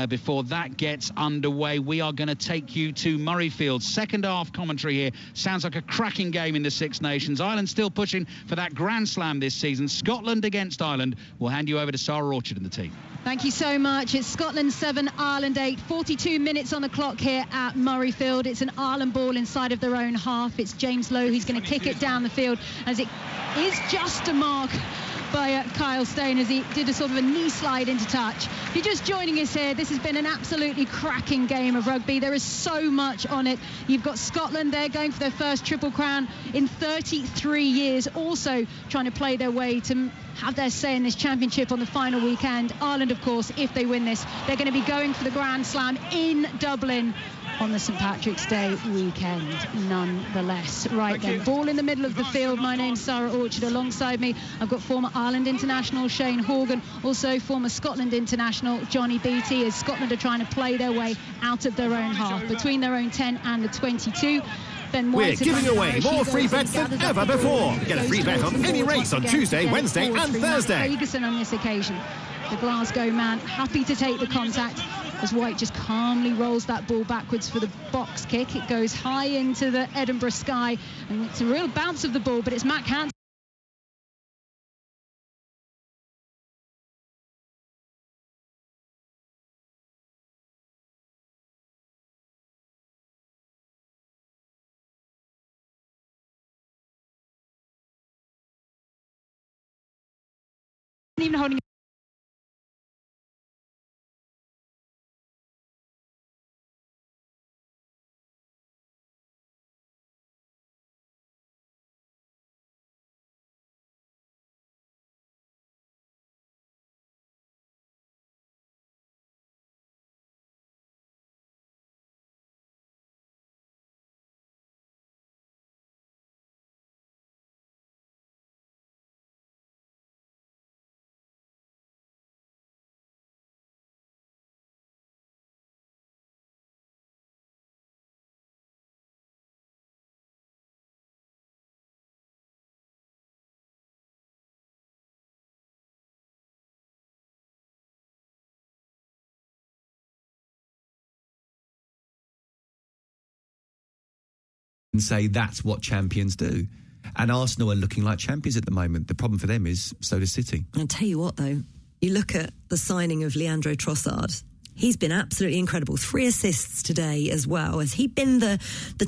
before that gets underway. We are going to take you to Murrayfield. Second half commentary here. Sounds like a cracking game in the Six Nations. Ireland still pushing for that Grand Slam this season. Scotland against Ireland. We'll hand you over to Sarah Orchard and the team. Thank you so much. It's Scotland 7, Ireland 8. 42 minutes on the clock here at Murrayfield. It's an Ireland ball inside of their own half. It's James Lowe who's going to kick it down the field, as it is just a mark by Kyle Stone as he did a sort of a knee slide into touch. If you're just joining us here, this has been an absolutely cracking game of rugby. There is so much on it. You've got Scotland there going for their first Triple Crown in 33 years, also trying to play their way to have their say in this championship on the final weekend. Ireland, of course, if they win this, they're going to be going for the Grand Slam in Dublin on the St Patrick's Day weekend, nonetheless. Right then, ball in the middle of the field. My name's Sarah Orchard. Alongside me, I've got former Ireland international Shane Horgan, also former Scotland international Johnny Beattie, as Scotland are trying to play their way out of their own half, between their own 10 and the 22. We're giving away more free bets than ever before. Get a free bet on any race on Tuesday, Wednesday and Thursday. Ferguson on this occasion. The Glasgow man happy to take the contact as White just calmly rolls that ball backwards for the box kick. It goes high into the Edinburgh sky, and it's a real bounce of the ball, but it's Mac Hansen. Even holding and say that's what champions do. And Arsenal are looking like champions at the moment. The problem for them is so does City. I'll tell you what, though, you look at the signing of Leandro Trossard. He's been absolutely incredible. 3 assists today as well. Has he been the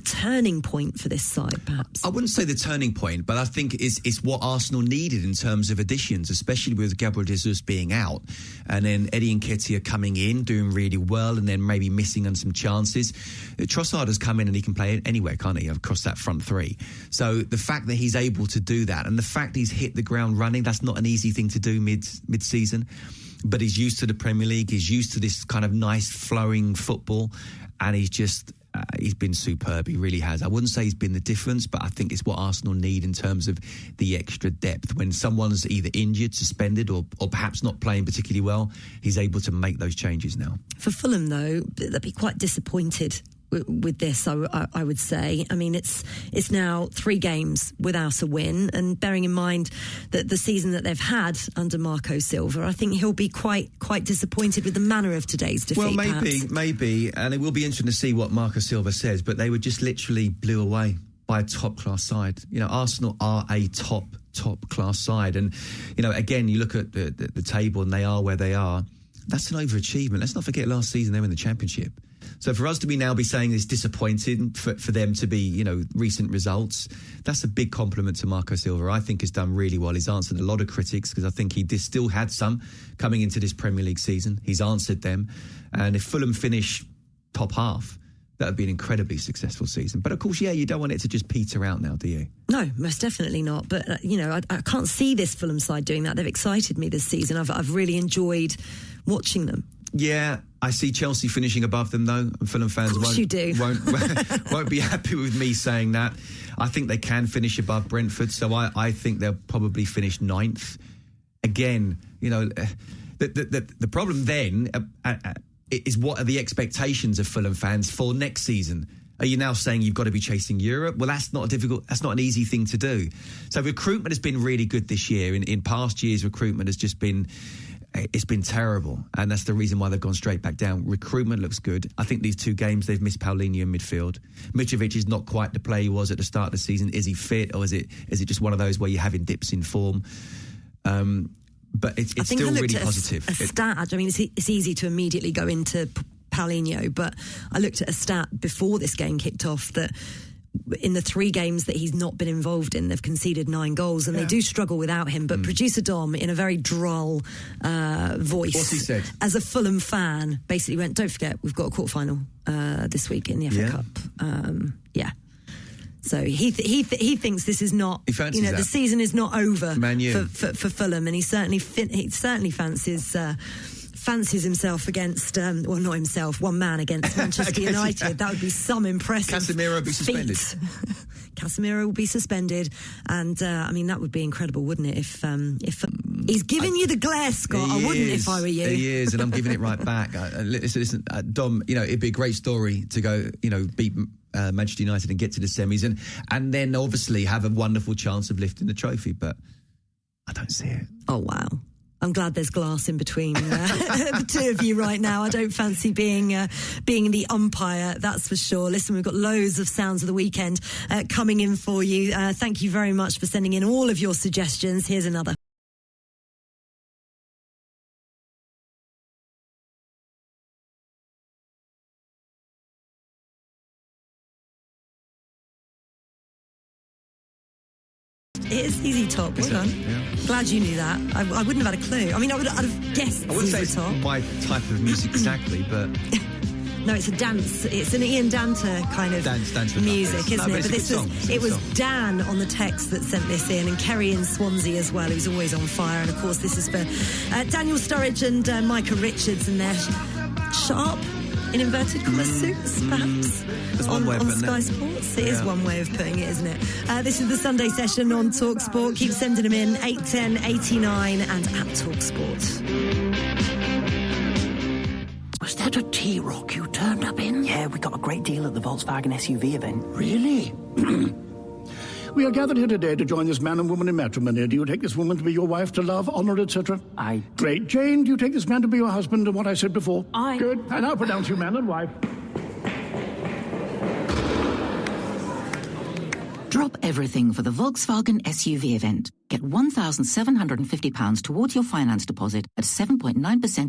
turning point for this side, perhaps? I wouldn't say the turning point, but I think it's what Arsenal needed in terms of additions, especially with Gabriel Jesus being out. And then Eddie Nketiah coming in, doing really well, and then maybe missing on some chances. Trossard has come in and he can play anywhere, can't he, across that front three. So the fact that he's able to do that, and the fact he's hit the ground running, that's not an easy thing to do mid-season. But he's used to the Premier League. He's used to this kind of nice flowing football, and he's been superb. He really has. I wouldn't say he's been the difference, but I think it's what Arsenal need in terms of the extra depth. When someone's either injured, suspended, or perhaps not playing particularly well, he's able to make those changes now. For Fulham, though, they'll be quite disappointed with this, I would say. I mean, it's now 3 games without a win, and bearing in mind that the season that they've had under Marco Silva, I think he'll be quite disappointed with the manner of today's defeat. Well, maybe, and it will be interesting to see what Marco Silva says, but they were just literally blew away by a top-class side. You know, Arsenal are a top-class side, and, you know, again, you look at the table and they are where they are. That's an overachievement. Let's not forget last season they were in the Championship. So for us to now be saying it's disappointing for them to be, you know, recent results, that's a big compliment to Marco Silva. I think he's done really well. He's answered a lot of critics because I think he still had some coming into this Premier League season. He's answered them. And if Fulham finish top half, that would be an incredibly successful season. But of course, yeah, you don't want it to just peter out now, do you? No, most definitely not. But, you know, I can't see this Fulham side doing that. They've excited me this season. I've really enjoyed watching them. Yeah, I see Chelsea finishing above them, though, and Fulham fans won't be happy with me saying that. I think they can finish above Brentford, so I think they'll probably finish 9th. Again, you know, the problem then is what are the expectations of Fulham fans for next season? Are you now saying you've got to be chasing Europe? Well, that's not an easy thing to do. So recruitment has been really good this year. In past years, recruitment has just been it's been terrible, and that's the reason why they've gone straight back down. Recruitment looks good. I think these 2 games they've missed Paulinho in midfield. Mitrovic is not quite the player he was at the start of the season. Is he fit, or is it just one of those where you're having dips in form? But it's still really positive. A stat. I mean, it's easy to immediately go into Paulinho, but I looked at a stat before this game kicked off that in the 3 games that he's not been involved in, they've conceded 9 goals, and they do struggle without him. But producer Dom, in a very droll voice, what's he said? As a Fulham fan, basically went, "Don't forget, we've got a quarter-final this week in the FA Cup." So he thinks this is not, the season is not over for Fulham, and he certainly fancies himself against, well, not himself, one man against Manchester United. That would be some impressive Casemiro would be suspended. Casemiro will be suspended, and I mean, that would be incredible, wouldn't it? If he's giving you the glare, Scott, I wouldn't if I were you. He is, and I'm giving it right back. Listen, Dom, it'd be a great story to go, beat Manchester United and get to the semis, and then obviously have a wonderful chance of lifting the trophy, but I don't see it. Oh, wow. I'm glad there's glass in between the 2 of you right now. I don't fancy being the umpire, that's for sure. Listen, we've got loads of sounds of the weekend coming in for you. Thank you very much for sending in all of your suggestions. Here's another. It is ZZ Top. Well done. Yeah. Glad you knew that. I wouldn't have had a clue. I mean, I'd have guessed ZZ Top. I wouldn't say it's my type of music exactly, but... No, it's a dance. It's an Ian Danter kind of music, isn't it? But it was Dan on the text that sent this in, and Kerry in Swansea as well, who's always on fire. And of course, this is for Daniel Sturridge and Micah Richards and their sharp, in inverted commas, suits, perhaps, on Sky Sports. It is one way of putting it, isn't it? This is the Sunday session on TalkSport. Keep sending them in, 81089 and at TalkSport. Was that a T-Roc you turned up in? Yeah, we got a great deal at the Volkswagen SUV event. Really? We are gathered here today to join this man and woman in matrimony. Do you take this woman to be your wife, to love, honour, etc.? Great. Jane, do you take this man to be your husband, and what I said before? Good. I now pronounce you man and wife. Drop everything for the Volkswagen SUV event. Get £1,750 towards your finance deposit at 7.9%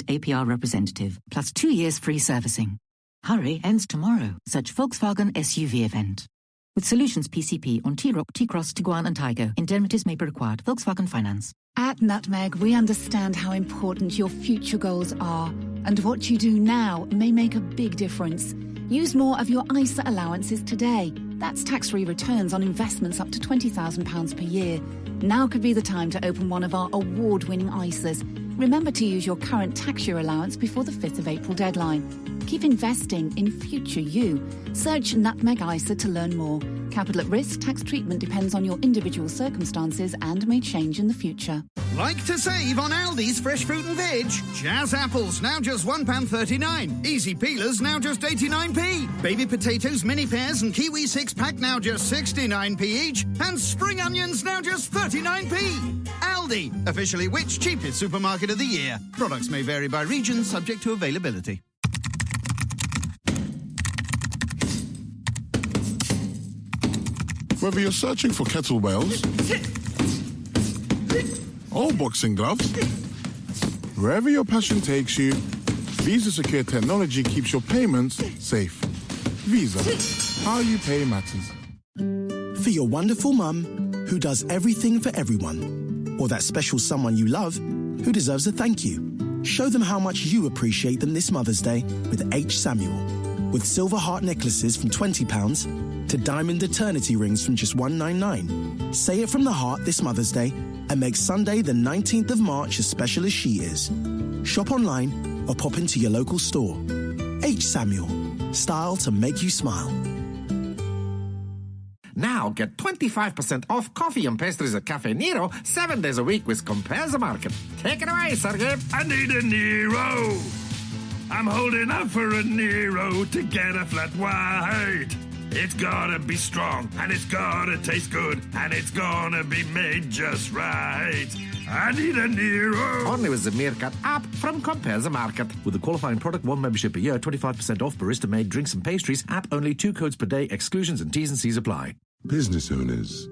APR representative, plus 2 years free servicing. Hurry ends tomorrow. Search Volkswagen SUV event. With solutions PCP on T-Roc, T-Cross, Tiguan and Tigo. Indemnities may be required. Volkswagen Finance. At Nutmeg, we understand how important your future goals are, and what you do now may make a big difference. Use more of your ISA allowances today. That's tax-free returns on investments up to £20,000 per year. Now could be the time to open one of our award-winning ISAs. Remember to use your current tax year allowance before the 5th of April deadline. Keep investing in future you. Search Nutmeg ISA to learn more. Capital at risk, tax treatment depends on your individual circumstances and may change in the future. Like to save on Aldi's fresh fruit and veg? Jazz apples, now just £1.39. Easy peelers, now just 89p. Baby potatoes, mini pears and kiwi 6-pack, now just 69p each. And spring onions, now just 39p. Aldi, officially which cheapest supermarket of the year. Products may vary by region, subject to availability. Whether you're searching for kettlebells or boxing gloves, wherever your passion takes you, Visa Secure Technology keeps your payments safe. Visa, how you pay matters. For your wonderful mum, who does everything for everyone, or that special someone you love, who deserves a thank you. Show them how much you appreciate them this Mother's Day with H. Samuel. With silver heart necklaces from £20 to diamond eternity rings from just $199. Say it from the heart this Mother's Day and make Sunday the 19th of March as special as she is. Shop online or pop into your local store. H. Samuel. Style to make you smile. Now get 25% off coffee and pastries at Cafe Nero 7 days a week with Compare the Market. Take it away, Sergey. I need a Nero. I'm holding out for a Nero to get a flat white. It's gotta be strong, and it's gotta taste good, and it's gonna be made just right. I need a Nero. Only with the Meerkat app from Compare the Market. With the qualifying product, 1 membership a year, 25% off barista-made drinks and pastries. App only, 2 codes per day. Exclusions and T's and C's apply. Business owners,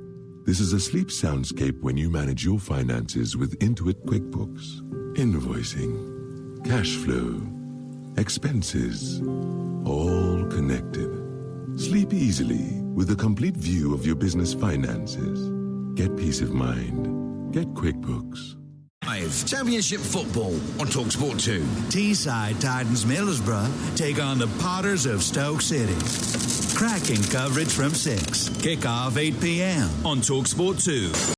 this is a sleep soundscape when you manage your finances with Intuit QuickBooks. Invoicing, cash flow, expenses, all connected. Sleep easily with a complete view of your business finances. Get peace of mind. Get QuickBooks. Championship football on TalkSport 2. Teesside Titans Middlesbrough take on the Potters of Stoke City. Cracking coverage from 6. Kick-off 8 p.m. on TalkSport 2.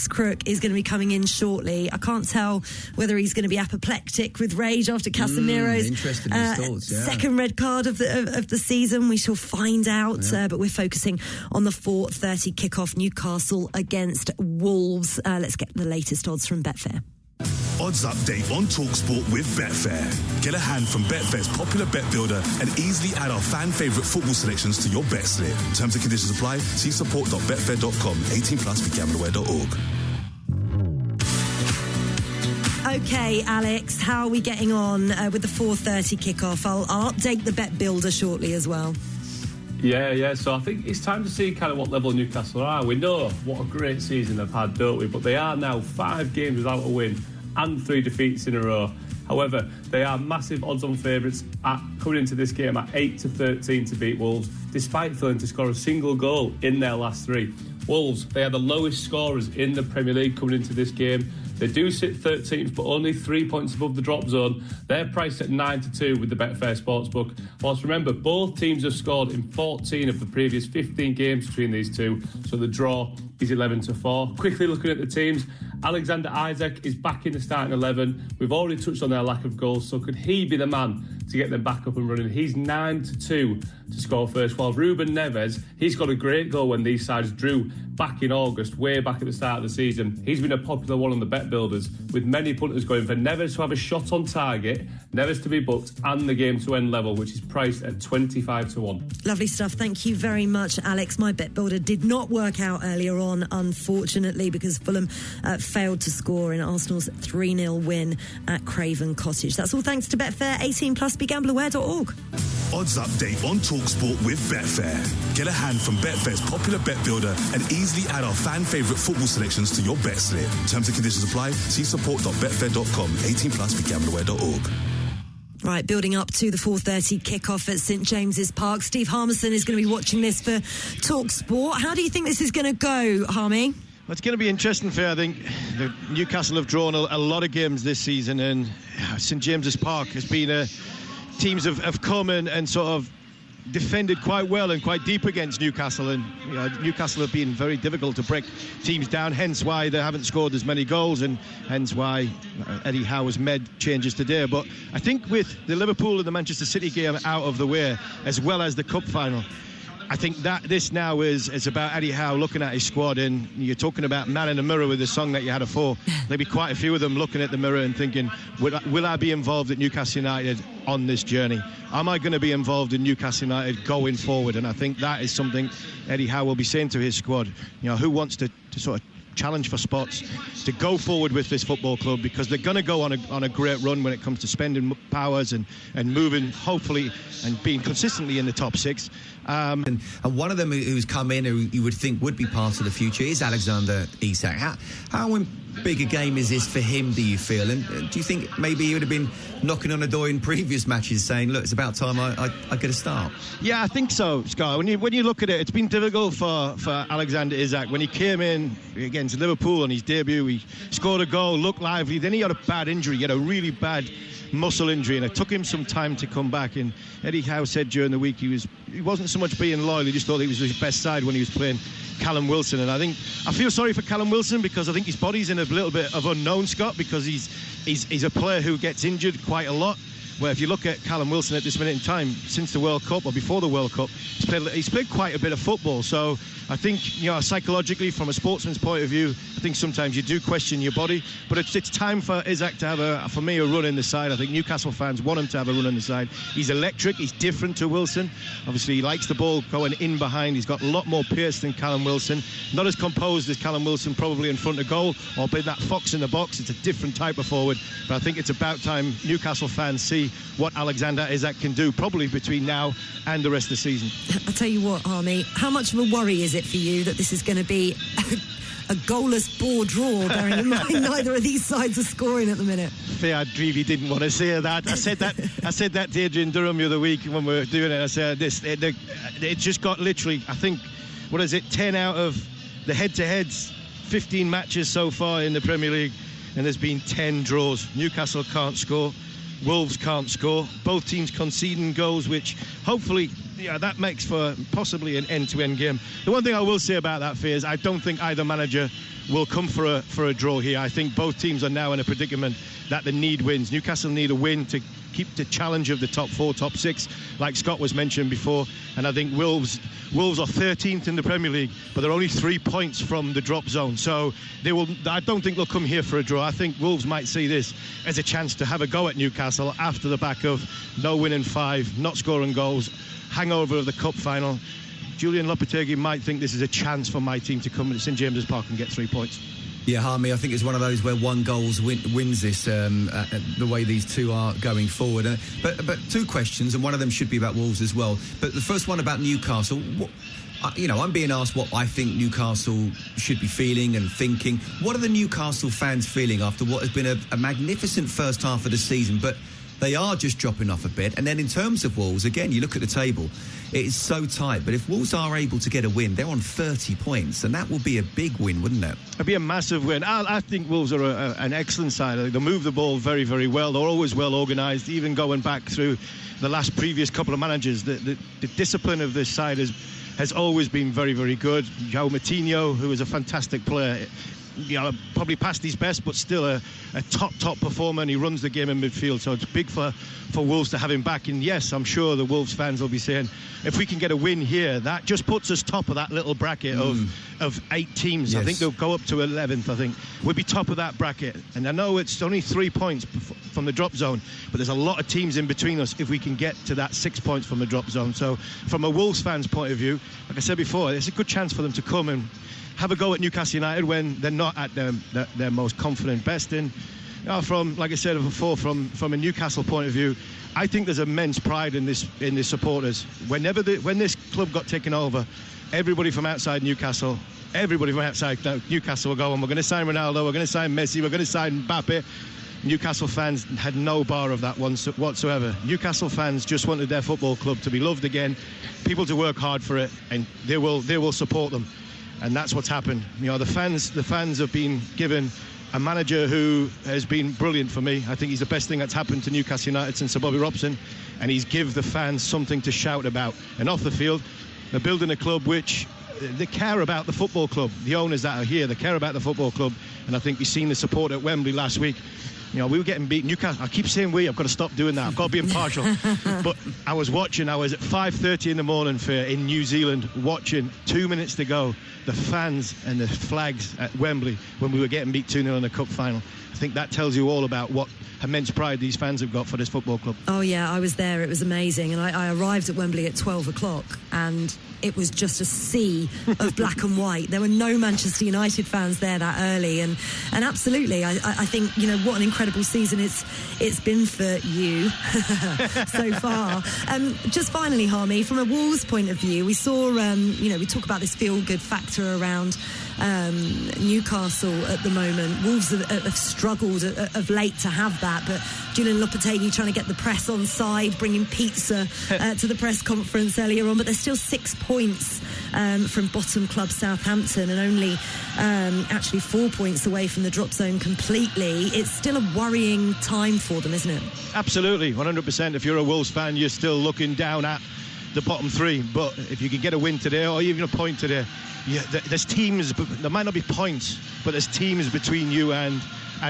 Crook is going to be coming in shortly. I can't tell whether he's going to be apoplectic with rage after Casemiro's interesting thoughts, yeah. second red card of the season. We shall find out. But we're focusing on the 4:30 kickoff, Newcastle against Wolves. Let's get the latest odds from Betfair. Odds update on TalkSport with Betfair. Get a hand from Betfair's popular bet builder and easily add our fan favourite football selections to your bet slip. Terms and conditions apply. See support.betfair.com. 18+ for gambleaware.org. Okay, Alex, how are we getting on with the 4:30 kickoff? I'll update the bet builder shortly as well. Yeah. So I think it's time to see kind of what level Newcastle are. We know what a great season they've had, don't we? But they are now 5 games without a win and 3 defeats in a row. However, they are massive odds-on favourites coming into this game at 8-13 to beat Wolves, despite failing to score a single goal in their last 3. Wolves, they are the lowest scorers in the Premier League coming into this game. They do sit 13th, but only 3 points above the drop zone. They're priced at 9-2 with the Betfair Sportsbook. Whilst remember, both teams have scored in 14 of the previous 15 games between these two, so the draw is 11-4. Quickly looking at the teams, Alexander Isak is back in the starting 11. We've already touched on their lack of goals, so could he be the man to get them back up and running? He's 9-2 to score first, while Ruben Neves, he's got a great goal when these sides drew back in August, way back at the start of the season. He's been a popular one on the bet builders, with many punters going for Neves to have a shot on target, Neves to be booked, and the game to end level, which is priced at 25-1. Lovely stuff. Thank you very much, Alex. My bet builder did not work out earlier on, unfortunately, because Fulham failed to score in Arsenal's 3-0 win at Craven Cottage. That's all thanks to Betfair. 18+, begambleaware.org. Odds update on TalkSport with Betfair. Get a hand from Betfair's popular bet builder and easily add our fan favourite football selections to your bet slip. Terms and conditions apply. See support.betfair.com. 18+ for gambleaware.org. Right, building up to the 4:30 kickoff at St James's Park. Steve Harmison is going to be watching this for TalkSport. How do you think this is going to go, Harmy? Well, it's going to be interesting for you. I think Newcastle have drawn a lot of games this season, and St James's Park has been teams have come and sort of defended quite well and quite deep against Newcastle, and Newcastle have been very difficult to break teams down, hence why they haven't scored as many goals, and hence why Eddie Howe has made changes today. But I think with the Liverpool and the Manchester City game out of the way, as well as the cup final, I think that this now is about Eddie Howe looking at his squad, and you're talking about man in the mirror with the song that you had before. There'll be quite a few of them looking at the mirror and thinking, will I be involved at Newcastle United on this journey? Am I going to be involved in Newcastle United going forward? And I think that is something Eddie Howe will be saying to his squad. Who wants to sort of challenge for spots, to go forward with this football club, because they're going to go on a great run when it comes to spending powers and moving, hopefully, and being consistently in the top 6. And one of them who's come in, who you would think would be part of the future, is Alexander Isak. How big a game is this for him, do you feel? And do you think maybe he would have been knocking on the door in previous matches saying, look, it's about time I get a start? Yeah, I think so, Scott. When you look at it, it's been difficult for Alexander Isak. When he came in against Liverpool on his debut, he scored a goal, looked lively, then he had a bad injury. He had a really bad muscle injury, and it took him some time to come back. And Eddie Howe said during the week he wasn't so much being loyal, he just thought he was his best side when he was playing Callum Wilson. And I feel sorry for Callum Wilson, because I think his body's in a little bit of unknown, Scott, because he's a player who gets injured quite a lot. Where if you look at Callum Wilson at this minute in time, since the World Cup or before the World Cup, he's played quite a bit of football. So I think, psychologically, from a sportsman's point of view, I think sometimes you do question your body. But it's time for Isak to have, a run in the side. I think Newcastle fans want him to have a run in the side. He's electric. He's different to Wilson. Obviously, he likes the ball going in behind. He's got a lot more pace than Callum Wilson. Not as composed as Callum Wilson, probably in front of goal, or being that fox in the box. It's a different type of forward. But I think it's about time Newcastle fans see what Alexander Isak can do, probably between now and the rest of the season. I'll tell you what, Army, how much of a worry is it for you that this is going to be a goalless ball draw, bearing in mind neither of these sides are scoring at the minute? I really didn't want to say that. I said that to Adrian Durham the other week when we were doing it. I said it just got literally, I think, 10 out of the head-to-heads, 15 matches so far in the Premier League, and there's been 10 draws. Newcastle can't score. Wolves can't score. Both teams conceding goals, which hopefully, that makes for possibly an end-to-end game. The one thing I will say about that, Fear, is I don't think either manager will come for a draw here. I think both teams are now in a predicament that they need wins. Newcastle need a win to keep the challenge of the top 4, top 6, like Scott was mentioned before. And I think Wolves are 13th in the Premier League, but they're only 3 points from the drop zone. So I don't think they'll come here for a draw. I think Wolves might see this as a chance to have a go at Newcastle after the back of no winning 5, not scoring goals, hangover of the cup final. Julian Lopetegui might think this is a chance for my team to come to St James's Park and get 3 points. Yeah, Harmy, I think it's one of those where one goal wins this, the way these two are going forward. But 2 questions, and one of them should be about Wolves as well. But the first one about Newcastle. I'm being asked what I think Newcastle should be feeling and thinking. What are the Newcastle fans feeling after what has been a magnificent first half of the season? But they are just dropping off a bit. And then in terms of Wolves, again, you look at the table, it is so tight. But if Wolves are able to get a win, they're on 30 points, and that will be a big win, wouldn't it? It'd be a massive win. I think Wolves are an excellent side. They move the ball very, very well. They're always well organised, even going back through the previous couple of managers. The discipline of this side has always been very, very good. João Moutinho, who is a fantastic player, probably past his best, but still a top performer, and he runs the game in midfield. So it's big for Wolves to have him back. And yes, I'm sure the Wolves fans will be saying, if we can get a win here, that just puts us top of that little bracket of 8 teams. Yes. I think they'll go up to 11th. I think we'll be top of that bracket. And I know it's only 3 points from the drop zone, but there's a lot of teams in between us if we can get to that 6 points from the drop zone. So from a Wolves fan's point of view, like I said before, it's a good chance for them to come and have a go at Newcastle United when they're not at their most confident best. And from, like I said before, from a Newcastle point of view, I think there's immense pride in the supporters. When this club got taken over, everybody from outside Newcastle were going, we're going to sign Ronaldo, we're going to sign Messi, we're going to sign Mbappe. Newcastle fans had no bar of that whatsoever. Newcastle fans just wanted their football club to be loved again, people to work hard for it, and they will support them. And that's what's happened. The fans have been given a manager who has been brilliant for me. I think he's the best thing that's happened to Newcastle United since Sir Bobby Robson, and he's give the fans something to shout about. And off the field, they're building a club which they care about the football club. The owners that are here, they care about the football club, and I think we've seen the support at Wembley last week. We were getting beat. Newcastle, I keep saying I've got to stop doing that. I've got to be impartial. But I was at 5:30 in the morning in New Zealand, watching 2 minutes to go, the fans and the flags at Wembley when we were getting beat 2-0 in the cup final. I think that tells you all about what immense pride these fans have got for this football club. Oh yeah, I was there. It was amazing. And I arrived at Wembley at 12 o'clock, and it was just a sea of black and white. There were no Manchester United fans there that early, and absolutely, I think, you know, what an incredible season it's been for you so far. Just finally, Harmy, from a Wolves point of view, we saw, you know, we talk about this feel-good factor around Newcastle at the moment. Wolves have struggled of late to have that, but Julian Lopetegui trying to get the press on side, bringing pizza to the press conference earlier on, but they're still 6 points from bottom club Southampton, and only actually 4 points away from the drop zone completely. It's still a worrying time for them, isn't it? Absolutely, 100%. If you're a Wolves fan, you're still looking down at the bottom three, but if you can get a win today or even a point today, there's teams, there might not be points, but there's teams between you and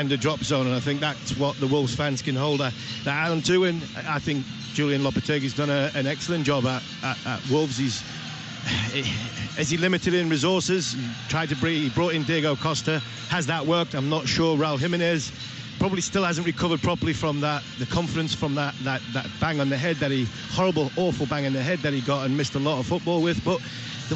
the drop zone, and I think that's what the Wolves fans can hold their hand to. And I think Julian Lopetegui's done an excellent job at Wolves. Is he limited in resources? He brought in Diego Costa. Has that worked? I'm not sure. Raul Jimenez probably still hasn't recovered properly from the confidence from that bang on the head, horrible, awful bang on the head that he got and missed a lot of football with. But they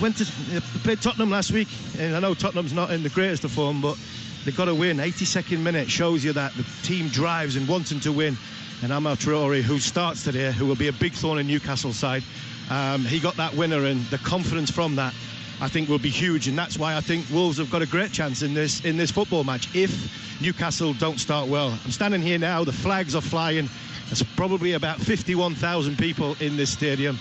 played Tottenham last week, and I know Tottenham's not in the greatest of form, but they've got to win. 82nd minute shows you that the team drives and wanting to win. And Amar Traore, who starts today, who will be a big thorn in Newcastle's side, he got that winner, and the confidence from that, I think, will be huge. And that's why I think Wolves have got a great chance in this football match if Newcastle don't start well. I'm standing here now, the flags are flying. There's probably about 51,000 people in this stadium.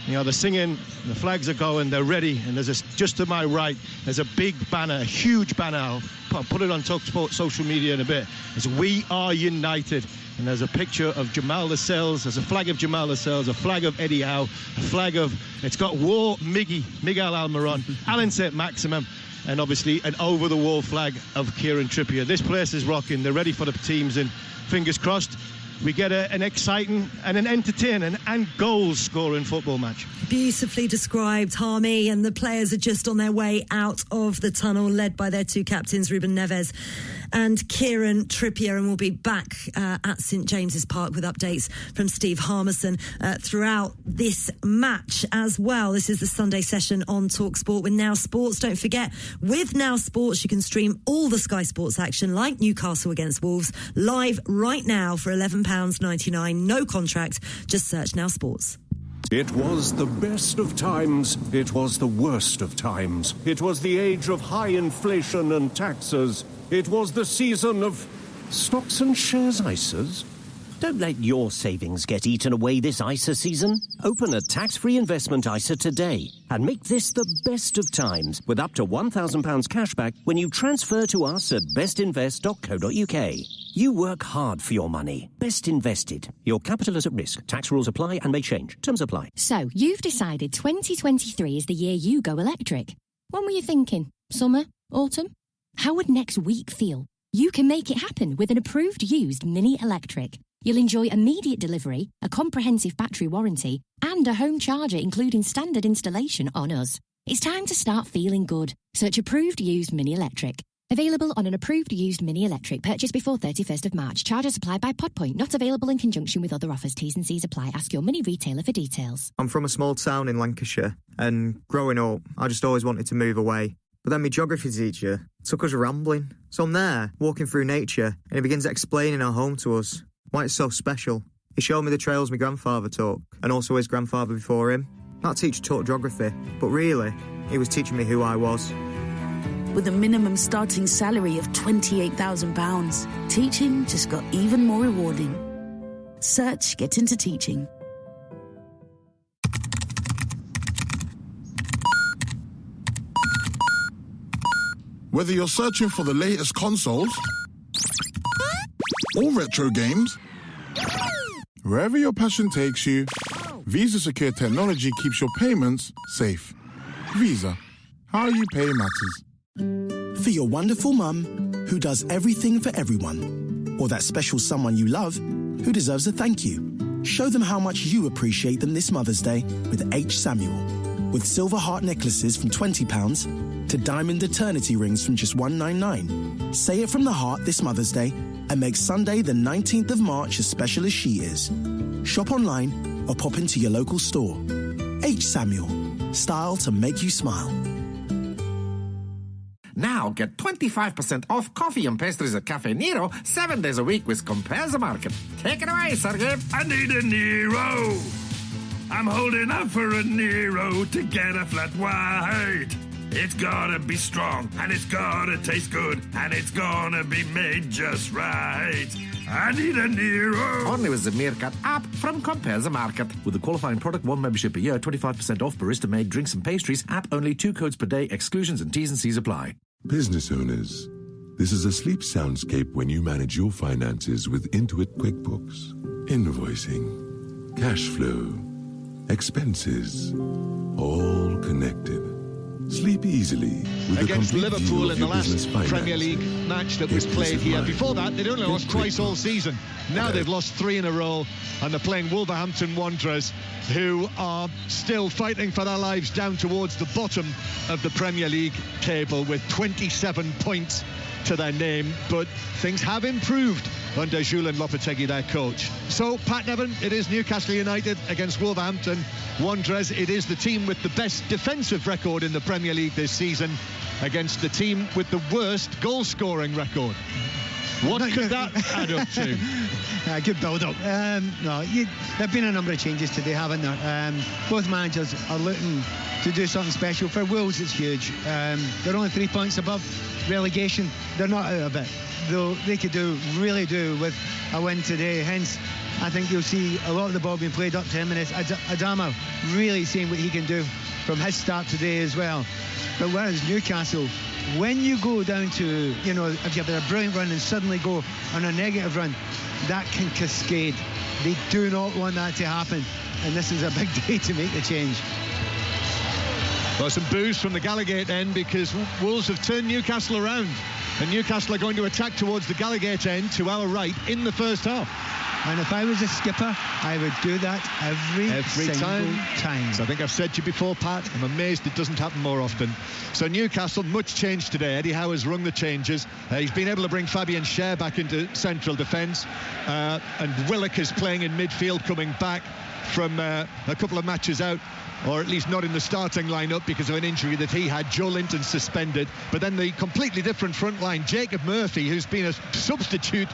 You know, they're singing, the flags are going, they're ready, and just to my right, there's a big banner, a huge banner. I'll put it on TalkSport social media in a bit. It's "We Are United," and there's a picture of Jamal Lascelles. There's a flag of Jamal Lascelles, a flag of Eddie Howe, a flag of, it's got Miguel Almiron, Alan Saint-Maximin, and obviously an over-the-wall flag of Kieran Trippier. This place is rocking. They're ready for the teams, and fingers crossed, we get an exciting and an entertaining and goal-scoring football match. Beautifully described, Harmy, and the players are just on their way out of the tunnel, led by their two captains, Ruben Neves and Kieran Trippier, and we'll be back at St James's Park with updates from Steve Harmison throughout this match as well. This is the Sunday session on TalkSport with Now Sports. Don't forget, with Now Sports, you can stream all the Sky Sports action like Newcastle against Wolves live right now for £11.99. No contract, just search Now Sports. It was the best of times. It was the worst of times. It was the age of high inflation and taxes. It was the season of stocks and shares ISAs. Don't let your savings get eaten away this ISA season. Open a tax-free investment ISA today and make this the best of times with up to £1,000 cashback when you transfer to us at bestinvest.co.uk. You work hard for your money. Best invested. Your capital is at risk. Tax rules apply and may change. Terms apply. So, you've decided 2023 is the year you go electric. When were you thinking? Summer? Autumn? How would next week feel? You can make it happen with an approved used Mini Electric. You'll enjoy immediate delivery, a comprehensive battery warranty, and a home charger including standard installation on us. It's time to start feeling good. Search approved used Mini Electric. Available on an approved used Mini Electric purchased before 31st of March. Charges supplied by Podpoint. Not available in conjunction with other offers. T's and C's apply. Ask your Mini retailer for details. I'm from a small town in Lancashire, and growing up, I just always wanted to move away. But then my geography teacher took us rambling. So I'm there, walking through nature, and he begins explaining our home to us, why it's so special. He showed me the trails my grandfather took, and also his grandfather before him. That teacher taught geography, but really, he was teaching me who I was. With a minimum starting salary of £28,000, teaching just got even more rewarding. Search Get Into Teaching. Whether you're searching for the latest consoles or retro games, wherever your passion takes you, Visa Secure Technology keeps your payments safe. Visa, how you pay matters. For your wonderful mum, who does everything for everyone, or that special someone you love, who deserves a thank you, show them how much you appreciate them this Mother's Day with H. Samuel. With silver heart necklaces from £20 to diamond eternity rings from just $199. Say it from the heart this Mother's Day and make Sunday the 19th of March as special as she is. Shop online or pop into your local store. H. Samuel. Style to make you smile. Now get 25% off coffee and pastries at Cafe Nero 7 days a week with Compare the Market. Take it away, Sergey. I need a Nero. I'm holding out for a Nero to get a flat white. It's gotta be strong, and it's gotta taste good, and it's gonna be made just right. I need a Nero. Only with the Meerkat app from Compare the Market. With the qualifying product, 1 membership a year, 25% off barista-made drinks and pastries. App only, 2 codes per day. Exclusions and T's and C's apply. Business owners, this is a sleep soundscape when you manage your finances with Intuit QuickBooks. Invoicing, cash flow, expenses, all connected. Sleep easily with against a complete Liverpool view in of the your last business finances. Premier League match that was played here. Before that, they'd only lost twice all season. Now they've lost 3 in a row, and they're playing Wolverhampton Wanderers, who are still fighting for their lives down towards the bottom of the Premier League table with 27 points to their name. But things have improved under Julian Lopetegui, their coach. So, Pat Nevin, it is Newcastle United against Wolverhampton Wanderers. It is the team with the best defensive record in the Premier League this season against the team with the worst goal-scoring record. What could that add up to? Good build-up. There have been a number of changes today, haven't there? Both managers are looking to do something special. For Wolves, it's huge. They're only 3 points above relegation. They're not out of it, though they could really do with a win today. Hence, I think you'll see a lot of the ball being played up to him, and Adama really seeing what he can do from his start today as well. But whereas Newcastle, when you go down to, if you've had a brilliant run and suddenly go on a negative run, that can cascade. They do not want that to happen, and this is a big day to make the change. Well, some boos from the Gallagate end because Wolves have turned Newcastle around, and Newcastle are going to attack towards the Gallagate end to our right in the first half. And if I was a skipper, I would do that every single time. So I think I've said to you before, Pat, I'm amazed it doesn't happen more often. So Newcastle, much change today. Eddie Howe has rung the changes. He's been able to bring Fabian Schär back into central defence. And Willock is playing in midfield, coming back from a couple of matches out, or at least not in the starting lineup because of an injury that he had. Joe Linton suspended. But then the completely different front line, Jacob Murphy, who's been a substitute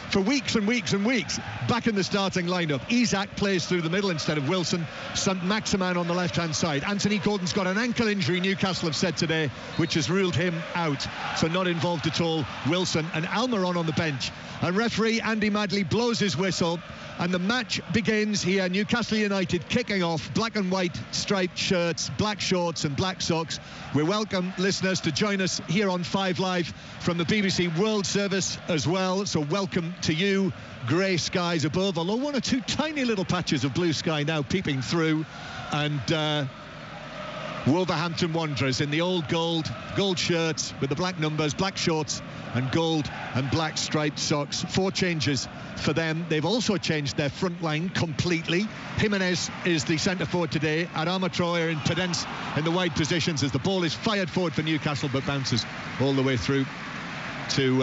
for weeks and weeks and weeks, back in the starting lineup. Isak plays through the middle instead of Wilson. St. Maximan on the left-hand side. Anthony Gordon's got an ankle injury, Newcastle have said today, which has ruled him out. So not involved at all, Wilson. And Almiron on the bench. And referee Andy Madley blows his whistle. And the match begins here. Newcastle United kicking off. Black and white striped shirts, black shorts and black socks. We welcome listeners to join us here on 5 Live from the BBC World Service as well. So welcome to you. Grey skies above, although 1 or 2 tiny little patches of blue sky now peeping through. And Wolverhampton Wanderers in the old gold shirts with the black numbers, black shorts and gold and black striped socks. 4 changes for them. They've also changed their front line completely. Jimenez is the centre forward today. Adama Traore and Pedence in the wide positions as the ball is fired forward for Newcastle but bounces all the way through to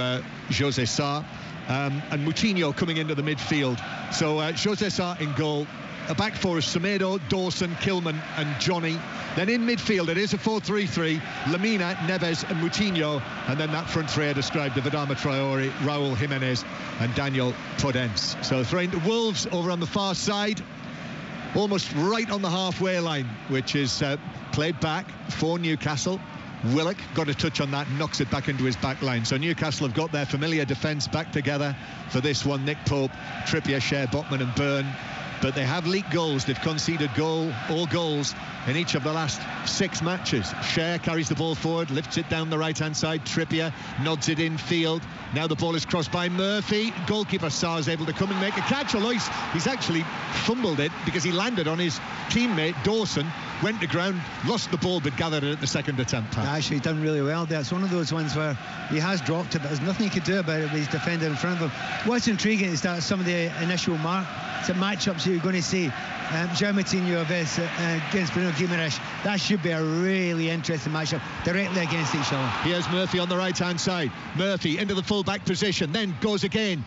José Sarr. And Moutinho coming into the midfield. So José Sarr in goal. A back four is Semedo, Dawson, Kilman and Johnny. Then in midfield it is a 4-3-3. Lamina, Neves and Moutinho. And then that front three I described of Adama Traore, Raúl Jiménez and Daniel Podence. So throwing to Wolves over on the far side, almost right on the halfway line, which is played back for Newcastle. Willock got a touch on that and knocks it back into his back line. So Newcastle have got their familiar defence back together for this one. Nick Pope, Trippier, Schär, Botman and Byrne. But they have leaked goals. They've conceded all goals in each of the last 6 matches. Schär carries the ball forward, lifts it down the right-hand side. Trippier nods it in field. Now the ball is crossed by Murphy. Goalkeeper Sarr is able to come and make a catch. Although he's actually fumbled it because he landed on his teammate Dawson, went to ground, lost the ball but gathered it at the second attempt. Actually done really well there. It's one of those ones where he has dropped it but there's nothing he could do about it with his defender in front of him. What's intriguing is that some of the initial some matchups you're going to see. João Moutinho against Bruno Guimaraes. That should be a really interesting matchup directly against each other. Here's Murphy on the right-hand side. Murphy into the full-back position, then goes again,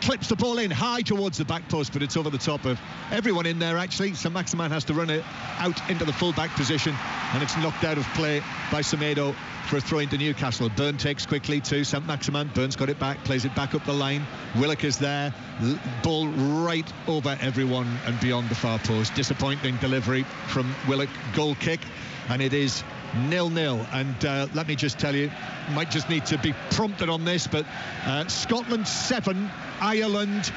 clips the ball in high towards the back post, but it's over the top of everyone in there, actually. So Maximin has to run it out into the full-back position, and it's knocked out of play by Semedo for a throw into Newcastle. Burn takes quickly to St. Maximin. Burn's got it back, plays it back up the line. Willock is there. Ball right over everyone and beyond the far post. Disappointing delivery from Willock. Goal kick, and it is 0-0. And let me just tell you, might just need to be prompted on this, but Scotland 7, Ireland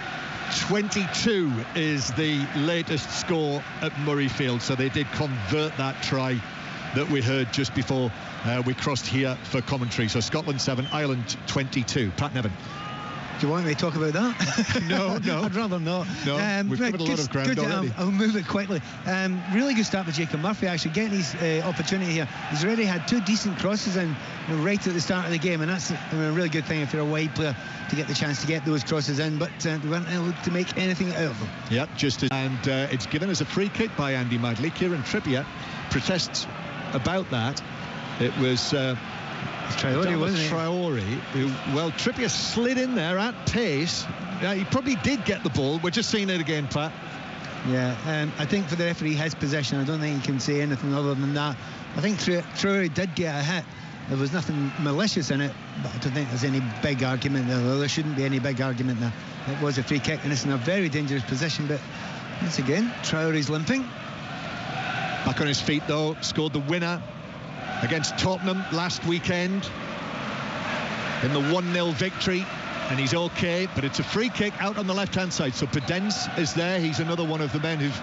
22 is the latest score at Murrayfield. So they did convert that try that we heard just before we crossed here for commentary. So Scotland 7, Ireland 22. Pat Nevin. Do you want me to talk about that? No. I'd rather not. No, we've covered a lot of ground already. I'll move it quickly. Really good start with Jacob Murphy, actually, getting his opportunity here. He's already had 2 decent crosses in right at the start of the game, and that's a really good thing if you're a wide player to get the chance to get those crosses in, but they weren't able to make anything out of them. Yeah, it's given as a free kick by Andy Madley. Kieran Trippier protests about that. It was Traore, wasn't it? Traore, who, well, Trippier slid in there at pace. He probably did get the ball. We're just seeing it again, Pat. Yeah, I think for the referee, his possession, I don't think he can say anything other than that. I think Traore did get a hit. There was nothing malicious in it, but I don't think there's any big argument there. There shouldn't be any big argument there. It was a free kick, and it's in a very dangerous position, but once again, Traore's limping. Back on his feet, though, scored the winner against Tottenham last weekend in the 1-0 victory, and he's okay, but it's a free kick out on the left-hand side. So Podence is there. He's another one of the men who've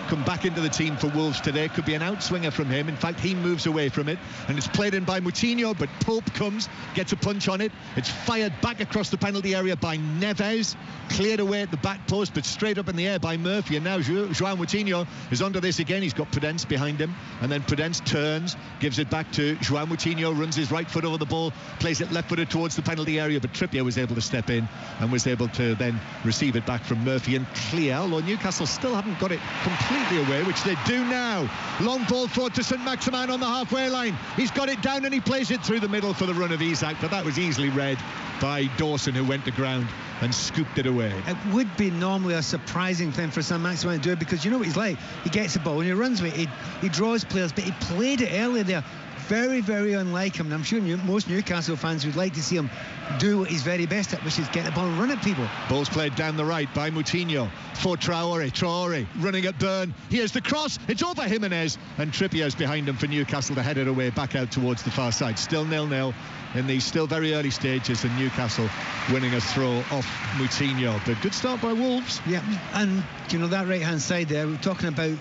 come back into the team for Wolves today. Could be an outswinger from him. In fact, he moves away from it, and it's played in by Moutinho, but Pope comes, gets a punch on it. It's fired back across the penalty area by Neves, cleared away at the back post, but straight up in the air by Murphy. And now João Moutinho is onto this again. He's got Podence behind him, and then Podence turns, gives it back to João Moutinho, runs his right foot over the ball, plays it left-footed towards the penalty area, but Trippier was able to step in and was able to then receive it back from Murphy and clear. Although Newcastle still haven't got it completely away, which they do now. Long ball forward to St. Maximin on the halfway line. He's got it down and he plays it through the middle for the run of Isak, but that was easily read by Dawson, who went to ground and scooped it away. It would be normally a surprising thing for St. Maximin to do it, because you know what he's like. He gets the ball and he runs with it. He draws players, but he played it early there. Very, very unlike him, and I'm sure most Newcastle fans would like to see him do what he's very best at, which is get the ball and run at people. Ball's played down the right by Moutinho for Traore running at Burn. Here's the cross, it's over Jimenez, and Trippier's behind him for Newcastle to head it away back out towards the far side. Still 0-0 in the still very early stages, and Newcastle winning a throw off Moutinho. But good start by Wolves. Yeah, and you know that right hand side there, we're talking about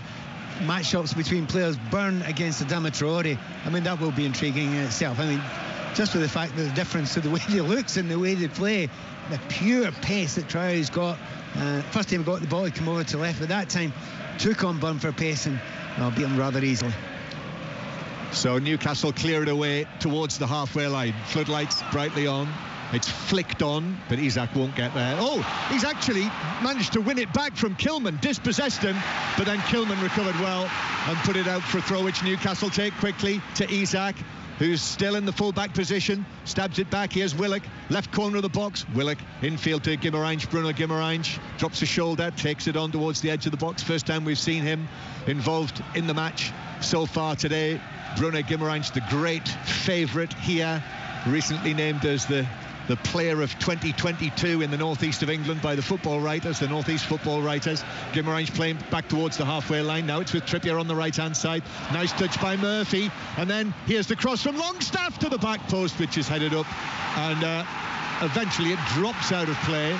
matchups between players. Burn against Adama Traore, I mean, that will be intriguing in itself. I mean, just for the fact that the difference to the way he looks and the way they play, the pure pace that Traore's got. First time he got the ball, he came over to left, but that time took on Burn for pace and beat him rather easily. So Newcastle clear it away towards the halfway line. Floodlights brightly on. It's flicked on, but Isak won't get there. Oh, he's actually managed to win it back from Kilman, dispossessed him, but then Kilman recovered well and put it out for a throw, which Newcastle take quickly to Isak, who's still in the full-back position, stabs it back. Here's Willock, left corner of the box. Willock, infield to Guimaraes, Bruno Guimaraes, drops a shoulder, takes it on towards the edge of the box. First time we've seen him involved in the match so far today. Bruno Guimaraes, the great favourite here, recently named as the player of 2022 in the northeast of England by the football writers, the northeast football writers. Guimaraes playing back towards the halfway line. Now it's with Trippier on the right-hand side. Nice touch by Murphy. And then here's the cross from Longstaff to the back post, which is headed up. And eventually it drops out of play.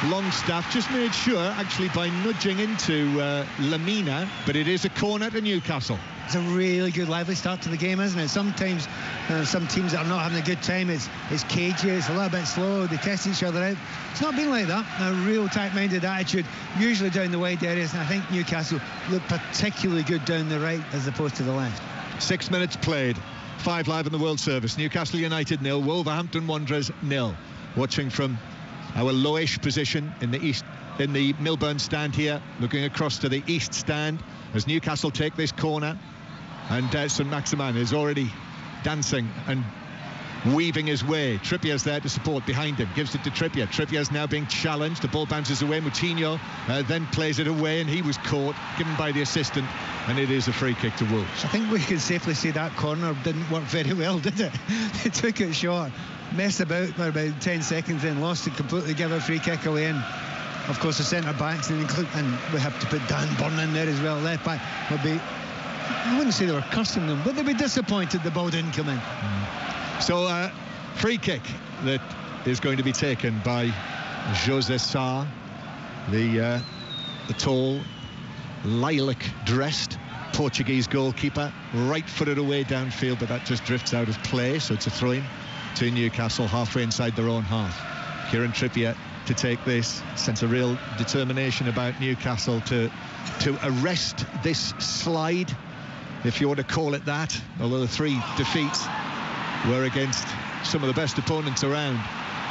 Longstaff just made sure, actually, by nudging into Lamina, but it is a corner to Newcastle. It's a really good, lively start to the game, isn't it? Sometimes some teams that are not having a good time, it's cagey, it's a little bit slow, they test each other out. It's not been like that. A real tight-minded attitude, usually down the wide areas, and I think Newcastle look particularly good down the right as opposed to the left. 6 minutes played, 5 live in the World Service. Newcastle United 0, Wolverhampton Wanderers 0. Watching from our lowish position in the east in the Milburn stand here, looking across to the east stand as Newcastle take this corner. And St Maximin is already dancing and weaving his way. Trippier's there to support behind him, gives it to Trippier. Trippier's now being challenged, the ball bounces away. Moutinho then plays it away, and he was caught, given by the assistant, and it is a free kick to Wolves. I think we can safely say that corner didn't work very well, did it? They took it short, messed about for about 10 seconds, then lost it completely, gave a free kick away. And of course the centre backs, and we have to put Dan Burn in there as well. Left back would be, I wouldn't say they were cursing them, but they'd be disappointed the ball didn't come in. So free kick that is going to be taken by José Sá, the tall, lilac-dressed Portuguese goalkeeper, right-footed away downfield, but that just drifts out of play, so it's a throw-in to Newcastle halfway inside their own half. Kieran Trippier to take this, sense a real determination about Newcastle to arrest this slide, if you want to call it that, although the 3 defeats were against some of the best opponents around.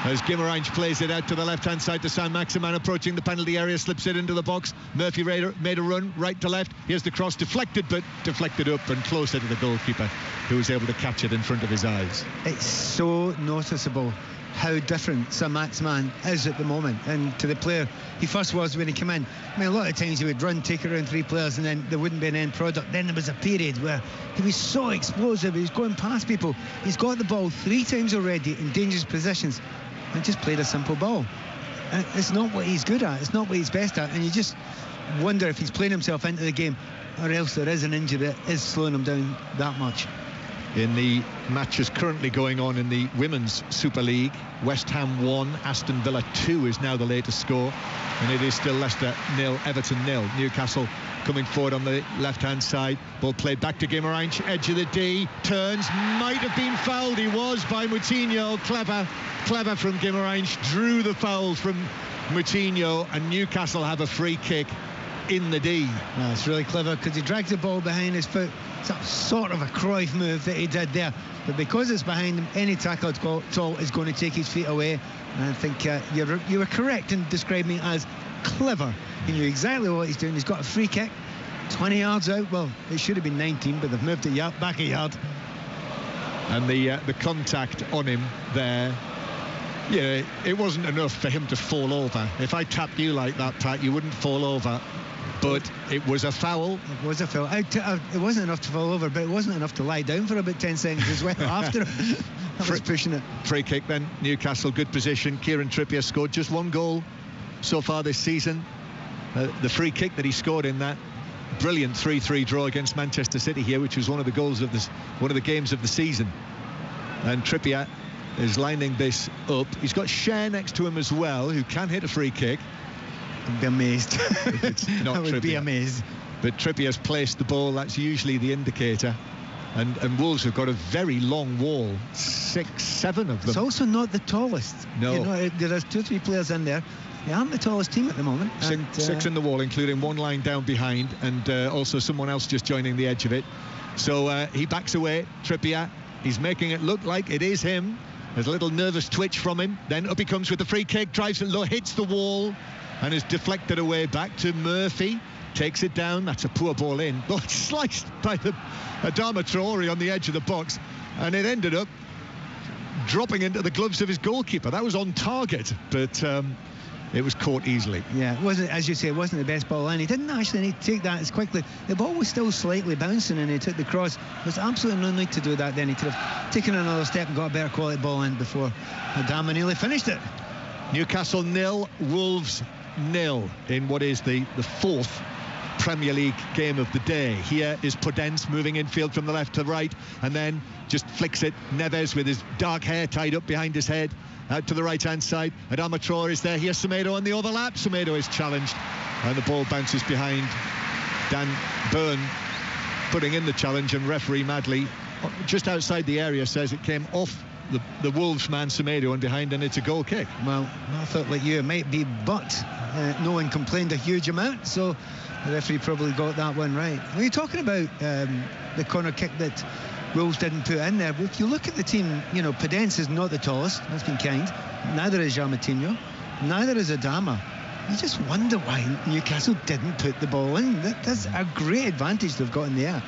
As Guimarães plays it out to the left-hand side to St Maximin, approaching the penalty area, slips it into the box. Murphy made a run right to left. Here's the cross, deflected up and closer to the goalkeeper, who was able to catch it in front of his eyes. It's so noticeable how different St Maximin is at the moment, and to the player he first was when he came in. I mean, a lot of times he would run, take around 3 players, and then there wouldn't be an end product. Then there was a period where he was so explosive, he was going past people. He's got the ball 3 times already in dangerous positions and just played a simple ball. And it's not what he's good at, it's not what he's best at, and you just wonder if he's playing himself into the game, or else there is an injury that is slowing him down that much. In the matches currently going on in the Women's Super League, West Ham 1, Aston Villa 2 is now the latest score, and it is still Leicester 0, Everton 0. Newcastle coming forward on the left-hand side, ball played back to Guimarães, edge of the D, turns, might have been fouled, he was by Moutinho. Clever from Guimarães, drew the foul from Moutinho, and Newcastle have a free kick in the D. No, it's really clever because he dragged the ball behind his foot. It's sort of a Cruyff move that he did there, but because it's behind him, any tackle at all is going to take his feet away. And I think you were correct in describing it as clever. He knew exactly what he's doing. He's got a free kick 20 yards out. Well, it should have been 19, but they've moved it back a yard. And the contact on him there, yeah, it wasn't enough for him to fall over. If I tapped you like that, Pat, you wouldn't fall over. But it was a foul. It was a foul. It wasn't enough to fall over, but it wasn't enough to lie down for about 10 seconds as well after it. I was pushing it. Free kick then, Newcastle, good position. Kieran Trippier scored just 1 goal so far this season. The free kick that he scored in that brilliant 3-3 draw against Manchester City here, which was one of the goals of one of the games of the season. And Trippier is lining this up. He's got Cher next to him as well, who can hit a free kick. I'd be amazed. It's not I would Trippier. be amazed. But Trippier's placed the ball. That's usually the indicator. And Wolves have got a very long wall, 6, 7 of them. It's also not the tallest. No. You know, there's 2 or 3 players in there. They aren't the tallest team at the moment. 6 in the wall, including 1 line down behind, and also someone else just joining the edge of it. So he backs away, Trippier. He's making it look like it is him. There's a little nervous twitch from him. Then up he comes with the free kick, drives it low, hits the wall, and is deflected away back to Murphy. Takes it down. That's a poor ball in. But it's sliced by Adama Traore on the edge of the box, and it ended up dropping into the gloves of his goalkeeper. That was on target, but it was caught easily. Yeah, it wasn't, as you say, it wasn't the best ball in. He didn't actually need to take that as quickly. The ball was still slightly bouncing, and he took the cross. There was absolutely no need to do that then. He could have taken another step and got a better quality ball in before Adama nearly finished it. Newcastle 0, Wolves 0 in what is the 4th Premier League game of the day. Here is Podence moving infield from the left to the right, and then just flicks it. Neves with his dark hair tied up behind his head out to the right hand side. Adama Traore is there. Here's Semedo on the overlap. Semedo is challenged, and the ball bounces behind. Dan Burn putting in the challenge, and referee Madley just outside the area says it came off the Wolves man Semedo and behind, and it's a goal kick. Well, I thought like you it might be, but no one complained a huge amount, so the referee probably got that one right. When you're talking about the corner kick that Wolves didn't put in there, if you look at the team, you know, Podence is not the tallest, that's been kind, neither is Moutinho, neither is Adama. you just wonder why Newcastle didn't put the ball in. That's a great advantage they've got in the air.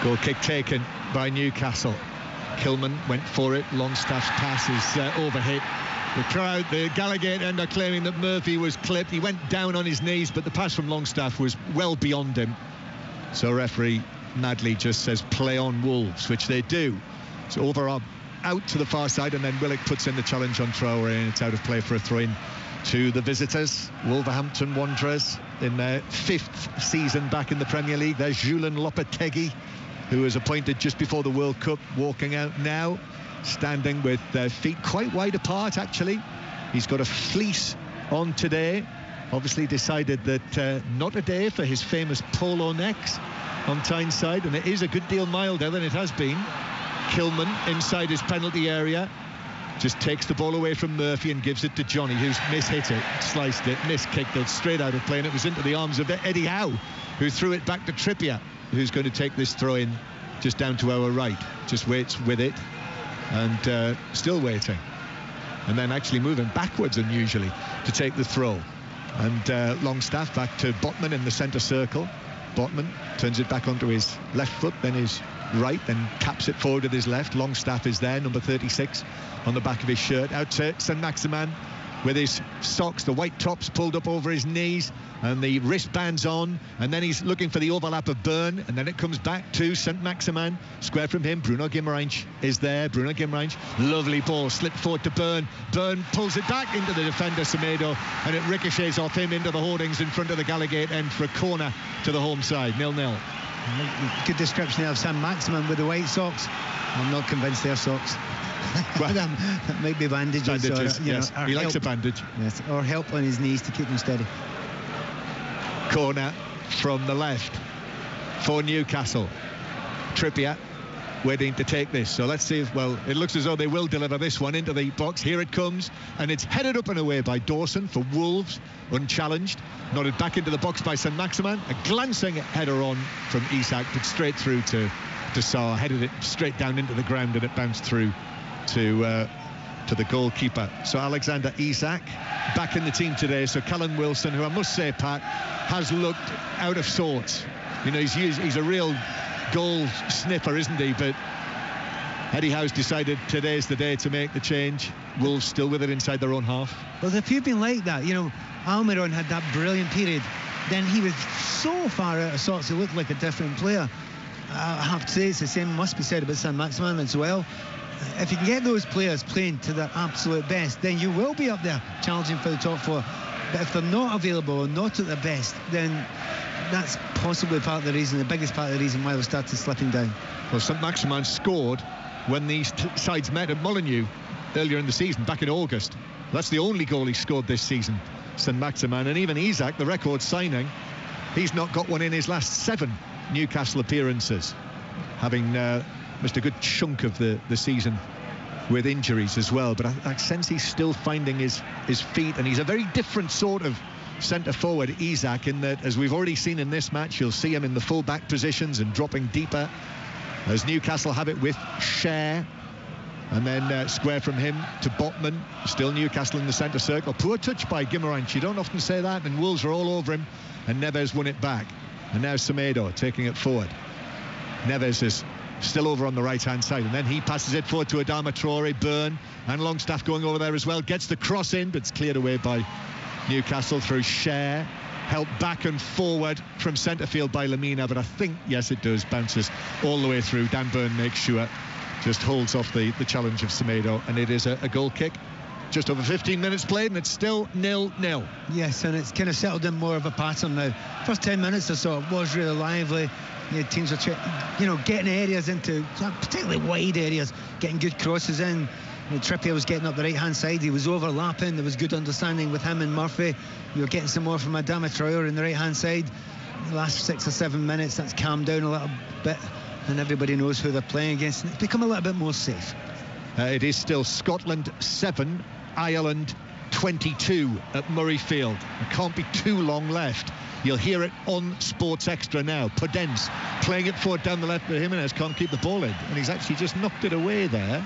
Goal kick taken by Newcastle. Kilman went for it. Longstaff's pass is overhit. The crowd, the Gallagher end, are claiming that Murphy was clipped. He went down on his knees, but the pass from Longstaff was well beyond him. So referee Madley just says play on Wolves, which they do. It's over out to the far side, and then Willock puts in the challenge on Traore, and it's out of play for a throw-in to the visitors. Wolverhampton Wanderers in their 5th season back in the Premier League. There's Julian Lopetegui, who was appointed just before the World Cup, walking out now, standing with their feet quite wide apart, actually. He's got a fleece on today. Obviously decided that not a day for his famous polo necks on Tyneside, and it is a good deal milder than it has been. Kilman inside his penalty area just takes the ball away from Murphy and gives it to Johnny, who's mishit it, sliced it, miskicked it straight out of play, and it was into the arms of Eddie Howe, who threw it back to Trippier, who's going to take this throw in just down to our right. Just waits with it and still waiting, and then actually moving backwards unusually to take the throw. And Longstaff back to Botman in the centre circle. Botman turns it back onto his left foot, then his right, then taps it forward with his left. Longstaff is there, number 36 on the back of his shirt. Out to Saint-Maximin with his socks, the white tops pulled up over his knees and the wristbands on, and then he's looking for the overlap of Byrne, and then it comes back to Saint-Maximin. Square from him, Bruno Guimaraes is there. Bruno Guimaraes, lovely ball, slipped forward to Byrne. Byrne pulls it back into the defender Semedo, and it ricochets off him into the hoardings in front of the Gallagher end for a corner to the home side. 0-0. Good description of Saint-Maximin with the white socks. I'm not convinced they're socks. Well, that might be bandages. Or, yes. He likes a bandage. Yes, or help on his knees to keep them steady. Corner from the left for Newcastle. Trippier waiting to take this. So let's see if, well, it looks as though they will deliver this one into the box. Here it comes, and it's headed up and away by Dawson for Wolves, unchallenged. Nodded back into the box by Saint-Maximin. A glancing header on from Isak, but straight through to Sarr. Headed it straight down into the ground, and it bounced through to the goalkeeper. So Alexander Isak back in the team today. So Callum Wilson, who I must say, Pat, has looked out of sorts. You know, he's a real goal sniffer, isn't he? But Eddie Howe's decided today's the day to make the change. Wolves still with it inside their own half. Well, if you've been like that, you know, Almiron had that brilliant period, then he was so far out of sorts, he looked like a different player. I have to say it's the same must be said about Saint-Maximin as well. If you can get those players playing to their absolute best, then you will be up there challenging for the top four. But if they're not available and not at their best, then that's possibly part of the reason, the biggest part of the reason why they started slipping down. Well, Saint-Maximin scored when these sides met at Molineux earlier in the season, back in August. That's the only goal he scored this season, Saint-Maximin. And even Isak, the record signing, he's not got one in his last 7 Newcastle appearances, having missed a good chunk of the season with injuries as well. But I sense he's still finding his feet, and he's a very different sort of centre forward, Isak, in that, as we've already seen in this match, you'll see him in the full back positions and dropping deeper, as Newcastle have it with Cher. And then square from him to Botman. Still Newcastle in the centre circle. Poor touch by Guimaraes. You don't often say that, and Wolves are all over him, and Neves won it back. And now Semedo taking it forward. Neves is still over on the right-hand side, and then he passes it forward to Adama Traore. Byrne and Longstaff going over there as well. Gets the cross in, but it's cleared away by Newcastle through Cher. Helped back and forward from centre field by Lamina, but I think, yes, it does. Bounces all the way through. Dan Byrne makes sure. Just holds off the challenge of Semedo, and it is a goal kick. Just over 15 minutes played, and it's still 0-0. Yes, and it's kind of settled in more of a pattern now. First 10 minutes or so, it was really lively. You know, teams are, getting areas into, particularly wide areas, getting good crosses in. You know, Trippier was getting up the right-hand side. He was overlapping. There was good understanding with him and Murphy. You were getting some more from Adama Traore in the right-hand side. The last 6 or 7 minutes, that's calmed down a little bit, and everybody knows who they're playing against. It's become a little bit more safe. It is still Scotland 7, Ireland 22 at Murrayfield. There can't be too long left. You'll hear it on Sports Extra now. Podence playing it forward down the left, but Jimenez can't keep the ball in, and he's actually just knocked it away there.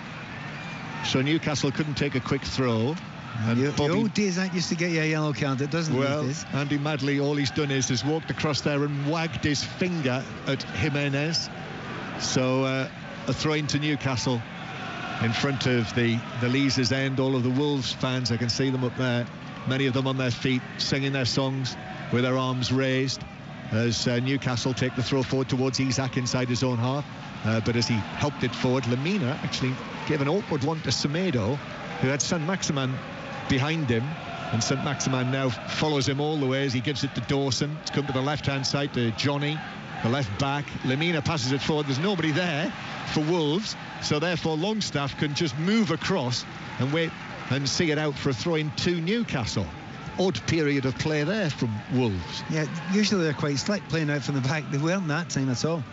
So Newcastle couldn't take a quick throw. And the old days that used to get you a yellow card, it doesn't. Well, Andy Madley, all he's done is walked across there and wagged his finger at Jimenez. So a throw-in to Newcastle in front of the Leazes end. All of the Wolves fans, I can see them up there, many of them on their feet, singing their songs with their arms raised as Newcastle take the throw forward towards Isak inside his own half. But as he helped it forward, Lemina actually gave an awkward one to Semedo, who had Saint-Maximin behind him, and Saint-Maximin now follows him all the way as he gives it to Dawson. It's come to the left-hand side to Johnny, the left back. Lemina passes it forward. There's nobody there for Wolves, so therefore Longstaff can just move across and wait and see it out for a throw-in to Newcastle. Odd period of play there from Wolves. Yeah, usually they're quite slick playing out from the back. They weren't that time at all.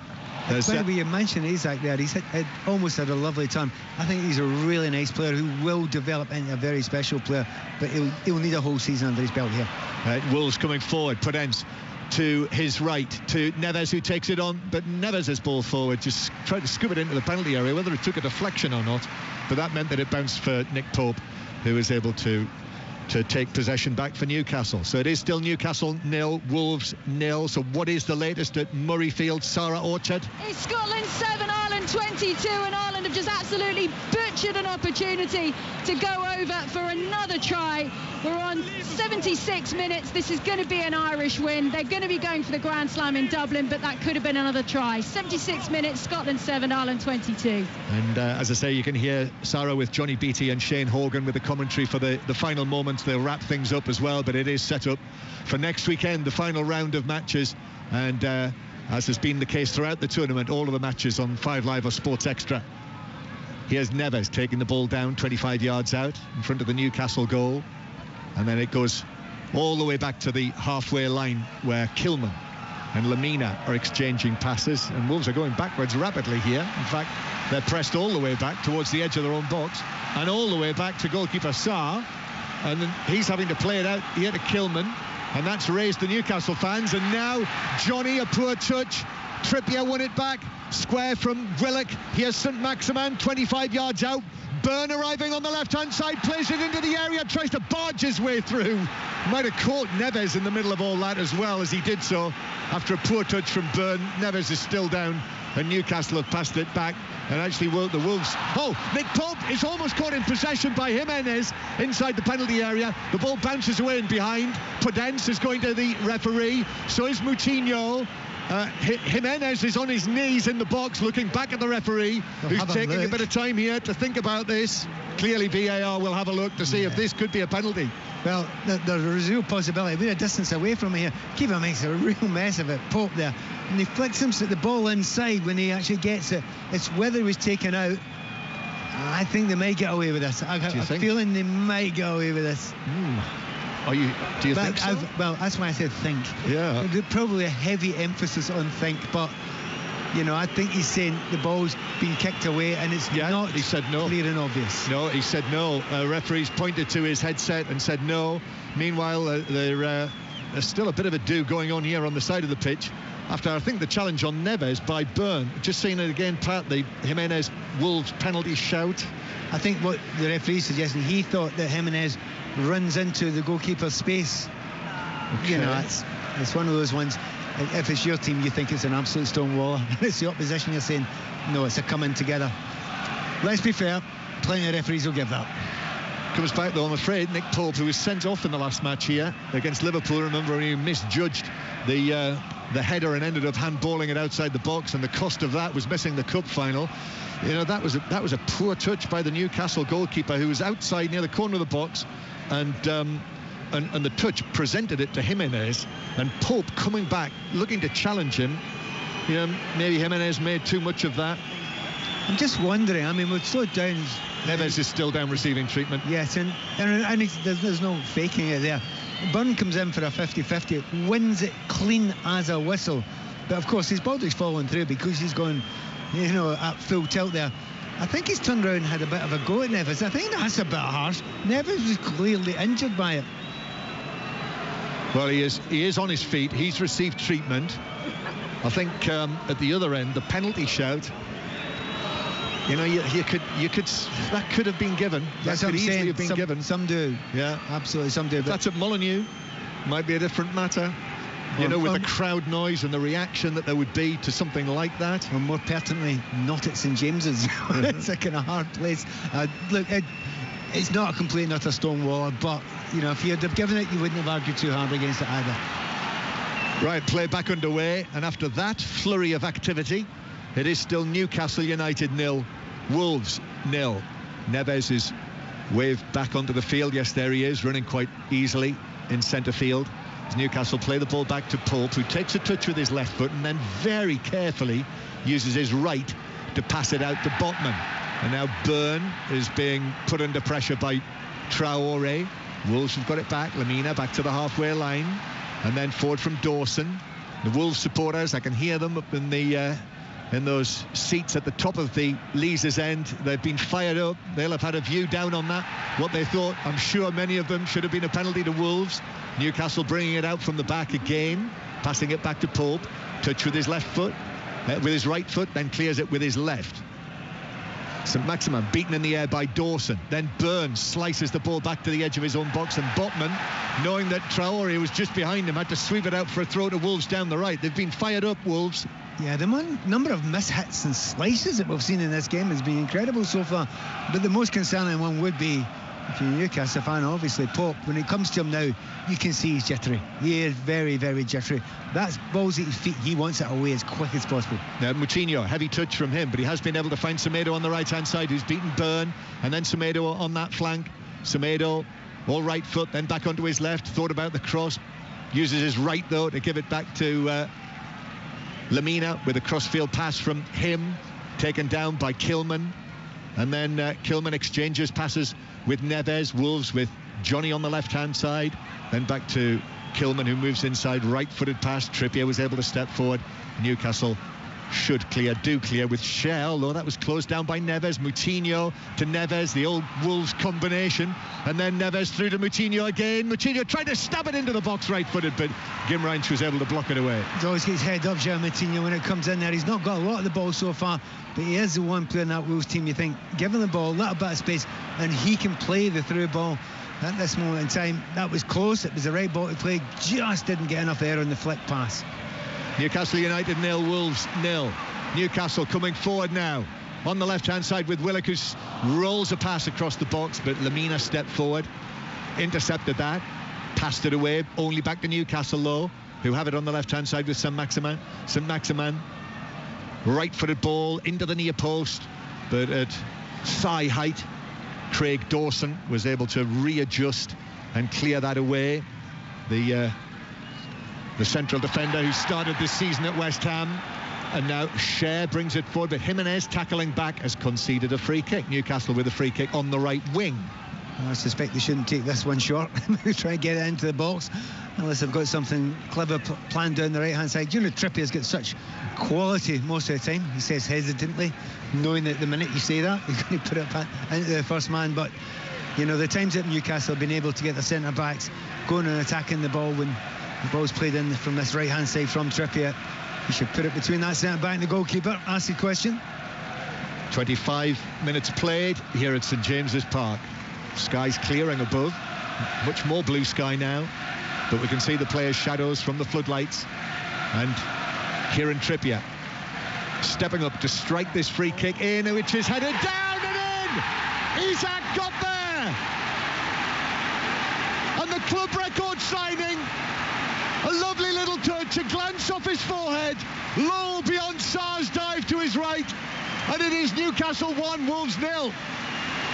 By the way, you mentioned Isak there. He's almost had a lovely turn. I think he's a really nice player who will develop into a very special player, but he'll need a whole season under his belt here. Wolves coming forward. Prudence to his right to Neves, who takes it on, but Neves' his ball forward, just tried to scoop it into the penalty area, whether it took a deflection or not, but that meant that it bounced for Nick Pope, who was able to take possession back for Newcastle. So it is still Newcastle 0, Wolves 0. So what is the latest at Murrayfield, Sarah Orchard? It's Scotland 7, Ireland 22, and Ireland have just absolutely butchered an opportunity to go over for another try. We're on 76 minutes. This is going to be an Irish win. They're going to be going for the Grand Slam in Dublin, but that could have been another try. 76 minutes, Scotland 7, Ireland 22. And as I say, you can hear Sarah with Johnny Beattie and Shane Horgan with the commentary for the final moments. They'll wrap things up as well, but it is set up for next weekend, the final round of matches. And as has been the case throughout the tournament, all of the matches on 5 Live or Sports Extra. Here's Neves taking the ball down 25 yards out in front of the Newcastle goal. And then it goes all the way back to the halfway line where Kilman and Lemina are exchanging passes. And Wolves are going backwards rapidly here. In fact, they're pressed all the way back towards the edge of their own box and all the way back to goalkeeper Sarr. And then he's having to play it out here to Kilman. And that's raised the Newcastle fans. And now Johnny, a poor touch. Trippier won it back. Square from Willock. Here's Saint-Maximin, 25 yards out. Byrne arriving on the left-hand side, plays it into the area, tries to barge his way through. Might have caught Neves in the middle of all that as well, as he did so after a poor touch from Byrne. Neves is still down, and Newcastle have passed it back. And actually, the Wolves... Oh, Nick Pope is almost caught in possession by Jimenez inside the penalty area. The ball bounces away and behind. Prudence is going to the referee. So is Moutinho. Jimenez is on his knees in the box looking back at the referee, who's taking a bit of time here to think about this. Clearly VAR will have a look to see if this could be a penalty. Well, there's a real possibility. We're a distance away from here. Keeper makes a real mess of it. Pope there, and he flicks him the ball inside when he actually gets it. It's whether he was taken out. I think they may get away with this. I have a feeling they might get away with this. Do you think so? Well, that's why I said think. Yeah. There's probably a heavy emphasis on think, but you know, I think he's saying the ball's been kicked away and it's not. He said no. Clear and obvious. No, he said no. Referees pointed to his headset and said no. Meanwhile, there's still a bit of a do going on here on the side of the pitch. After, I think, the challenge on Neves by Byrne. Just seeing it again, Pat, the Jimenez Wolves penalty shout. I think what the referee suggesting, he thought that Jimenez runs into the goalkeeper's space. Okay. You know, it's one of those ones. If it's your team, you think it's an absolute stonewall. It's the opposition, you're saying, no, it's a coming together. Let's be fair, plenty of referees will give that. Comes back, though, I'm afraid. Nick Pope, who was sent off in the last match here against Liverpool, remember, he misjudged the header and ended up handballing it outside the box, and the cost of that was missing the cup final. You know, that was a poor touch by the Newcastle goalkeeper, who was outside near the corner of the box, and the touch presented it to Jimenez, and Pope coming back looking to challenge him. You know, maybe Jimenez made too much of that. I'm just wondering, I mean, we're so down. Neves is still down receiving treatment. Yes, and there's no faking it there. Byrne comes in for a 50-50, wins it clean as a whistle, but of course his body's fallen through because he's gone, you know, at full tilt there. I think he's turned around and had a bit of a go at Neves. I think that's a bit harsh. Neves was clearly injured by it. Well, he is on his feet. He's received treatment. I think at the other end, the penalty shout You know, you could that could have been given. That could easily have been given. Some do. Yeah, absolutely. Some do. But that's at Molineux. Might be a different matter. You know, with the crowd noise and the reaction that there would be to something like that. Or more pertinently, not at St James's. It's a kind of hard place. Look, it's not a complete and utter stonewaller, but, you know, if you'd have given it, you wouldn't have argued too hard against it either. Right, play back underway, and after that flurry of activity, it is still Newcastle United 0, Wolves 0. Neves is waved back onto the field. Yes, there he is, running quite easily in centre field. As Newcastle play the ball back to Pope, who takes a touch with his left foot and then very carefully uses his right to pass it out to Botman. And now Byrne is being put under pressure by Traore. Wolves have got it back. Lamina back to the halfway line, and then forward from Dawson. The Wolves supporters, I can hear them up in the in those seats at the top of the Leazes end. They've been fired up. They'll have had a view down on that, what they thought. I'm sure many of them should have been a penalty to Wolves. Newcastle bringing it out from the back again, passing it back to Pope. Touch with his left foot, with his right foot, then clears it with his left. St Maximin beaten in the air by Dawson. Then Burns slices the ball back to the edge of his own box, and Botman, knowing that Traore was just behind him, had to sweep it out for a throw to Wolves down the right. They've been fired up, Wolves. Yeah, the number of mishits and slices that we've seen in this game has been incredible so far. But the most concerning one would be, if you're a Newcastle fan, obviously Pope. When it comes to him now, you can see he's jittery. He is very, very jittery. That's balls at his feet. He wants it away as quick as possible. Now, Moutinho, heavy touch from him, but he has been able to find Semedo on the right-hand side, who's beaten Byrne, and then Semedo on that flank. Semedo, all right foot, then back onto his left, thought about the cross, uses his right, though, to give it back to Lamina with a crossfield pass from him, taken down by Kilman. And then Kilman exchanges passes with Neves. Wolves with Johnny on the left-hand side. Then back to Kilman, who moves inside, right-footed pass. Trippier was able to step forward. Newcastle should do clear with Shea, although that was closed down by Neves. Moutinho to Neves, the old Wolves combination. And then Neves through to Moutinho again. Moutinho tried to stab it into the box right-footed, but Gimreich was able to block it away. He always gets head up, João Moutinho, when it comes in there. He's not got a lot of the ball so far, but he is the one player in that Wolves team you think, give him the ball, a little bit of space, and he can play the through ball. At this moment in time, that was close. It was the right ball to play, just didn't get enough air on the flick pass. Newcastle United 0, Wolves 0. Newcastle coming forward now on the left-hand side with Willock, who rolls a pass across the box, but Lamina stepped forward, intercepted that, passed it away, only back to Newcastle, though, who have it on the left-hand side with St Maximin. St Maximin, right-footed ball into the near post, but at thigh height, Craig Dawson was able to readjust and clear that away. The central defender who started this season at West Ham, and now Shea brings it forward, but Jimenez tackling back has conceded a free kick. Newcastle with a free kick on the right wing. I suspect they shouldn't take this one short. Try and get it into the box, unless they've got something clever planned down the right-hand side. You know, Trippier's got such quality most of the time. He says hesitantly, knowing that the minute you say that, you're going to put it into the first man. But, you know, the times that Newcastle have been able to get the centre-backs going and attacking the ball when the ball's played in from this right-hand side from Trippier, you should put it between that centre-back and the goalkeeper. Ask the question. 25 minutes played here at St James's Park. Sky's clearing above, much more blue sky now, but we can see the players' shadows from the floodlights. And Kieran Trippier stepping up to strike this free kick in, which is headed down and in. Isak got there, and the club record signing, a lovely little touch, a glance off his forehead, low beyond Sarr's dive to his right, and it is Newcastle 1, Wolves 0.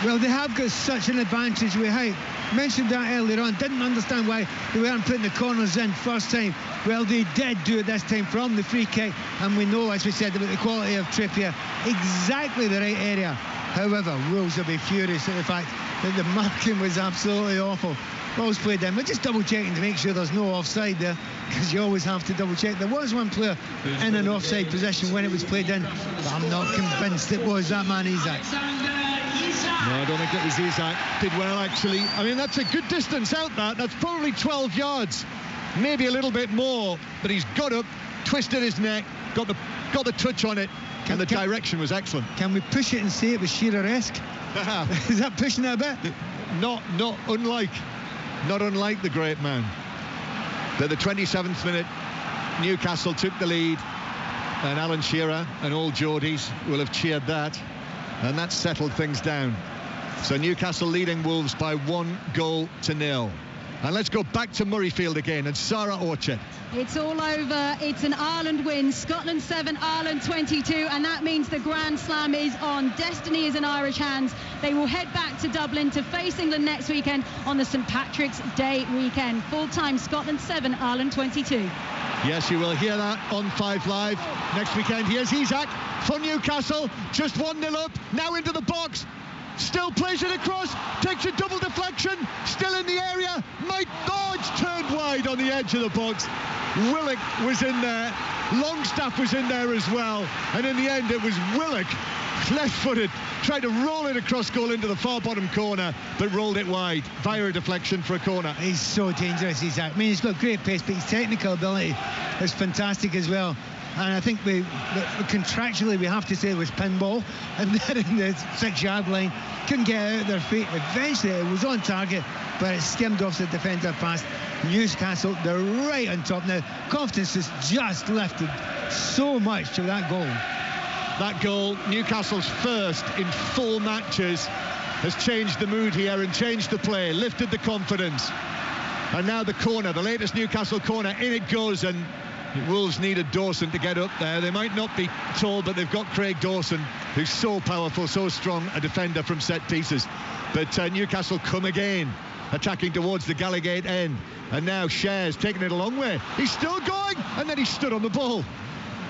Well, they have got such an advantage with height. Mentioned that earlier on, didn't understand why they weren't putting the corners in first time. Well, they did do it this time from the free kick, and we know, as we said, about the quality of Trippier, exactly the right area. However, Wolves will be furious at the fact that the marking was absolutely awful. Ball's played in. We're just double checking to make sure there's no offside there, because you always have to double check. There was one player in an offside position when it was played in, but I'm not convinced it was that man Isak. No, I don't think it was Isak. Did well, actually. I mean, that's a good distance out, that's probably 12 yards, maybe a little bit more, but he's got up, twisted his neck, got the got the touch on it, and the direction was excellent. Can we push it and say it was Shearer-esque? Is that pushing it a bit? Not unlike the great man. At the 27th minute, Newcastle took the lead, and Alan Shearer and all Geordies will have cheered that, and that settled things down. So Newcastle leading Wolves by 1-0. And let's go back to Murrayfield again, and Sarah Orchard. It's all over. It's an Ireland win. Scotland 7, Ireland 22, and that means the Grand Slam is on. Destiny is in Irish hands. They will head back to Dublin to face England next weekend on the St Patrick's Day weekend. Full-time Scotland 7, Ireland 22. Yes, you will hear that on 5 Live next weekend. Here's Isak for Newcastle, just 1-0 up, now into the box. Still plays it across, takes a double deflection, still in the area. Mike Dodge turned wide on the edge of the box. Willock was in there, Longstaff was in there as well, and in the end it was Willock, left-footed, tried to roll it across goal into the far bottom corner, but rolled it wide via a deflection for a corner. He's so dangerous, Isak. I mean, he's got great pace, but his technical ability is fantastic as well. And I think contractually we have to say it was pinball, and they're in the 6-yard line, couldn't get out of their feet. Eventually it was on target, but it skimmed off the defender past Newcastle. They're right on top now. Confidence has just lifted so much to that goal. That goal, Newcastle's first in 4 matches, has changed the mood here and changed the play, lifted the confidence. And now the corner, the latest Newcastle corner, in it goes, and Wolves needed Dawson to get up there. They might not be tall, but they've got Craig Dawson, who's so powerful, so strong a defender from set pieces. But Newcastle come again, attacking towards the Gallagate end. And now Cher's taking it a long way. He's still going, and then he stood on the ball.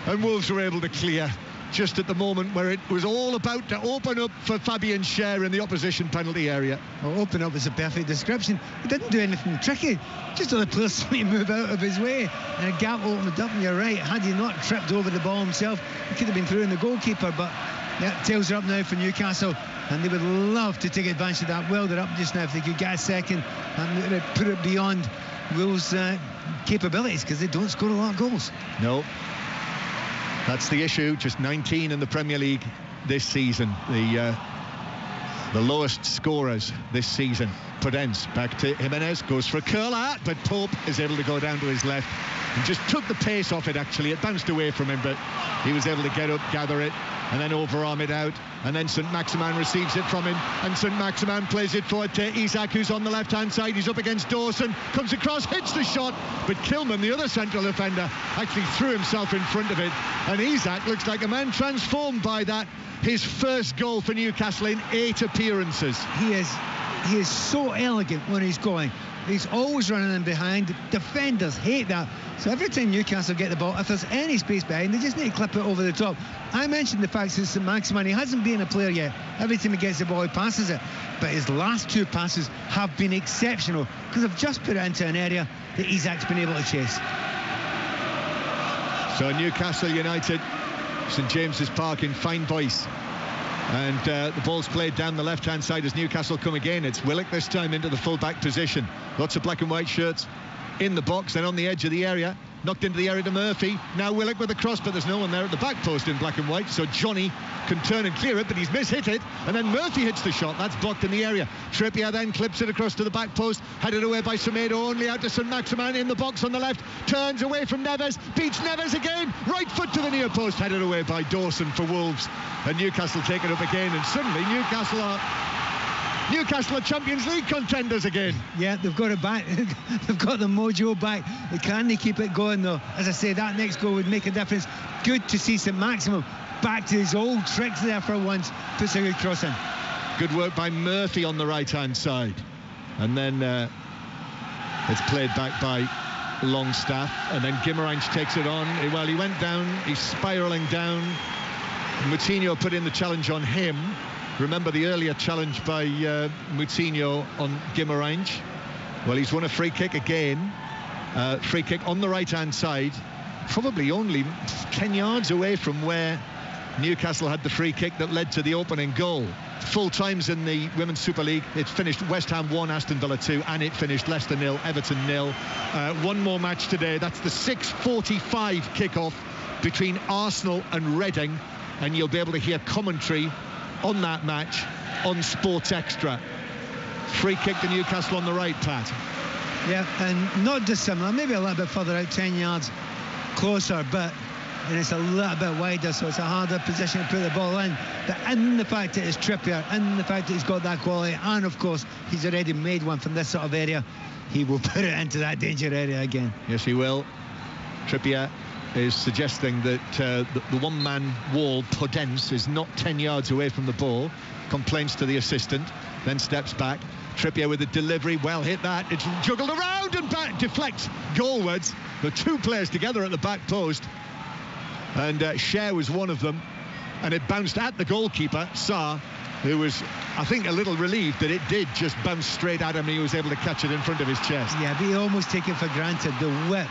And Wolves were able to clear just at the moment where it was all about to open up for Fabian Cher in the opposition penalty area. Well, open up is a perfect description. He didn't do anything tricky, just let the player to move out of his way, and a gap opened up, and you're right, had he not tripped over the ball himself, he could have been through in the goalkeeper. But yeah, tails are up now for Newcastle, and they would love to take advantage of that. Well, they're up just now. If they could get a second and put it beyond Wolves' capabilities, because they don't score a lot of goals. No. That's the issue. Just 19 in the Premier League this season. The lowest scorers this season. Podence back to Jimenez, goes for a curler, but Pope is able to go down to his left and just took the pace off it. Actually, it bounced away from him, but he was able to get up, gather it, and then overarm it out. And then St Maximin receives it from him, and St Maximin plays it forward to Isak, who's on the left-hand side. He's up against Dawson, comes across, hits the shot, but Kilman, the other central defender, actually threw himself in front of it. And Isak looks like a man transformed by that. His first goal for Newcastle in 8 appearances. He is so elegant when he's going. He's always running in behind. Defenders hate that. So every time Newcastle get the ball, if there's any space behind, they just need to clip it over the top. I mentioned the fact that St Maximin, he hasn't been a player yet. Every time he gets the ball, he passes it. But his last 2 passes have been exceptional, because they've just put it into an area that Isak's been able to chase. So Newcastle United, St James's Park in fine voice. And the ball's played down the left-hand side as Newcastle come again. It's Willock this time into the full-back position. Lots of black and white shirts in the box, then on the edge of the area. Knocked into the area to Murphy. Now Willock with the cross, but there's no one there at the back post in black and white. So Johnny can turn and clear it, but he's mishit it. And then Murphy hits the shot. That's blocked in the area. Trippier then clips it across to the back post. Headed away by Semedo, only out to St Maximin in the box on the left. Turns away from Neves. Beats Neves again. Right foot to the near post. Headed away by Dawson for Wolves. And Newcastle take it up again. And suddenly Newcastle are Champions League contenders again. Yeah, they've got it back. They've got the mojo back. They keep it going, though? As I say, that next goal would make a difference. Good to see St Maximin back to his old tricks there for once. Puts a good cross in. Good work by Murphy on the right-hand side. And then it's played back by Longstaff. And then Guimarães takes it on. Well, he went down. He's spiralling down. Moutinho put in the challenge on him. Remember the earlier challenge by Moutinho on Guimarães. Well, he's won a free kick again. Free kick on the right-hand side, probably only 10 yards away from where Newcastle had the free kick that led to the opening goal. Full times in the Women's Super League. It finished West Ham 1, Aston Villa 2, and it finished Leicester 0, Everton 0. One more match today. That's the 6:45 kickoff between Arsenal and Reading, and you'll be able to hear commentary on that match on Sports Extra. Free kick to Newcastle on the right, Pat. Yeah, and not dissimilar, maybe a little bit further out, 10 yards closer, but and it's a little bit wider, so it's a harder position to put the ball in. But in the fact that it's Trippier, in the fact that he's got that quality, and of course he's already made one from this sort of area, he will put it into that danger area again. Yes, he will. Trippier is suggesting that the one-man wall, Podence, is not 10 yards away from the ball. Complains to the assistant, then steps back. Trippier with the delivery, well hit that. It's juggled around and back, deflects goalwards. The two players together at the back post. And Cher was one of them. And it bounced at the goalkeeper, Sarr, who was, I think, a little relieved that it did just bounce straight at him and he was able to catch it in front of his chest. Yeah, but you almost take it for granted, the whip.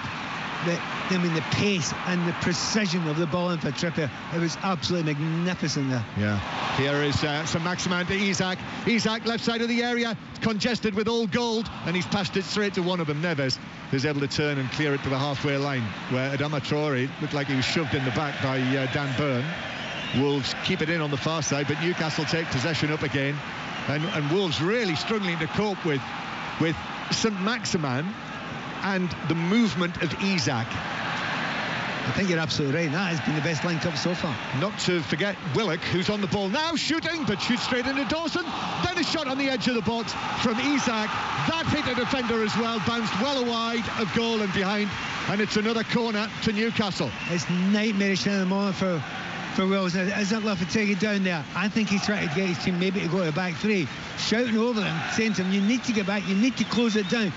The pace and the precision of the ball in for Trippier. It was absolutely magnificent there. Yeah. Here is Saint-Maximin to Isak. Isak, left side of the area, congested with all gold, and he's passed it straight to one of them, Neves, who's able to turn and clear it to the halfway line, where Adama Traore looked like he was shoved in the back by Dan Burn. Wolves keep it in on the far side, but Newcastle take possession up again, and Wolves really struggling to cope with Saint-Maximin and the movement of Isak. I think you're absolutely right. That has been the best link-up so far. Not to forget Willock, who's on the ball now, shooting, but shoots straight into Dawson. Then a shot on the edge of the box from Isak. That hit a defender as well, bounced well wide of goal and behind, and it's another corner to Newcastle. It's nightmarish in the moment for Wills. Isn't Lopetegui down there? I think he's trying to get his team maybe to go to back three, shouting over them, saying to them, you need to get back, you need to close it down.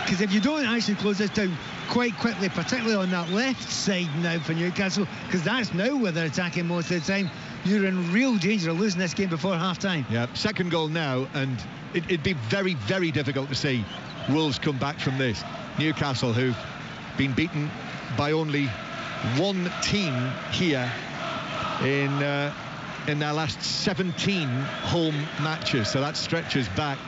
Because if you don't actually close this down quite quickly, particularly on that left side now for Newcastle, because that's now where they're attacking most of the time, you're in real danger of losing this game before half-time. Yeah, second goal now, and it'd be very, very difficult to see Wolves come back from this. Newcastle, who've been beaten by only one team here in their last 17 home matches, so that stretches back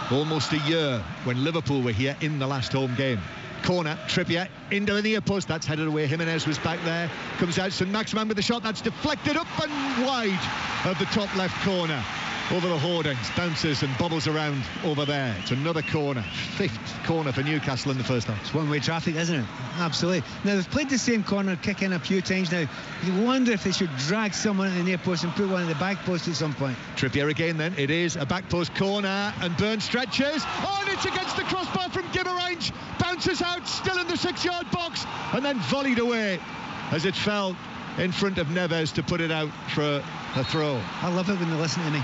almost a year when Liverpool were here in the last home game. Corner, Trippier into the near post, that's headed away. Jimenez was back there, comes out, Saint-Maximin with the shot, that's deflected up and wide of the top left corner, over the hoardings, bounces and bobbles around over there. It's another corner, fifth corner for Newcastle in the first half. It's one-way traffic, isn't it? Absolutely. Now they've played the same corner kick in a few times now. You wonder if they should drag someone in the near post and put one in the back post at some point. Trippier again then, it is a back post corner, and Burn stretches, and it's against the crossbar from Gimmerange, bounces out, still in the 6-yard box, and then volleyed away as it fell in front of Neves to put it out for a throw. I love it when they listen to me.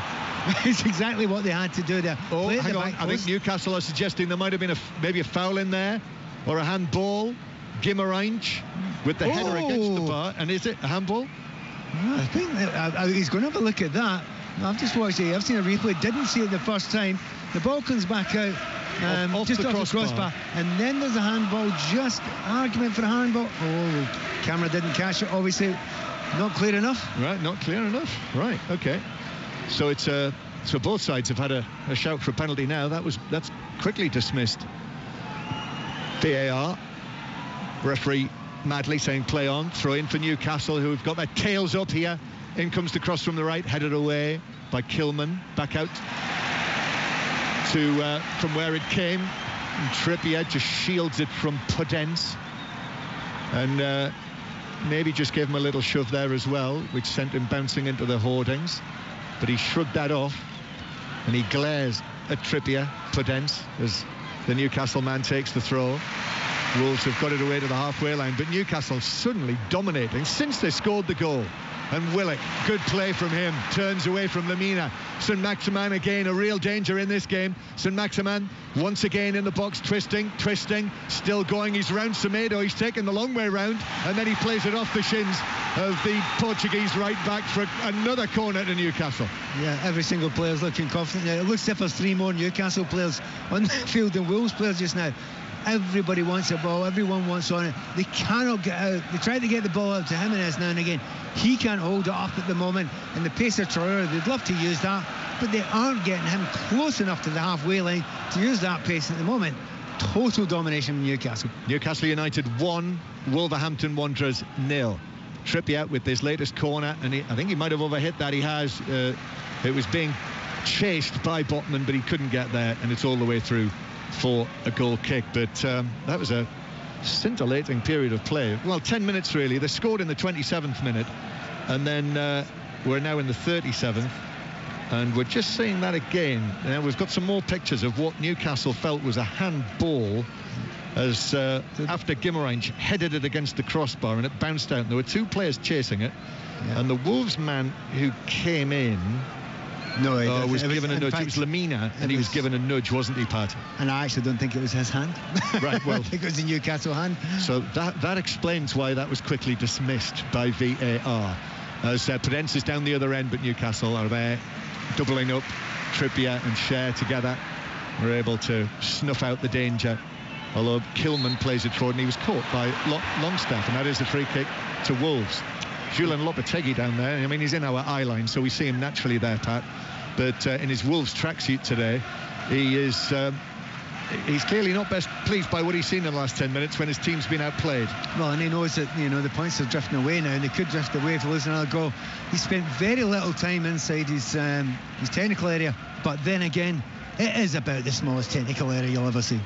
It's exactly what they had to do there. Oh, hang on. I think Newcastle are suggesting there might have been maybe a foul in there, or a handball. Gimmerange with the header against the bar. And is it a handball? I think he's going to have a look at that. I've just watched it. I've seen a replay. Didn't see it the first time. The ball comes back out just off the crossbar. And then there's a handball. Just argument for a handball. Oh, camera didn't catch it. Obviously, not clear enough. Right, not clear enough. Right, okay. So it's so both sides have had a shout for a penalty now. That's quickly dismissed. VAR. Referee madly saying play on. Throw in for Newcastle, who've got their tails up here. In comes the cross from the right, headed away by Kilman. Back out to from where it came. And Trippier just shields it from Podence. And maybe just gave him a little shove there as well, which sent him bouncing into the hoardings. But he shrugged that off, and he glares at Trippier, Podence, as the Newcastle man takes the throw. Wolves have got it away to the halfway line, but Newcastle suddenly dominating since they scored the goal. And Willock, good play from him, turns away from Lemina. Saint-Maximin again, a real danger in this game. Saint-Maximin once again in the box, twisting, still going. He's round Semedo, he's taken the long way round, and then he plays it off the shins of the Portuguese right back for another corner to Newcastle. Yeah, every single player's looking confident now. It looks as if there's 3 more Newcastle players on the field than Wolves players just now. Everybody wants the ball, everyone wants on it. They cannot get out. They try to get the ball out to Jimenez now and again. He can't hold it up at the moment. And the pace of Traore, they'd love to use that, but they aren't getting him close enough to the halfway line to use that pace at the moment. Total domination from Newcastle. Newcastle United 1, Wolverhampton Wanderers 0. Trippier with this latest corner, and I think he might have overhit that. He has. It was being chased by Botman, but he couldn't get there, and it's all the way through for a goal kick. But that was a scintillating period of play. Well, 10 minutes really. They scored in the 27th minute, and then we're now in the 37th, and we're just seeing that again. Now we've got some more pictures of what Newcastle felt was a handball, as after Guimarães headed it against the crossbar and it bounced out, and there were two players chasing it, and the Wolves man who came in was given a nudge. It was Lamina, and he was given a nudge, wasn't he, Pat? And I actually don't think it was his hand. Right, well, I think it was the Newcastle hand. So that explains why that was quickly dismissed by VAR, as Podence is down the other end, but Newcastle are there doubling up. Trippier and Schär together were able to snuff out the danger, although Kilman plays it forward, and he was caught by Longstaff, and that is the free kick to Wolves. Julian Lopetegui down there. I mean, he's in our eye line, so we see him naturally there, Pat. But in his Wolves tracksuit today, he's clearly not best pleased by what he's seen in the last 10 minutes when his team's been outplayed. Well, and he knows that, the points are drifting away now, and they could drift away if they lose another goal. He spent very little time inside his technical area, but then again, it is about the smallest technical area you'll ever see.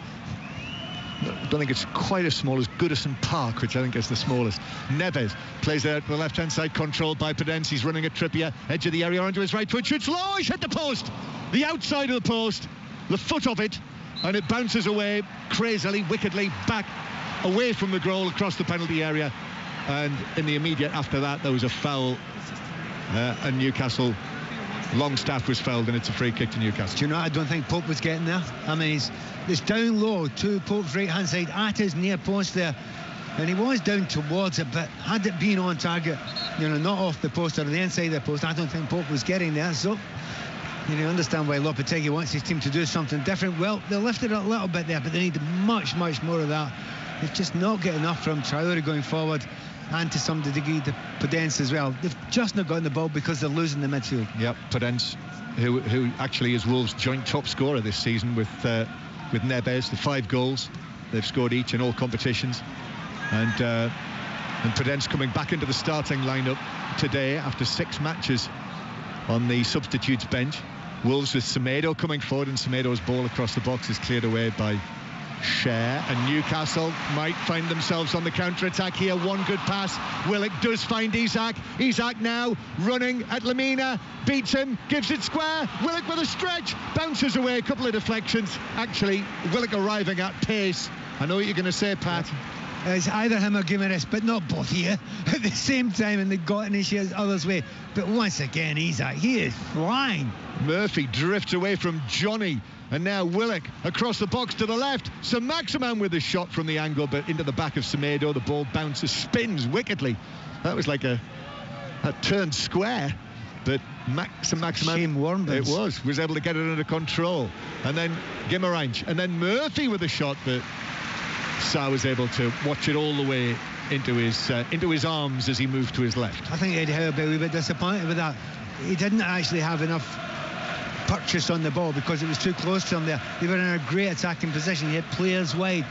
I don't think it's quite as small as Goodison Park, which I think is the smallest. Neves plays there to the left-hand side, controlled by Podence. He's running at Trippier, edge of the area onto his right foot, shoots low, he's hit the post, the outside of the post, the foot of it, and it bounces away crazily, wickedly, back away from the goal across the penalty area. And in the immediate after that, there was a foul, and Newcastle, Longstaff was fouled, and it's a free kick to Newcastle. Do you know, I don't think Pope was getting there. I mean, it's down low to Pope's right-hand side at his near post there, and he was down towards it, but had it been on target, not off the post or the inside of the post, I don't think Pope was getting there. So you understand why Lopetegui wants his team to do something different. Well, they lifted it a little bit there, but they need much more of that. They've just not got enough from Traore going forward, and to some degree the Podence as well. They've just not gotten the ball because they're losing the midfield. Yep, Podence, who actually is Wolves' joint top scorer this season with Neves, the 5 goals they've scored each in all competitions, and Podence coming back into the starting lineup today after 6 matches on the substitutes bench. Wolves with Semedo coming forward, and Semedo's ball across the box is cleared away by Schär, and Newcastle might find themselves on the counter-attack here. One good pass, Willock does find Isak now running at Lamina, beats him, gives it square, Willock with a stretch, bounces away, a couple of deflections. Actually, Willock arriving at pace. I know what you're going to say, Pat. It's either him or Guimarães, but not both here at the same time, and they've got in others' way. But once again, Isak, he is flying. Murphy drifts away from Johnny, and now Willock across the box to the left. Saint-Maximin with a shot from the angle, but into the back of Semedo. The ball bounces, spins wickedly. That was like a turned square, but Saint-Maximin, was able to get it under control. And then Guimarães, and then Murphy with a shot, but Sarr was able to watch it all the way into his arms as he moved to his left. I think Eddie Howe will be a wee bit disappointed with that. He didn't actually have enough purchase on the ball because it was too close to him there. They were in a great attacking position. He had players wide.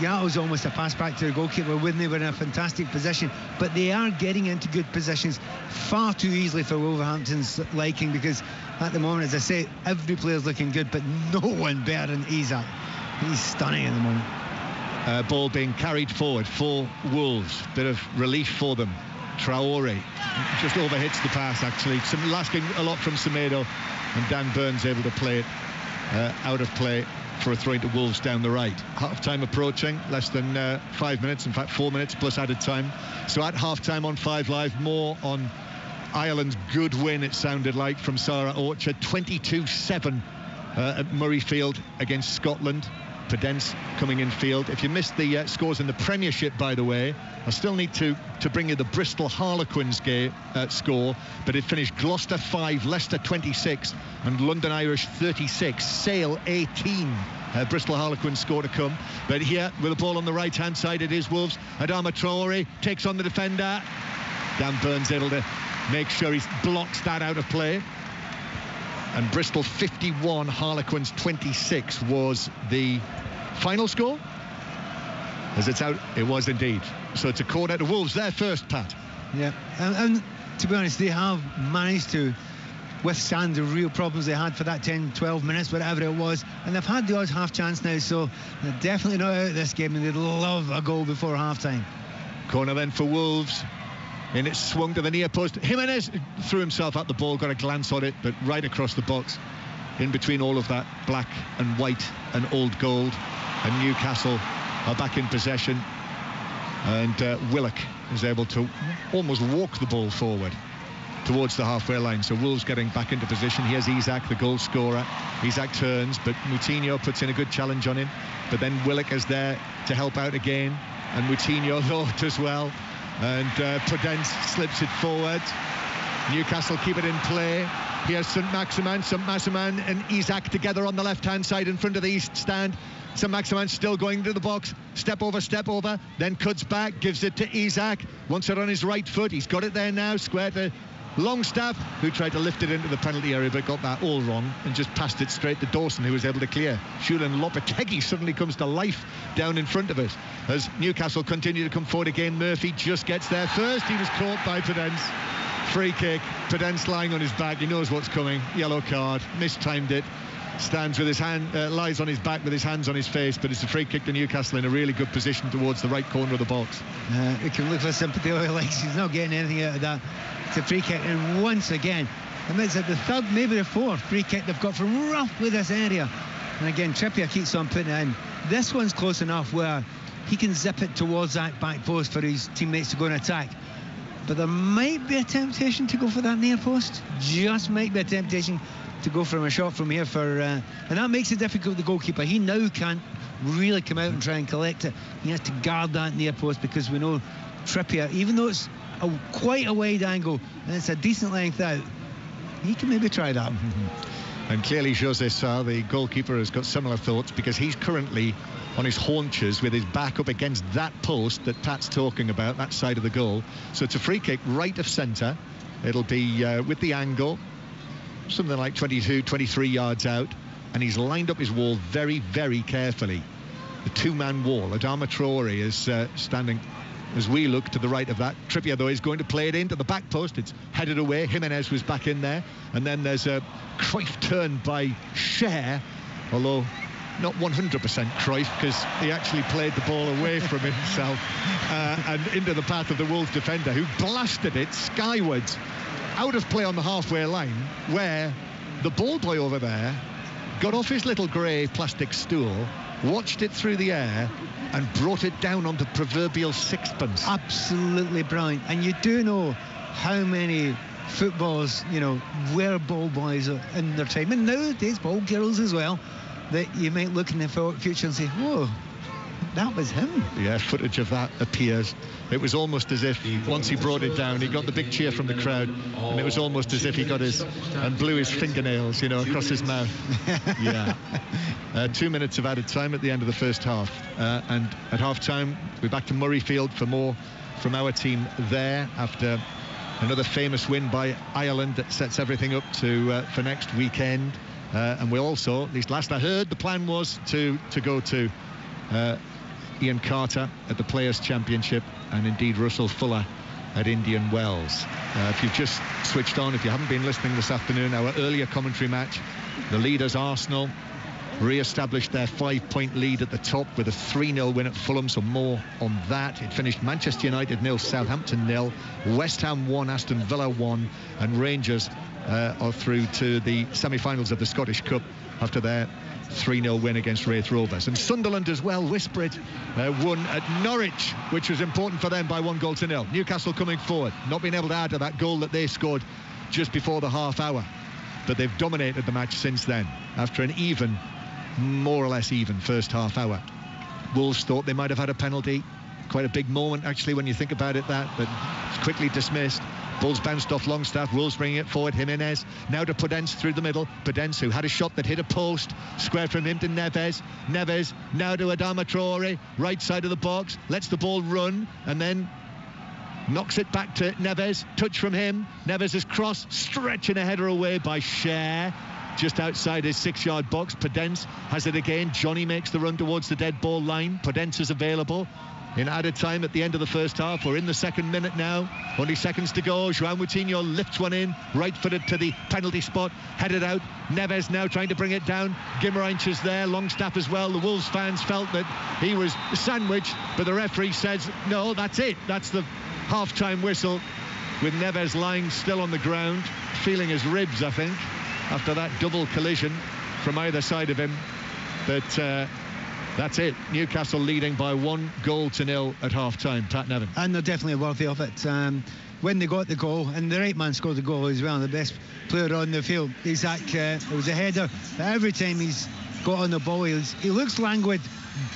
That was almost a pass back to the goalkeeper when they were in a fantastic position, but they are getting into good positions far too easily for Wolverhampton's liking, because at the moment, as I say, every player's looking good, but no one better than Isak. He's stunning at the moment. Ball being carried forward for Wolves, bit of relief for them. Traore just overhits the pass, actually, asking a lot from Semedo, and Dan Burns able to play it out of play for a throw into Wolves down the right. Half-time approaching, less than 5 minutes, in fact 4 minutes plus added time. So at half-time on 5 Live, more on Ireland's good win, it sounded like, from Sarah Orchard, 22-7 at Murrayfield against Scotland. Podence coming in field. If you missed the scores in the Premiership, by the way, I still need to bring you the Bristol Harlequins score, but it finished Gloucester 5, Leicester 26 and London Irish 36, Sale 18. Bristol Harlequins score to come. But here with the ball on the right hand side, it is Wolves. Adama Traore takes on the defender. Dan Burns able to make sure he blocks that out of play. And Bristol 51, Harlequins 26 was the final score. As it's out, it was indeed. So it's a corner to Wolves there first, Pat. Yeah, and to be honest, they have managed to withstand the real problems they had for that 10, 12 minutes, whatever it was, and they've had the odd half chance now, so they're definitely not out of this game, and they'd love a goal before half-time. Corner then for Wolves, and it's swung to the near post. Jimenez threw himself at the ball, got a glance on it, but right across the box, in between all of that black and white and old gold, and Newcastle are back in possession, and Willock is able to almost walk the ball forward towards the halfway line. So Wolves getting back into position. Here's Isak, the goal scorer. Isak turns, but Moutinho puts in a good challenge on him. But then Willock is there to help out again, and Moutinho thought as well. And Podence slips it forward. Newcastle keep it in play. Here's St. Maximin and Isak together on the left-hand side in front of the east stand. St. Maximin still going to the box. Step over, then cuts back, gives it to Isak. Wants it on his right foot. He's got it there now, square to Longstaff, who tried to lift it into the penalty area but got that all wrong and just passed it straight to Dawson, who was able to clear. Julian Lopetegui suddenly comes to life down in front of us as Newcastle continue to come forward again. Murphy just gets there first. He was caught by Podence. Free kick. Podence lying on his back. He knows what's coming. Yellow card. Mistimed it. Stands with his hand, lies on his back with his hands on his face, but it's a free kick to Newcastle in a really good position towards the right corner of the box. It can look for sympathy or likes. He's not getting anything out of that. It's a free kick, and once again, and it's at the third, maybe the fourth free kick they've got from roughly this area. And again, Trippier keeps on putting it in. This one's close enough where he can zip it towards that back post for his teammates to go and attack. But there might be a temptation to go for that near post. Just might be a temptation to go for a shot from here and that makes it difficult for the goalkeeper. He now can't really come out and try and collect it. He has to guard that near post, because we know Trippier, even though it's quite a wide angle and it's a decent length out, he can maybe try that. And clearly Jose Sarr, the goalkeeper, has got similar thoughts, because he's currently on his haunches with his back up against that post that Pat's talking about, that side of the goal. So it's a free kick right of centre. It'll be with the angle something like 22, 23 yards out, and he's lined up his wall very, very carefully. The two-man wall. Adama Traore is standing as we look to the right of that. Trippier, though, is going to play it into the back post. It's headed away. Jimenez was back in there, and then there's a Cruyff turn by Cher, although not 100% Cruyff, because he actually played the ball away from himself and into the path of the Wolves defender, who blasted it skywards out of play on the halfway line, where the ball boy over there got off his little grey plastic stool, watched it through the air and brought it down on the proverbial sixpence. Absolutely brilliant. And you do know how many footballers, were ball boys in their time, and nowadays ball girls as well, that you might look in the future and say, whoa, that was him. Yeah, footage of that appears. It was almost as if once he brought it down, he got the big cheer from the crowd, and it was almost as if he got and blew his fingernails, across his mouth. Yeah. 2 minutes of added time at the end of the first half, and at half time we're back to Murrayfield for more from our team there, after another famous win by Ireland that sets everything up for next weekend. And we also, at least last I heard, the plan was to go to Ian Carter at the Players' Championship, and indeed Russell Fuller at Indian Wells. If you've just switched on, if you haven't been listening this afternoon, our earlier commentary match, the leaders Arsenal re-established their 5-point lead at the top with a 3-0 win at Fulham, so more on that. It finished Manchester United 0, Southampton 0, West Ham 1, Aston Villa 1, and Rangers are through to the semi-finals of the Scottish Cup after their 3-0 win against Wraith Rovers. And Sunderland as well, Whispered, won at Norwich, which was important for them by 1-0. Newcastle coming forward, not being able to add to that goal that they scored just before the half hour, but they've dominated the match since then after an more or less even first half hour. Wolves thought they might have had a penalty, quite a big moment actually when you think about it, but it's quickly dismissed. Ball's bounced off Longstaff. Wolves bringing it forward. Jimenez now to Podence through the middle. Podence, who had a shot that hit a post, square from him to Neves. Neves now to Adama Traore, right side of the box, lets the ball run and then knocks it back to Neves. Touch from him. Neves' cross, stretching a header away by Cher, just outside his 6-yard box. Podence has it again. Johnny makes the run towards the dead ball line. Podence is available. in added time at the end of the first half. We're in the second minute now. Only seconds to go. João Moutinho lifts one in, right-footed to the penalty spot, headed out. Neves now trying to bring it down. Guimarães is there, Longstaff as well. The Wolves fans felt that he was sandwiched, but the referee says, no, that's it. That's the half-time whistle, with Neves lying still on the ground, feeling his ribs, I think, after that double collision from either side of him. But that's it. Newcastle leading by 1-0 at half-time. Pat Nevin. And they're definitely worthy of it. When they got the goal, and the right man scored the goal as well, the best player on the field, Isaac, it was a header. But every time he's got on the ball, he looks languid,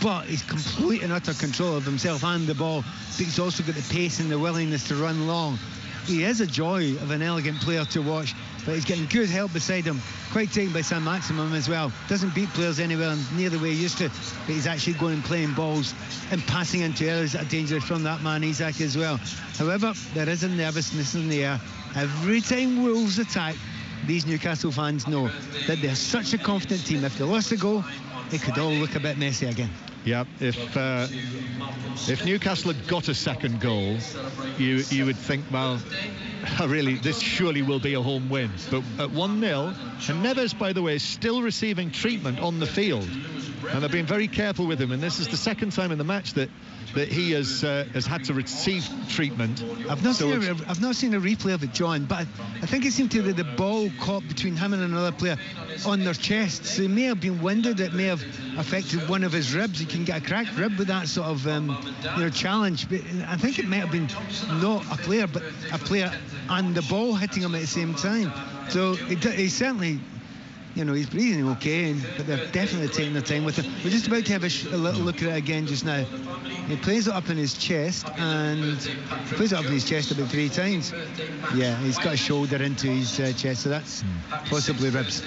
but he's complete and utter control of himself and the ball. But he's also got the pace and the willingness to run long. He is a joy of an elegant player to watch, but he's getting good help beside him, quite taken by San Maximum as well. Doesn't beat players anywhere near the way he used to, but he's actually going and playing balls and passing into areas that are dangerous from that man Isaac as well. However, there is a nervousness in the air. Every time Wolves attack, these Newcastle fans know that they're such a confident team. If they lost a goal, it could all look a bit messy again. Yeah, if Newcastle had got a second goal, you would think, well, really, this surely will be a home win. But at 1-0, and Neves, by the way, is still receiving treatment on the field, and they've been very careful with him. And this is the second time in the match that he has had to receive treatment. I've not seen a replay of it, John, but I think it seemed to be the ball caught between him and another player on their chest, so he may have been winded. It may have affected one of his ribs. You can get a cracked rib with that sort of challenge, but I think it might have been not a player, but a player and the ball hitting him at the same time. So he's certainly, he's breathing okay, but they're definitely taking their time with him. We're just about to have a little look at it again just now. He plays it up in his chest, and he plays it up in his chest about 3 times. Yeah, he's got a shoulder into his chest, so that's possibly ribs.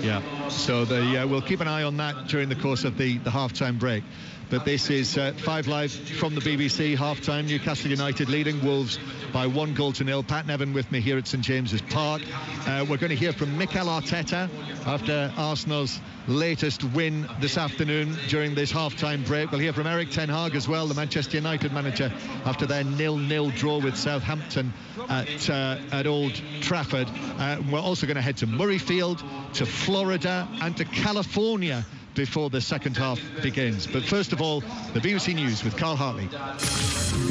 Yeah, so we'll keep an eye on that during the course of the half-time break. But this is 5 Live from the BBC, half-time. Newcastle United leading Wolves by 1-0. Pat Nevin with me here at St James's Park. We're going to hear from Mikel Arteta after Arsenal's latest win this afternoon during this half-time break. We'll hear from Eric Ten Hag as well, the Manchester United manager, after their 0-0 draw with Southampton at Old Trafford. We're also going to head to Murrayfield, to Florida and to California before the second half begins. But first of all, the BBC News with Carl Hartley.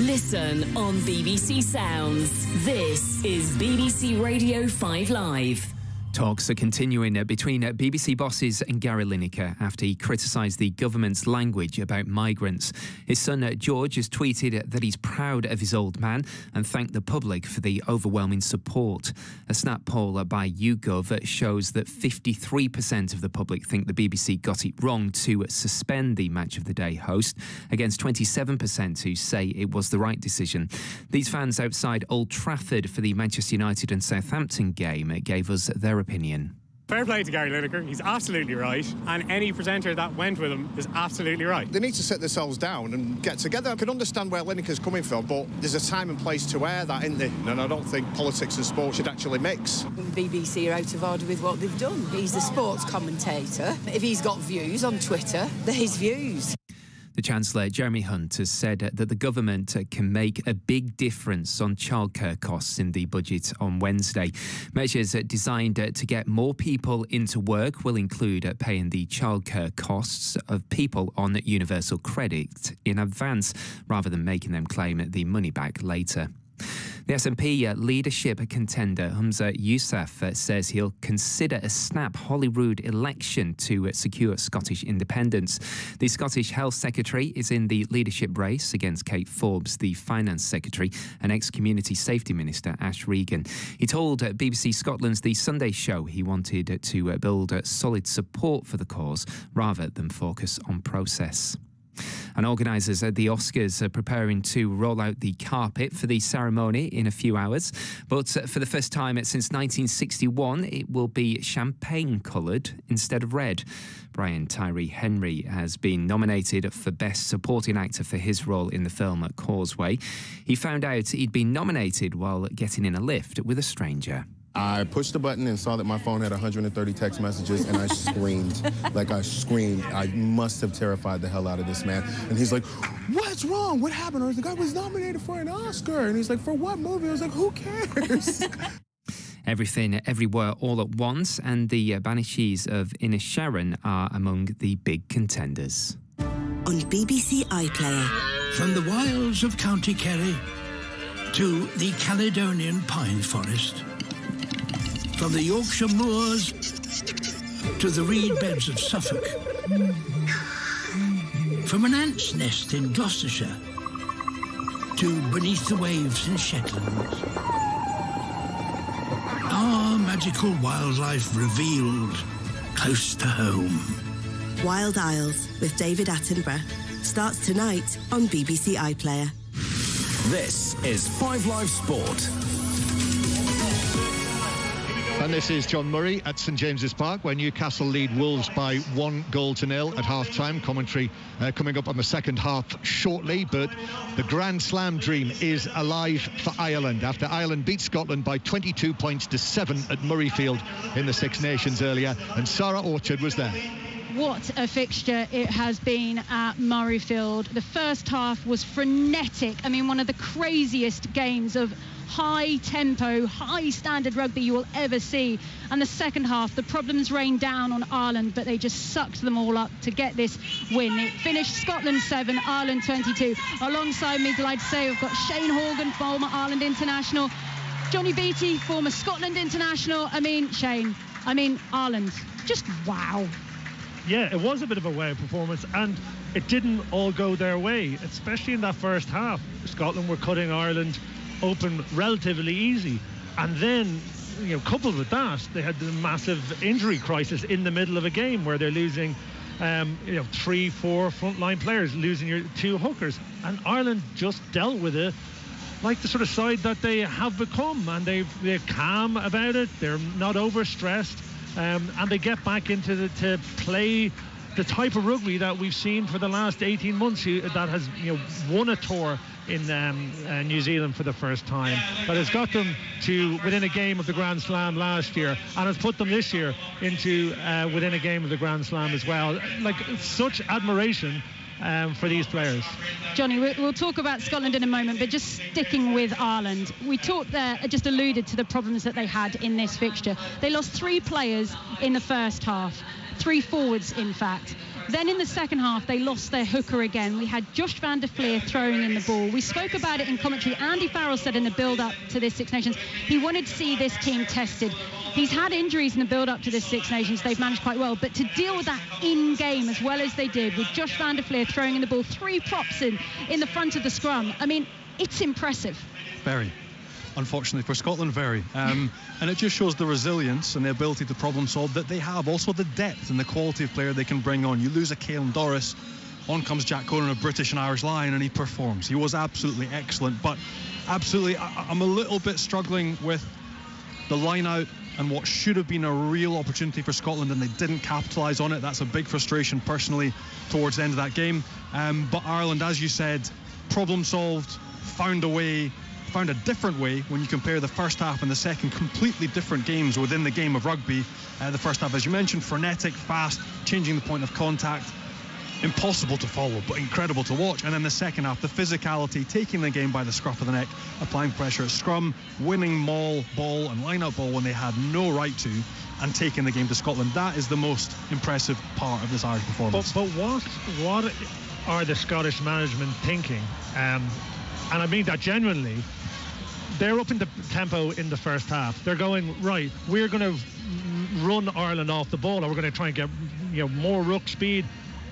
Listen on BBC Sounds. This is BBC Radio 5 Live. Talks are continuing between BBC bosses and Gary Lineker after he criticised the government's language about migrants. His son George has tweeted that he's proud of his old man and thanked the public for the overwhelming support. A snap poll by YouGov shows that 53% of the public think the BBC got it wrong to suspend the Match of the Day host, against 27% who say it was the right decision. These fans outside Old Trafford for the Manchester United and Southampton game gave us their opinion. Fair play to Gary Lineker, he's absolutely right, and any presenter that went with him is absolutely right. They need to sit themselves down and get together. I can understand where Lineker's coming from, but there's a time and place to air that, isn't there? And I don't think politics and sport should actually mix. The BBC are out of order with what they've done. He's the sports commentator. If he's got views on Twitter, they're his views. The Chancellor, Jeremy Hunt, has said that the government can make a big difference on childcare costs in the budget on Wednesday. Measures designed to get more people into work will include paying the childcare costs of people on universal credit in advance, rather than making them claim the money back later. The SNP leadership contender Humza Yousaf says he'll consider a snap Holyrood election to secure Scottish independence. The Scottish Health Secretary is in the leadership race against Kate Forbes, the Finance Secretary, and ex-Community Safety Minister Ash Regan. He told BBC Scotland's The Sunday Show he wanted to build solid support for the cause rather than focus on process. And organisers at the Oscars are preparing to roll out the carpet for the ceremony in a few hours. But for the first time since 1961, it will be champagne-coloured instead of red. Brian Tyree Henry has been nominated for Best Supporting Actor for his role in the film Causeway. He found out he'd been nominated while getting in a lift with a stranger. I pushed the button and saw that my phone had 130 text messages, and I screamed. I must have terrified the hell out of this man. And he's like, what's wrong? What happened? I was like, I was nominated for an Oscar. And he's like, for what movie? I was like, who cares? Everything, Everywhere, All at Once, and the Banshees of Inisharan are among the big contenders. On BBC iPlayer. From the wilds of County Kerry to the Caledonian pine forest. From the Yorkshire moors to the reed beds of Suffolk. From an ant's nest in Gloucestershire to beneath the waves in Shetland. Our magical wildlife revealed close to home. Wild Isles with David Attenborough starts tonight on BBC iPlayer. This is 5 Live Sport. And this is John Murray at St James's Park, where Newcastle lead Wolves by 1-0 at half-time. Commentary coming up on the second half shortly, but the Grand Slam dream is alive for Ireland after Ireland beat Scotland by 22 points to 7 at Murrayfield in the Six Nations earlier, and Sarah Orchard was there. What a fixture it has been at Murrayfield. The first half was frenetic. I mean, one of the craziest games of high tempo, high standard rugby you will ever see. And the second half, the problems rained down on Ireland, but they just sucked them all up to get this win. It finished Scotland 7, Ireland 22. Alongside me, delighted to say, we've got Shane Horgan, former Ireland international, Johnny Beattie, former Scotland international. Shane, Ireland, just wow. Yeah, it was a bit of a wow performance, and it didn't all go their way, especially in that first half. Scotland were cutting Ireland open relatively easy, and then, coupled with that, they had the massive injury crisis in the middle of a game where they're losing 3-4 frontline players, losing your 2 hookers, and Ireland just dealt with it like the sort of side that they have become, and they're calm about it, they're not overstressed. And they get back into to play the type of rugby that we've seen for the last 18 months that has won a tour in New Zealand for the first time, that has got them to within a game of the Grand Slam last year, and has put them this year into within a game of the Grand Slam as well. Like, such admiration for these players. Johnny, we'll talk about Scotland in a moment, but just sticking with Ireland, we talked there, just alluded to the problems that they had in this fixture. They lost 3 players in the first half, 3 forwards in fact. Then in the second half, they lost their hooker again. We had Josh van der Fleer throwing in the ball. We spoke about it in commentary. Andy Farrell said in the build-up to this Six Nations, he wanted to see this team tested. He's had injuries in the build-up to this Six Nations. They've managed quite well. But to deal with that in-game as well as they did, with Josh van der Fleer throwing in the ball, 3 props in the front of the scrum, it's impressive. Very. Unfortunately for Scotland, very. And it just shows the resilience and the ability to problem solve that they have. Also the depth and the quality of player they can bring on. You lose a Caelan Doris, on comes Jack Conan, a British and Irish Lion, and he performs. He was absolutely excellent. But absolutely, I'm a little bit struggling with the line out and what should have been a real opportunity for Scotland, and they didn't capitalise on it. That's a big frustration personally towards the end of that game. But Ireland, as you said, problem solved, found a different way when you compare the first half and the second, completely different games within the game of rugby. The first half, as you mentioned, frenetic, fast, changing the point of contact, impossible to follow but incredible to watch. And then the second half, the physicality, taking the game by the scruff of the neck, applying pressure at scrum, winning maul ball and line-out ball when they had no right to, and taking the game to Scotland. That is the most impressive part of this Irish performance. But what are the Scottish management thinking? And I mean that genuinely. They're up in the tempo in the first half. They're going, right, we're going to run Ireland off the ball, or we're going to try and get more ruck speed.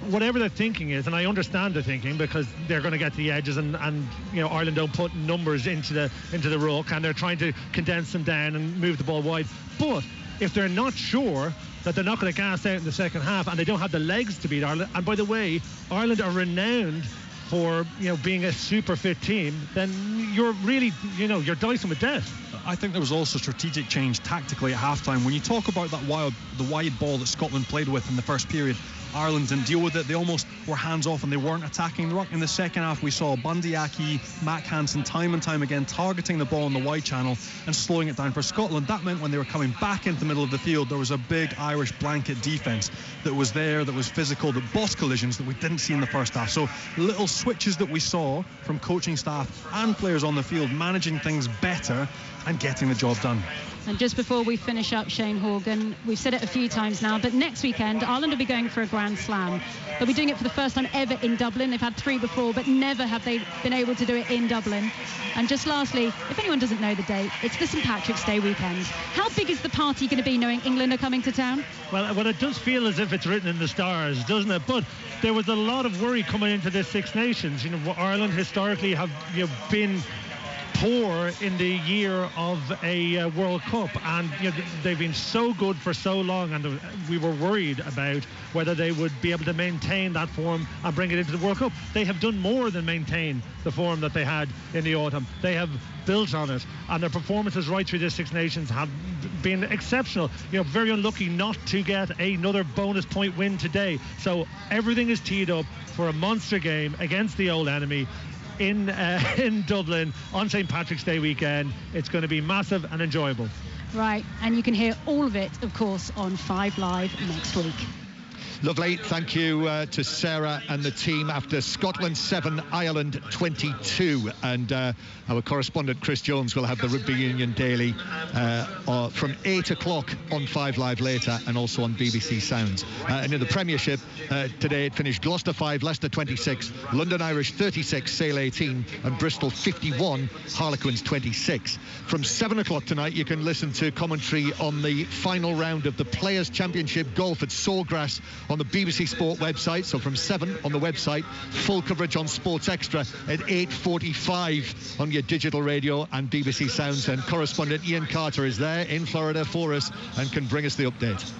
Whatever their thinking is, and I understand the thinking, because they're going to get to the edges, and Ireland don't put numbers into the ruck, and they're trying to condense them down and move the ball wide. But if they're not sure that they're not going to gas out in the second half, and they don't have the legs to beat Ireland, and by the way, Ireland are renowned for being a super fit team, then you're really you're dicing with death. I think there was also strategic change tactically at halftime. When you talk about the wide ball that Scotland played with in the first period, Ireland didn't deal with it. They almost were hands-off and they weren't attacking the ruck. In the second half, we saw Bundyaki, Mac Hansen, time and time again, targeting the ball in the wide channel and slowing it down for Scotland. That meant when they were coming back into the middle of the field, there was a big Irish blanket defence that was there, that was physical, that bossed collisions that we didn't see in the first half. So little switches that we saw from coaching staff and players on the field, managing things better and getting the job done. And just before we finish up, Shane Horgan, we've said it a few times now, but next weekend Ireland will be going for a Grand Slam. They'll be doing it for the first time ever in Dublin. They've had 3 before, but never have they been able to do it in Dublin. And just lastly, if anyone doesn't know the date, it's the St Patrick's Day weekend. How big is the party going to be knowing England are coming to town? Well, it does feel as if it's written in the stars, doesn't it? But there was a lot of worry coming into this Six Nations. Ireland historically have been poor in the year of a World Cup, and they've been so good for so long, and we were worried about whether they would be able to maintain that form and bring it into the World Cup. They have done more than maintain the form that they had in the autumn. They have built on it, and their performances right through this Six Nations have been exceptional. Very unlucky not to get another bonus point win today. So everything is teed up for a monster game against the old enemy in Dublin on St Patrick's Day weekend. It's going to be massive and enjoyable. Right, and you can hear all of it, of course, on 5 Live next week. Lovely. Thank you to Sarah and the team after Scotland 7, Ireland 22. And our correspondent Chris Jones will have the Rugby Union Daily from 8 o'clock on 5 Live later, and also on BBC Sounds. And in the Premiership today, it finished Gloucester 5, Leicester 26, London Irish 36, Sale 18, and Bristol 51, Harlequins 26. From 7 o'clock tonight, you can listen to commentary on the final round of the Players' Championship Golf at Sawgrass on the BBC Sport website. So from 7 on the website, full coverage on Sports Extra at 8:45 on your digital radio and BBC Sounds. And correspondent Ian Carter is there in Florida for us and can bring us the update.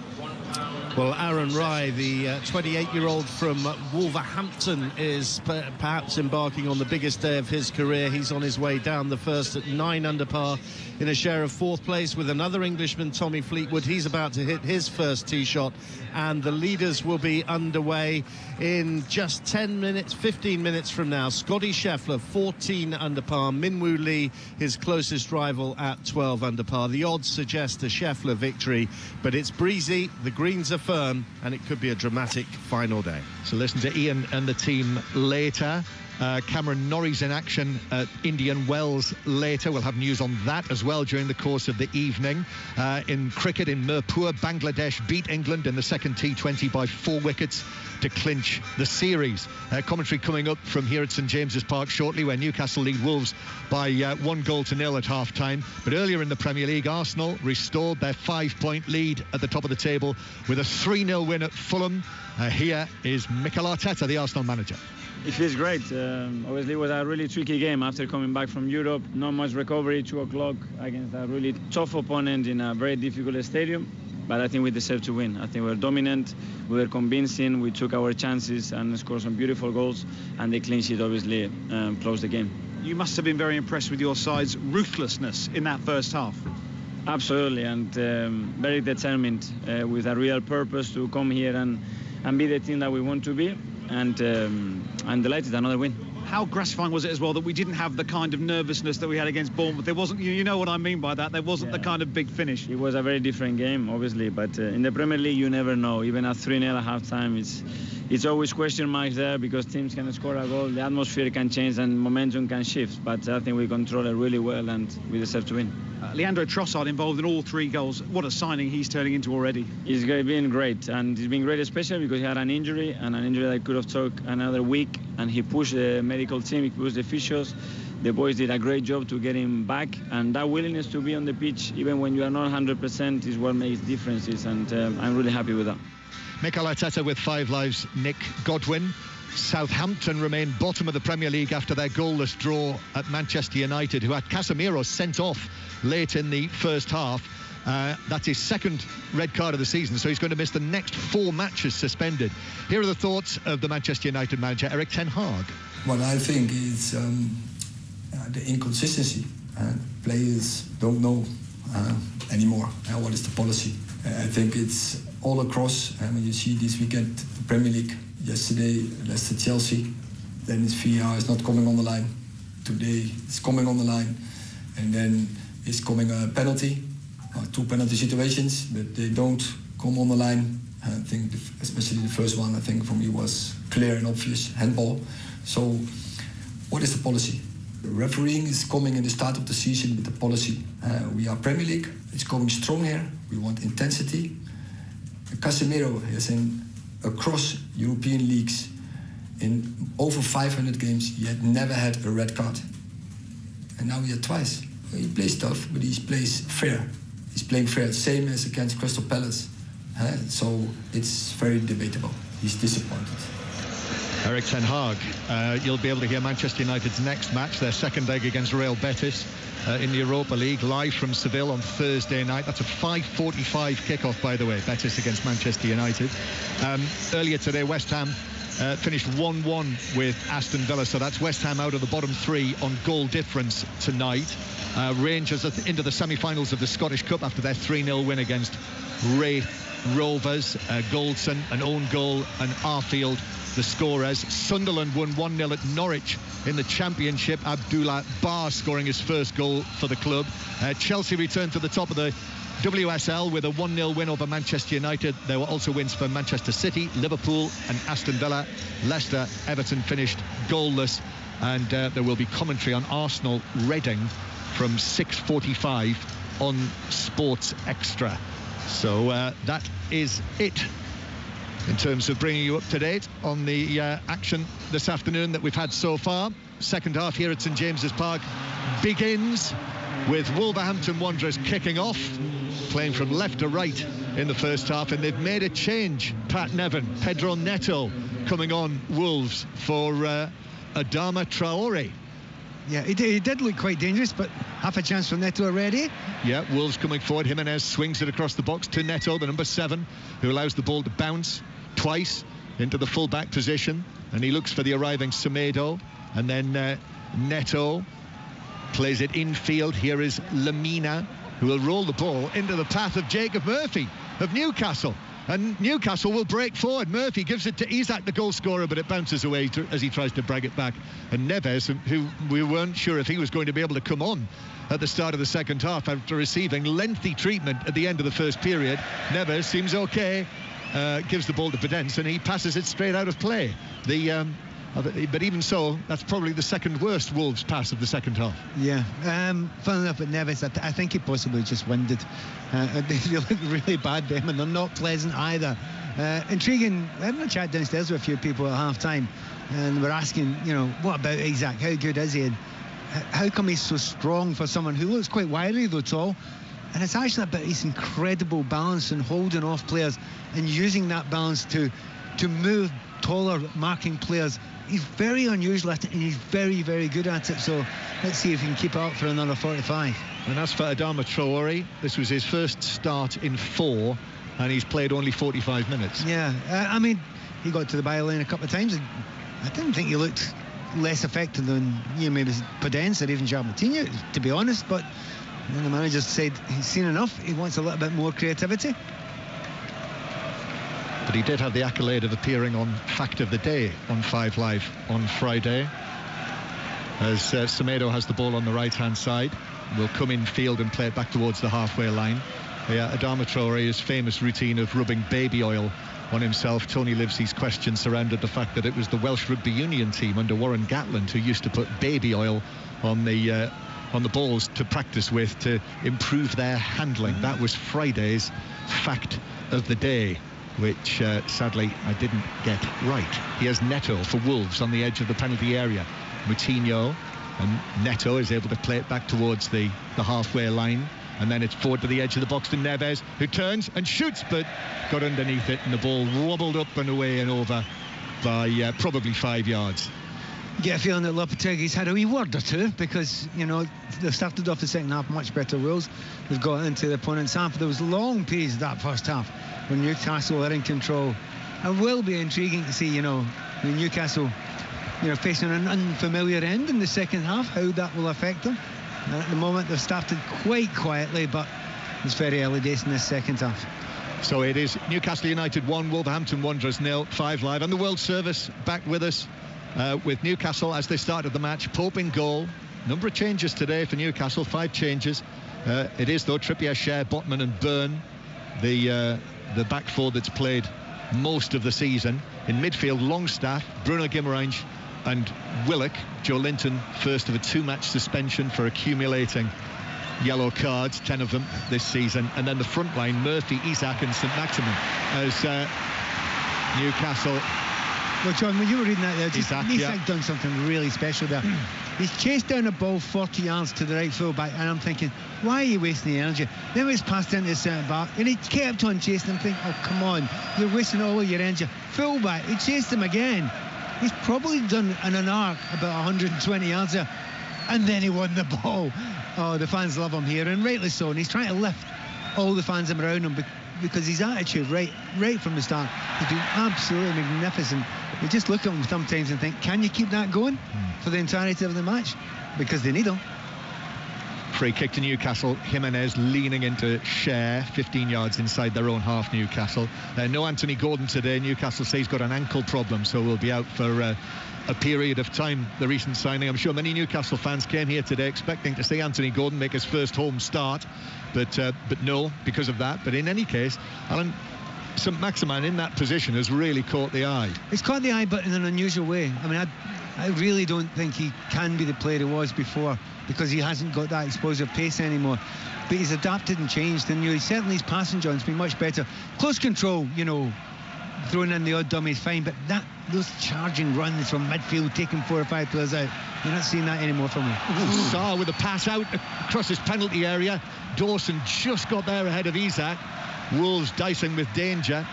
Well, Aaron Rye, the 28-year-old from Wolverhampton, is perhaps embarking on the biggest day of his career. He's on his way down the first at 9 under par in a share of 4th place with another Englishman, Tommy Fleetwood. He's about to hit his first tee shot, and the leaders will be underway in just 10 minutes, 15 minutes from now. Scotty Scheffler, 14 under par. Minwoo Lee, his closest rival, at 12 under par. The odds suggest a Scheffler victory, but it's breezy, the greens are firm, and it could be a dramatic final day. So listen to Ian and the team later. Cameron Norrie's in action at Indian Wells later. We'll have news on that as well during the course of the evening. In cricket in Mirpur, Bangladesh beat England in the second T20 by 4 wickets to clinch the series. Commentary coming up from here at St James's Park shortly, where Newcastle lead Wolves by 1-0 at half-time. But earlier in the Premier League, Arsenal restored their 5-point lead at the top of the table with a 3-0 win at Fulham. Here is Mikel Arteta, the Arsenal manager. It feels great. Obviously, it was a really tricky game after coming back from Europe. Not much recovery, 2 o'clock against a really tough opponent in a very difficult stadium. But I think we deserve to win. I think we were dominant, we were convincing, we took our chances and scored some beautiful goals. And the clean sheet obviously closed the game. You must have been very impressed with your side's ruthlessness in that first half. Absolutely, and very determined with a real purpose to come here and be the team that we want to be. And I'm delighted, another win. How gratifying was it as well that we didn't have the kind of nervousness that we had against Bournemouth? There wasn't, you know what I mean by that, there wasn't the kind of big finish. It was a very different game, obviously, but in the Premier League you never know. Even at 3-0 at half-time, it's always question marks there because teams can score a goal, the atmosphere can change and momentum can shift. But I think we control it really well and we deserve to win. Leandro Trossard involved in all 3 goals. What a signing he's turning into already. He's been great, and he's been great especially because he had an injury that could have took another week, and he pushed the medical team, he pushed the officials. The boys did a great job to get him back, and that willingness to be on the pitch even when you are not 100% is what makes differences, and I'm really happy with that. Mikel Arteta with 5 Live's Nick Godwin. Southampton remain bottom of the Premier League after their goalless draw at Manchester United, who had Casemiro sent off late in the first half. That's his second red card of the season, so he's going to miss the next 4 matches suspended. Here are the thoughts of the Manchester United manager, Erik ten Hag. What I think is the inconsistency. Players don't know anymore what is the policy. I think it's all across. And when you see this weekend, the Premier League, yesterday, Leicester Chelsea, then it's VAR is not coming on the line. Today it's coming on the line. And then it's coming a penalty, 2 penalty situations, but they don't come on the line. I think especially the first one, I think for me was clear and obvious, handball. So what is the policy? The refereeing is coming in the start of the season with the policy. We are Premier League, it's going strong here, we want intensity. Casemiro has across European leagues, in over 500 games, he had never had a red card. And now he had twice. He plays tough, but he plays fair. He's playing fair, same as against Crystal Palace. So it's very debatable. He's disappointed. Erik ten Hag, you'll be able to hear Manchester United's next match, their second leg against Real Betis in the Europa League, live from Seville on Thursday night. That's a 5:45 kickoff, by the way, Betis against Manchester United. Earlier today, West Ham finished 1-1 with Aston Villa, so that's West Ham out of the bottom 3 on goal difference tonight. Rangers into the semi-finals of the Scottish Cup after their 3-0 win against Raith Rovers. Goldson, an own goal, and Arfield the scorers. Sunderland won 1-0 at Norwich in the Championship. Abdullah Bar scoring his first goal for the club. Chelsea returned to the top of the WSL with a 1-0 win over Manchester United. There were also wins for Manchester City, Liverpool and Aston Villa. Leicester, Everton finished goalless, and there will be commentary on Arsenal Reading from 6:45 on Sports Extra. So that is it in terms of bringing you up to date on the action this afternoon that we've had so far. Second half here at St James's Park begins with Wolverhampton Wanderers kicking off, playing from left to right in the first half, and they've made a change. Pat Nevin, Pedro Neto coming on Wolves for Adama Traore. Yeah, he did look quite dangerous, but half a chance for Neto already. Yeah, Wolves coming forward. Jimenez swings it across the box to Neto, the number 7, who allows the ball to bounce twice into the full-back position, and he looks for the arriving Semedo, and then Neto plays it infield. Here is Lamina, who will roll the ball into the path of Jacob Murphy of Newcastle. And Newcastle will break forward. Murphy gives it to Isak, the goal scorer, but it bounces away as he tries to brag it back. And Neves, who we weren't sure if he was going to be able to come on at the start of the second half after receiving lengthy treatment at the end of the first period. Neves seems okay, gives the ball to Podence, and he passes it straight out of play. But even so, that's probably the second worst Wolves pass of the second half. Yeah, fun enough at Neves, I think he possibly just winded. They look really bad, them, and they're not pleasant either. Intriguing. We're having a chat downstairs with a few people at half-time, and we're asking, what about Isak? How good is he? And how come he's so strong for someone who looks quite wiry, though tall? And it's actually about his incredible balance and holding off players and using that balance to move taller marking players. He's very unusual at it, and he's very, very good at it. So let's see if he can keep it up for another 45. And as for Adama Traore, this was his first start in 4, and he's played only 45 minutes. Yeah, I mean, he got to the byline a couple of times. I didn't think he looked less effective than maybe Podence or even Jarmatinho, to be honest. But then the manager said he's seen enough. He wants a little bit more creativity. But he did have the accolade of appearing on Fact of the Day on 5 Live on Friday, as Semedo has the ball on the right-hand side, will come in field and play it back towards the halfway line. Adama Traore's famous routine of rubbing baby oil on himself. Tony Livesey's question surrounded the fact that it was the Welsh Rugby Union team under Warren Gatland who used to put baby oil on the balls to practice with to improve their handling. That was Friday's Fact of the Day, which sadly I didn't get right. Here's Neto for Wolves on the edge of the penalty area. Moutinho, and Neto is able to play it back towards the halfway line, and then it's forward to the edge of the box to Neves, who turns and shoots, but got underneath it, and the ball wobbled up and away and over by probably 5 yards. You get a feeling that Lopetegui's had a wee word or two, because they started off the second half much better. Wolves have got into the opponent's half. There was long periods of that first half when Newcastle were in control. It will be intriguing to see when Newcastle facing an unfamiliar end in the second half, how that will affect them. At the moment they've started quite quietly, but it's very early days in this second half. So it is Newcastle United 1, Wolverhampton Wanderers 0, 5 Live. And the World Service back with us with Newcastle as they started the match. Pope in goal. Number of changes today for Newcastle, 5 changes. It is, though, Trippier, Schär, Botman and Byrne, the back four that's played most of the season. In midfield, Longstaff, Bruno Guimaraes and Willock. Joe Linton, first of a 2-match suspension for accumulating yellow cards, 10 of them this season. And then the front line, Murphy, Isak and St Maximin as Newcastle. Well, John, when you were reading that there, Isak done something really special there. He's chased down a ball 40 yards to the right full-back, and I'm thinking, why are you wasting the energy? Then it's passed into the centre-back, and he kept on chasing him, thinking, oh, come on, you're wasting all of your energy. Full-back, he chased him again. He's probably done an arc about 120 yards there, and then he won the ball. Oh, the fans love him here, and rightly so, and he's trying to lift all the fans around him because his attitude right from the start has been absolutely magnificent. We just look at him sometimes and think, can you keep that going for the entirety of the match? Because they need him. Free kick to Newcastle. Jimenez leaning into Schär, 15 yards inside their own half, Newcastle. No Anthony Gordon today. Newcastle say he's got an ankle problem, so will be out for a period of time. The recent signing, I'm sure many Newcastle fans came here today expecting to see Anthony Gordon make his first home start, but no, because of that. But in any case, Alan, St Maximin in that position has really caught the eye. He's caught the eye, but in an unusual way. I mean, I really don't think he can be the player he was before, because he hasn't got that explosive pace anymore. But he's adapted and changed, and certainly his passing, John's been much better. Close control, throwing in the odd dummy is fine, but those charging runs from midfield, taking 4 or 5 players out, you're not seeing that anymore from him. Sarr with a pass out across his penalty area. Dawson just got there ahead of Isak. Wolves dicing with danger.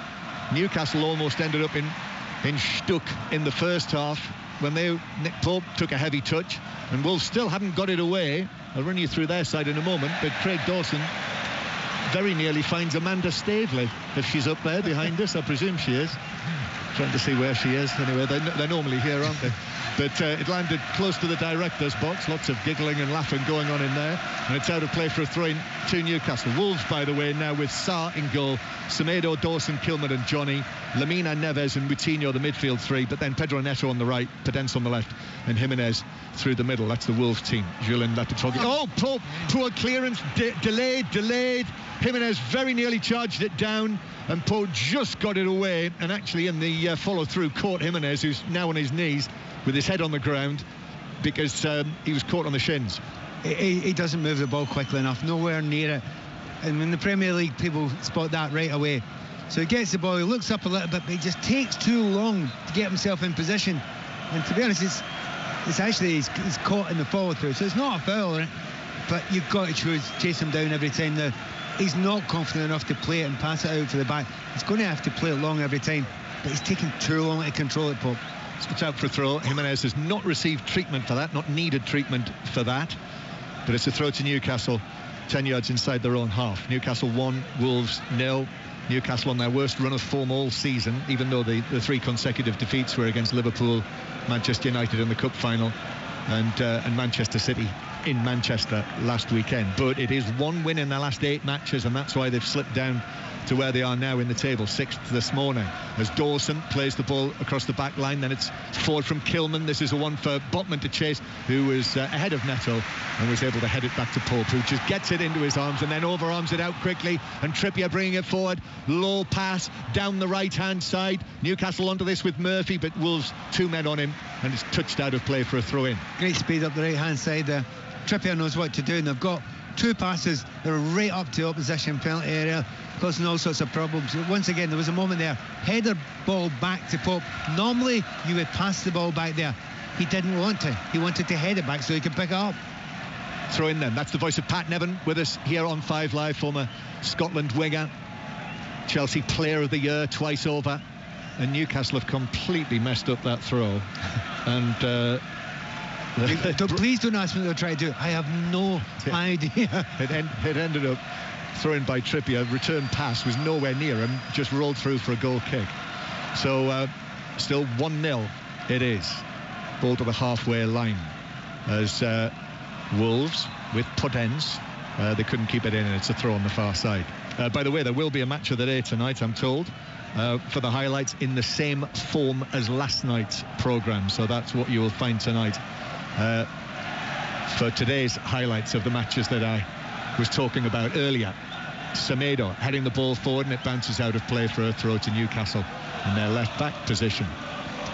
Newcastle almost ended up in Stuck in the first half when Nick Pope took a heavy touch, and Wolves still haven't got it away. I'll run you through their side in a moment, but Craig Dawson very nearly finds Amanda Staveley. If she's up there behind us, I presume she is. Trying to see where she is. Anyway, they're normally here, aren't they? But it landed close to the director's box. Lots of giggling and laughing going on in there. And it's out of play for a throw-in to Newcastle. Wolves, by the way, now with Sarr in goal, Semedo, Dawson, Kilman and Johnny, Lamina, Neves and Moutinho, the midfield 3. But then Pedro Neto on the right, Pedence on the left, and Jimenez through the middle. That's the Wolves team. Julien Lopetegui. Oh, Pope, poor clearance, delayed. Jimenez very nearly charged it down, and Pope just got it away, and actually in the follow-through caught Jimenez, who's now on his knees with his head on the ground because he was caught on the shins. He doesn't move the ball quickly enough, nowhere near it. And in the Premier League, people spot that right away. So he gets the ball, he looks up a little bit, but he just takes too long to get himself in position. And to be honest, it's actually he's caught in the follow-through, so it's not a foul, but you've got to chase him down every time. Now, he's not confident enough to play it and pass it out for the back. He's going to have to play it long every time, but he's taking too long to control it, Pope. It's out for a throw. Jimenez has not received treatment for that, not needed treatment for that, but it's a throw to Newcastle, 10 yards inside their own half. Newcastle 1, Wolves 0. Newcastle on their worst run of form all season, even though the 3 consecutive defeats were against Liverpool, Manchester United in the cup final, and Manchester City in Manchester last weekend. But it is 1 win in their last 8 matches, and that's why they've slipped down to where they are now in the table, 6th this morning, as Dawson plays the ball across the back line. Then it's forward from Kilman. This is a one for Botman to chase, who was ahead of Neto and was able to head it back to Pope, who just gets it into his arms and then overarms it out quickly, and Trippier bringing it forward. Low pass down the right hand side. Newcastle onto this with Murphy, but Wolves 2 men on him, and it's touched out of play for a throw in. Great speed up the right hand side there. Trippier knows what to do, and they've got 2 passes that are right up to opposition penalty area, causing all sorts of problems. Once again, there was a moment there, header ball back to Pope. Normally you would pass the ball back there. He didn't want to. He wanted to head it back so he could pick it up. Throw in then. That's the voice of Pat Nevin with us here on 5 Live, former Scotland winger, Chelsea player of the year twice over, and Newcastle have completely messed up that throw. And please don't ask me what they'll try to do. I have no idea. It ended up thrown by Trippier. Return pass was nowhere near him, just rolled through for a goal kick. So still 1-0 it is. Ball to the halfway line as Wolves with Podence they couldn't keep it in, and it's a throw on the far side. By the way, there will be a match of the day tonight, I'm told, for the highlights in the same form as last night's programme. So that's what you will find tonight for today's highlights of the matches that I was talking about earlier. Semedo heading the ball forward, and it bounces out of play for a throw to Newcastle in their left back position.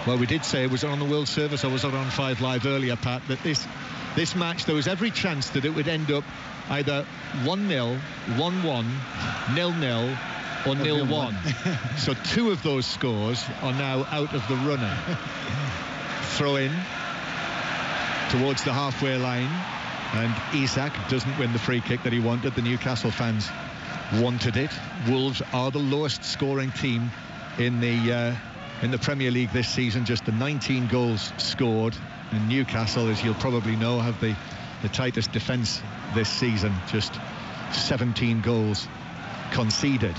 Well, we did say, was it on the World Service or was it on 5 Live earlier, Pat, that this match, there was every chance that it would end up either 1-0, 1-1, 0-0 or 0-1. So 2 of those scores are now out of the running. Throw in towards the halfway line, and Isak doesn't win the free kick that he wanted. The Newcastle fans wanted it. Wolves are the lowest scoring team in the Premier League this season, just the 19 goals scored, and Newcastle, as you'll probably know, have the tightest defence this season, just 17 goals conceded.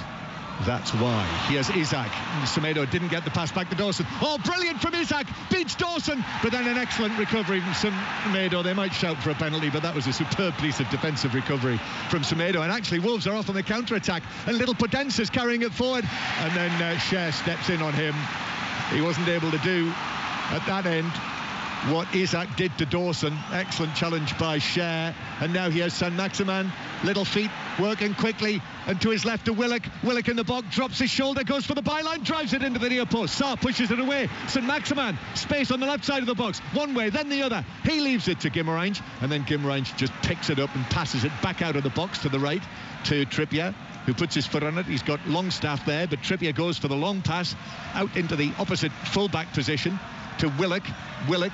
That's why. Here's Isak. Semedo didn't get the pass back to Dawson. Oh, brilliant from Isak, beats Dawson, but then an excellent recovery from Semedo. They might shout for a penalty, but that was a superb piece of defensive recovery from Semedo. And actually Wolves are off on the counter-attack, and little Podence is carrying it forward, and then Cher steps in on him. He wasn't able to do at that end what Isak did to Dawson. Excellent challenge by Cher, and now here's Saint-Maximin. Little feet working quickly, and to his left to Willock. Willock in the box, drops his shoulder, goes for the byline, drives it into the near post. Sarr pushes it away. Saint-Maximin, space on the left side of the box, one way, then the other. He leaves it to Guimarães, and then Guimarães just picks it up and passes it back out of the box to the right to Trippier, who puts his foot on it. He's got Longstaff there, but Trippier goes for the long pass out into the opposite full-back position to Willock. Willock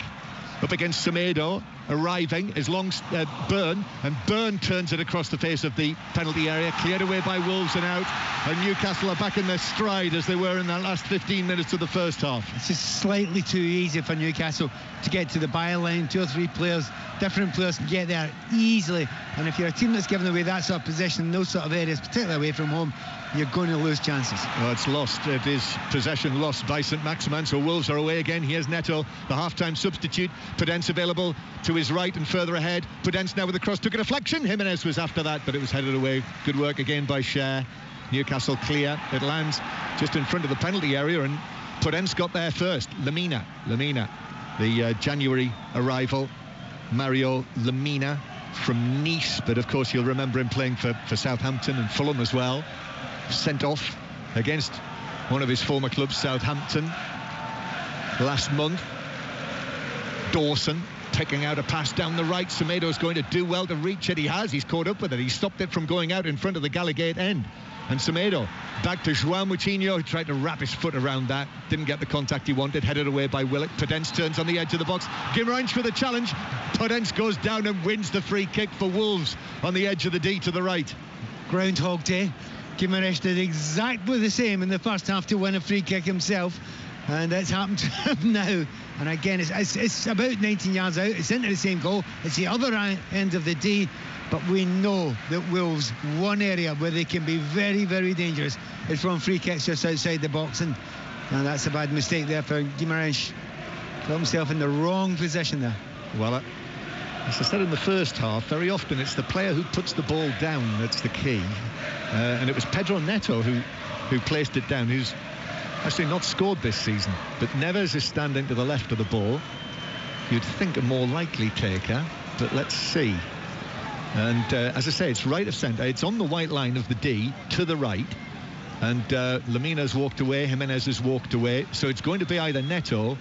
up against Semedo, arriving is Byrne, and Byrne turns it across the face of the penalty area, cleared away by Wolves and out, and Newcastle are back in their stride as they were in the last 15 minutes of the first half. It's just slightly too easy for Newcastle to get to the byline. 2 or 3 players, different players, can get there easily, and if you're a team that's giving away that sort of position in those sort of areas, particularly away from home, you're going to lose chances. Well, it's lost. It is possession lost by Saint-Maximin, so Wolves are away again. Here's Neto, the half-time substitute. Podence available to his right and further ahead. Podence now with the cross, took a deflection. Jimenez was after that, but it was headed away. Good work again by Cher. Newcastle clear. It lands just in front of the penalty area, and Podence got there first. Lemina, the January arrival. Mario Lemina from Nice, but of course you'll remember him playing for Southampton and Fulham as well. Sent off against one of his former clubs, Southampton, last month. Dawson picking out a pass down the right. Semedo's going to do well to reach it. He's caught up with it. He stopped it from going out in front of the Gallagate end. And Semedo back to João Moutinho, who tried to wrap his foot around that, didn't get the contact he wanted, headed away by Willock. Podence turns on the edge of the box. Guimarães for the challenge. Podence goes down and wins the free kick for Wolves on the edge of the D to the right. Groundhog Day. Guimarães did exactly the same in the first half to win a free kick himself, and it's happened to him now. And again, it's about 19 yards out. It's into the same goal. It's the other end of the D, but we know that Wolves, one area where they can be very, very dangerous is from free kicks just outside the box, and that's a bad mistake there for Guimarães. Got himself in the wrong position there. Well, as I said in the first half, very often it's the player who puts the ball down that's the key, and it was Pedro Neto who placed it down, who's actually not scored this season, but Neves is standing to the left of the ball. You'd think a more likely taker, but let's see. And as I say, it's right of centre. It's on the white line of the D to the right, and Lemina's walked away, Jimenez has walked away, so it's going to be either Neto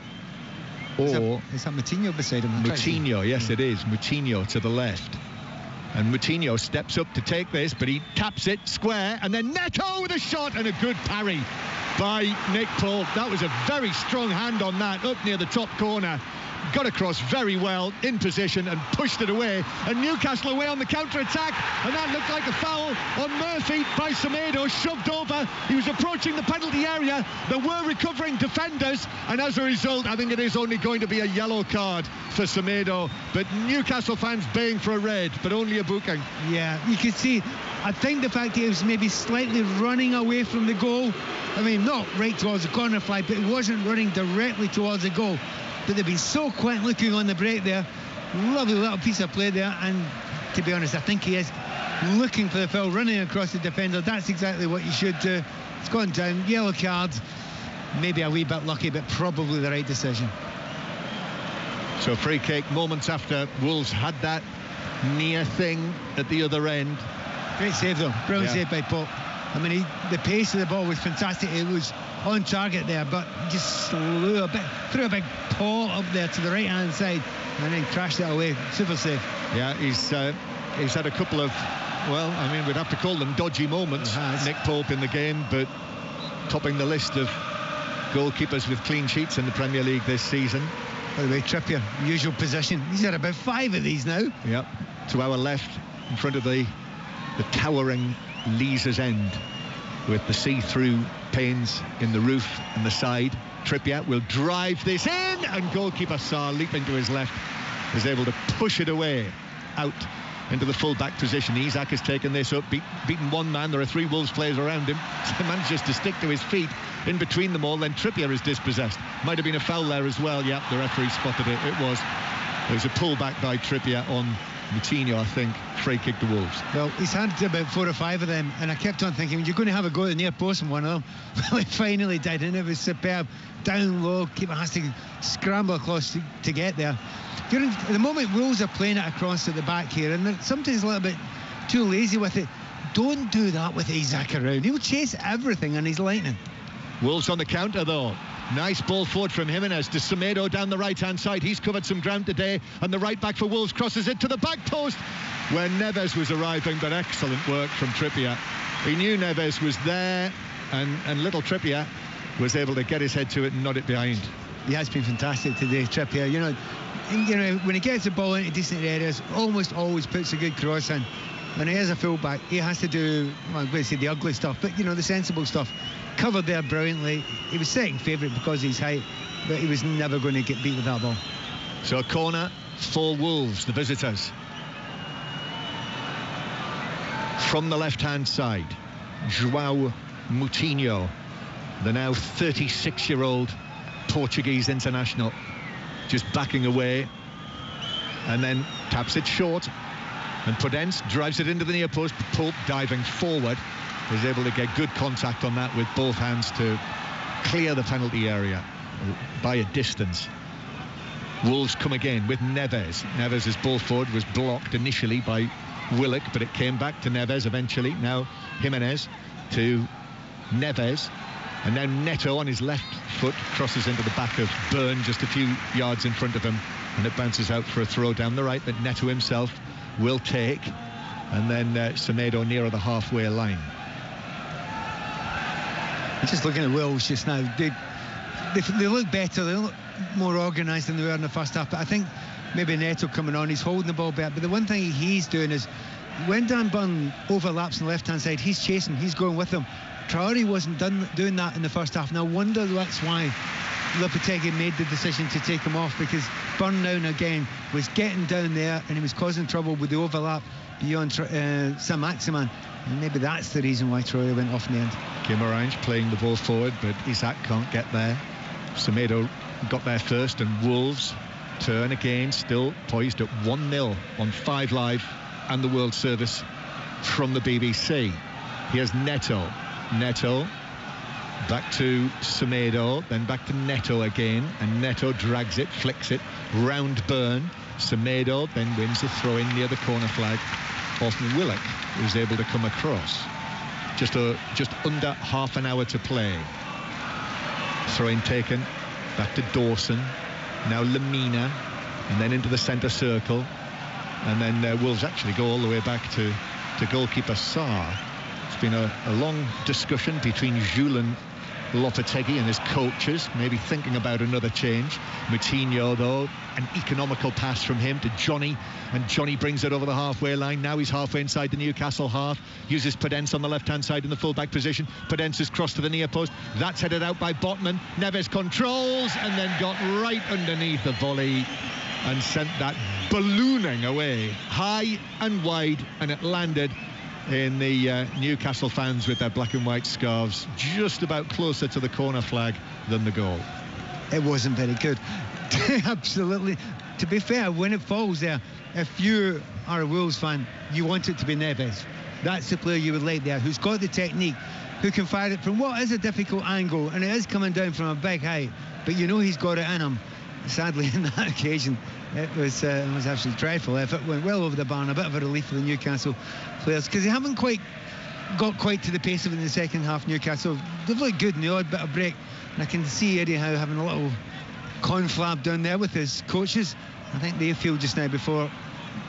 or... Is that Moutinho beside him? Moutinho, yes, it is. Moutinho to the left. And Moutinho steps up to take this, but he taps it square, and then Neto with a shot and a good parry by Nick Pope. That was a very strong hand on that, up near the top corner. Got across very well, in position, and pushed it away. And Newcastle away on the counter-attack, and that looked like a foul on Murphy by Semedo, shoved over. He was approaching the penalty area. There were recovering defenders, and as a result, I think it is only going to be a yellow card for Semedo. But Newcastle fans baying for a red, but only a booking. Yeah, you could see, I think the fact he was maybe slightly running away from the goal. I mean, not right towards the corner flag, but he wasn't running directly towards the goal. But they've been so quick looking on the break there. Lovely little piece of play there, and to be honest, I think he is looking for the foul, running across the defender. That's exactly what you should do. It's gone down, yellow card, maybe a wee bit lucky, but probably the right decision. So free kick moments after Wolves had that near thing at the other end. Great save though, brilliant save by Pope. I mean, the pace of the ball was fantastic. It was on target there, but just threw a big paw up there to the right hand side and then crashed it away. Super save. Yeah, he's had a couple of, well, I mean, we'd have to call them dodgy moments, Nick Pope in the game, but topping the list of goalkeepers with clean sheets in the Premier League this season. By the way, Trippier, usual position. He's had about 5 of these now. Yep, to our left, in front of the towering Leazer's End, with the see-through panes in the roof and the side. Trippier will drive this in, and goalkeeper Sarr, leaping to his left, is able to push it away out into the full-back position. Isak has taken this up, beaten one man. There are 3 Wolves players around him. So manages to stick to his feet in between them all. Then Trippier is dispossessed. Might have been a foul there as well. Yeah, the referee spotted it. It was. There was a pullback by Trippier on Moutinho, I think. Free kick to Wolves. Well, he's had about 4 or 5 of them, and I kept on thinking, you're going to have a go at the near post in one of them. Well, he finally did, and it was superb. Down low, keeper has to scramble across to get there. At the moment, Wolves are playing it across at the back here, and they're sometimes a little bit too lazy with it. Don't do that with Isak around. He'll chase everything, and he's lightning. Wolves on the counter, though. Nice ball forward from Jimenez to Semedo down the right-hand side. He's covered some ground today, and the right back for Wolves crosses it to the back post where Neves was arriving, but excellent work from Trippier. He knew Neves was there, and little Trippier was able to get his head to it and nod it behind. He has been fantastic today, Trippier. You know, when he gets the ball into decent areas, almost always puts a good cross in. When he is a fullback, he has to do, well, I'm going to say the ugly stuff, but the sensible stuff. Covered there brilliantly. He was second favourite because of his height, but he was never going to get beat with that ball. So a corner for Wolves, the visitors. From the left-hand side, João Moutinho, the now 36-year-old Portuguese international, just backing away, and then taps it short, and Podence drives it into the near post. Pope, diving forward, is able to get good contact on that with both hands to clear the penalty area by a distance. Wolves come again with Neves. Neves' ball forward was blocked initially by Willock, but it came back to Neves eventually. Now Jimenez to Neves, and now Neto on his left foot crosses into the back of Byrne just a few yards in front of him, and it bounces out for a throw down the right that Neto himself will take, and then Semedo nearer the halfway line. Just looking at Wolves just now, they look better, they look more organised than they were in the first half, but I think maybe Neto coming on, he's holding the ball better. But the one thing he's doing is when Dan Byrne overlaps on the left hand side, he's chasing, he's going with him. Traore wasn't doing that in the first half, and I wonder that's why Lopetegui made the decision to take him off, because Byrne now and again was getting down there and he was causing trouble with the overlap beyond Saint-Maximin, and maybe that's the reason why Traore went off in the end. Guimarães playing the ball forward, but Isak can't get there. Semedo got there first, and Wolves turn again, still poised at 1-0 on 5 Live and the World Service from the BBC. Here's Neto back to Semedo, then back to Neto again, and Neto drags it, flicks it round Byrne. Semedo then wins the throw in near the corner flag off Willock, who's able to come across. Just under half an hour to play. Throw-in taken back to Dawson, now Lamina, and then into the centre circle, and then Wolves actually go all the way back to goalkeeper Sarr. It's been a long discussion between Julen Lopetegui and his coaches, maybe thinking about another change. Moutinho, though, an economical pass from him to Johnny, and Johnny brings it over the halfway line. Now he's halfway inside the Newcastle half, uses Podence on the left-hand side in the full-back position. Podence is crossed to the near post. That's headed out by Botman. Neves controls and then got right underneath the volley and sent that ballooning away, high and wide, and it landed in the Newcastle fans with their black and white scarves, just about closer to the corner flag than the goal. It wasn't very good. Absolutely. To be fair, when it falls there, if you are a Wolves fan, you want it to be Neves. That's the player you would like there, who's got the technique, who can fire it from what is a difficult angle, and it is coming down from a big height, but you know he's got it in him. Sadly, in that occasion, it was absolutely dreadful. If it went well over the bar, and a bit of a relief for the Newcastle players, because they haven't got quite to the pace of it in the second half. Newcastle, they've looked good in the odd bit of break, and I can see Eddie Howe having a little conflab down there with his coaches. I think they feel just now, before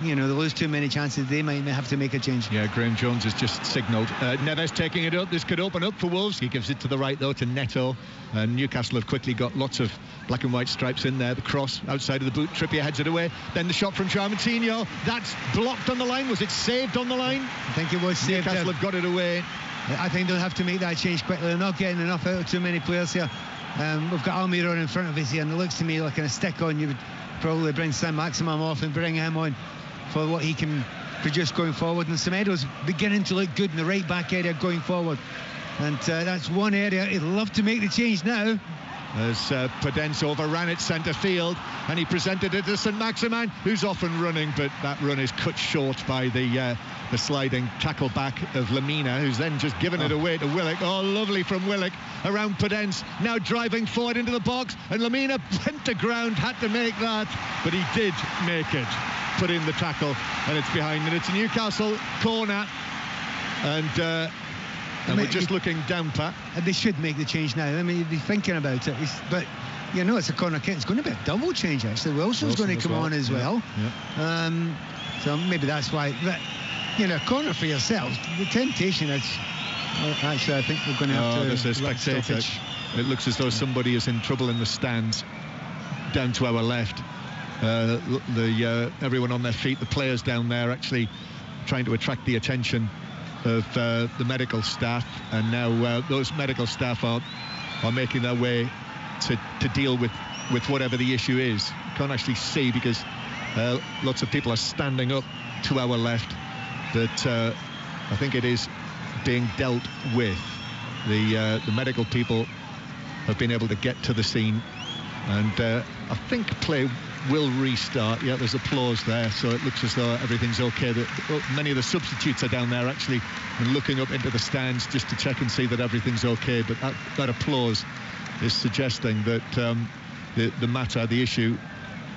they lose too many chances, they might have to make a change. Yeah, Graham Jones has just signalled. Neves taking it up. This could open up for Wolves. He gives it to the right, though, to Neto. And Newcastle have quickly got lots of black and white stripes in there. The cross outside of the boot. Trippier heads it away. Then the shot from Tramontinho. That's blocked on the line. Was it saved on the line? I think it was saved. Newcastle have got it away. I think they'll have to make that change quickly. They're not getting enough out of too many players here. We've got Almiron in front of us here, and it looks to me like a stick on. You would probably bring Saint-Maximin off and bring him on for what he can produce going forward. And Semedo's beginning to look good in the right back area going forward, and that's one area he'd love to make the change now. As Podence overran it centre field, and he presented it to Saint-Maximin, who's off and running, but that run is cut short by the sliding tackle back of Lamina, who's then just given it away to Willock. Oh, lovely from Willock around Podence, now driving forward into the box, and Lamina went to ground, had to make that, but he did make it. Put in the tackle, and it's behind, and it's a Newcastle corner, and we're just looking down, Pat. They should make the change now. I mean, you'd be thinking about it, but it's a corner kick. It's going to be a double change, actually. Wilson's going to come on as well. Yeah. So maybe that's why. But corner for yourselves. The temptation is. Actually, I think we're going to have to. There's a spectator. It looks as though somebody is in trouble in the stands, down to our left. Everyone on their feet, the players down there actually trying to attract the attention of the medical staff, and now those medical staff are making their way to deal with whatever the issue is. Can't actually see because lots of people are standing up to our left, but I think it is being dealt with. The medical people have been able to get to the scene, and I think play will restart. Yeah, there's applause there, so it looks as though everything's okay. Many of the substitutes are down there actually and looking up into the stands just to check and see that everything's okay, but that applause is suggesting that the issue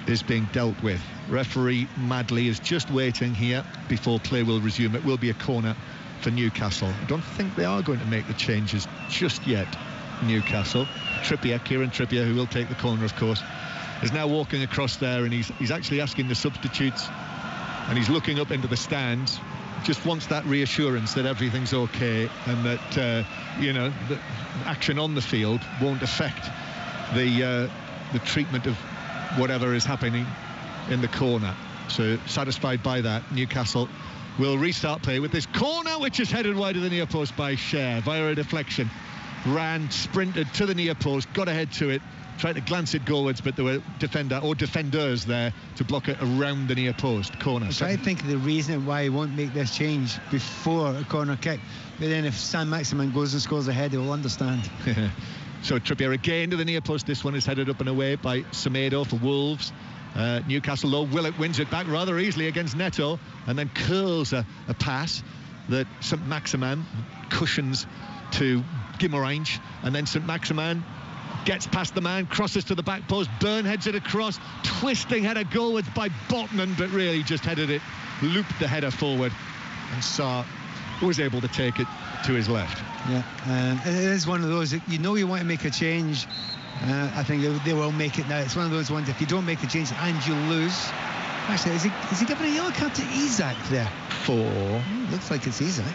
is being dealt with. Referee Madley is just waiting here before play will resume. It will be a corner for Newcastle. I don't think they are going to make the changes just yet, Newcastle. Kieran Trippier, who will take the corner, of course, is now walking across there, and he's actually asking the substitutes, and he's looking up into the stands, just wants that reassurance that everything's okay, and that the action on the field won't affect the treatment of whatever is happening in the corner. So satisfied by that, Newcastle will restart play with this corner, which is headed wide of the near post by Cher via a deflection. Ran, sprinted to the near post, got ahead to it, tried to glance it goalwards, but there were defenders there to block it around the near post. Corner. I think the reason why he won't make this change before a corner kick, but then if Saint-Maximin goes and scores ahead, he will understand. So Trippier again to the near post. This one is headed up and away by Semedo for Wolves. Newcastle, though, Willock wins it back rather easily against Neto, and then curls a pass that Saint-Maximin cushions to Guimaraes, and then Saint-Maximin gets past the man, crosses to the back post. Byrne heads it across, twisting header goalwards by Botman, but really just headed it, looped the header forward, and Sarr was able to take it to his left. Yeah, it is one of those that you want to make a change. I think they will make it now. It's one of those ones, if you don't make the change and you lose. Actually, is he giving a yellow card to Isak there? Looks like it's Isak.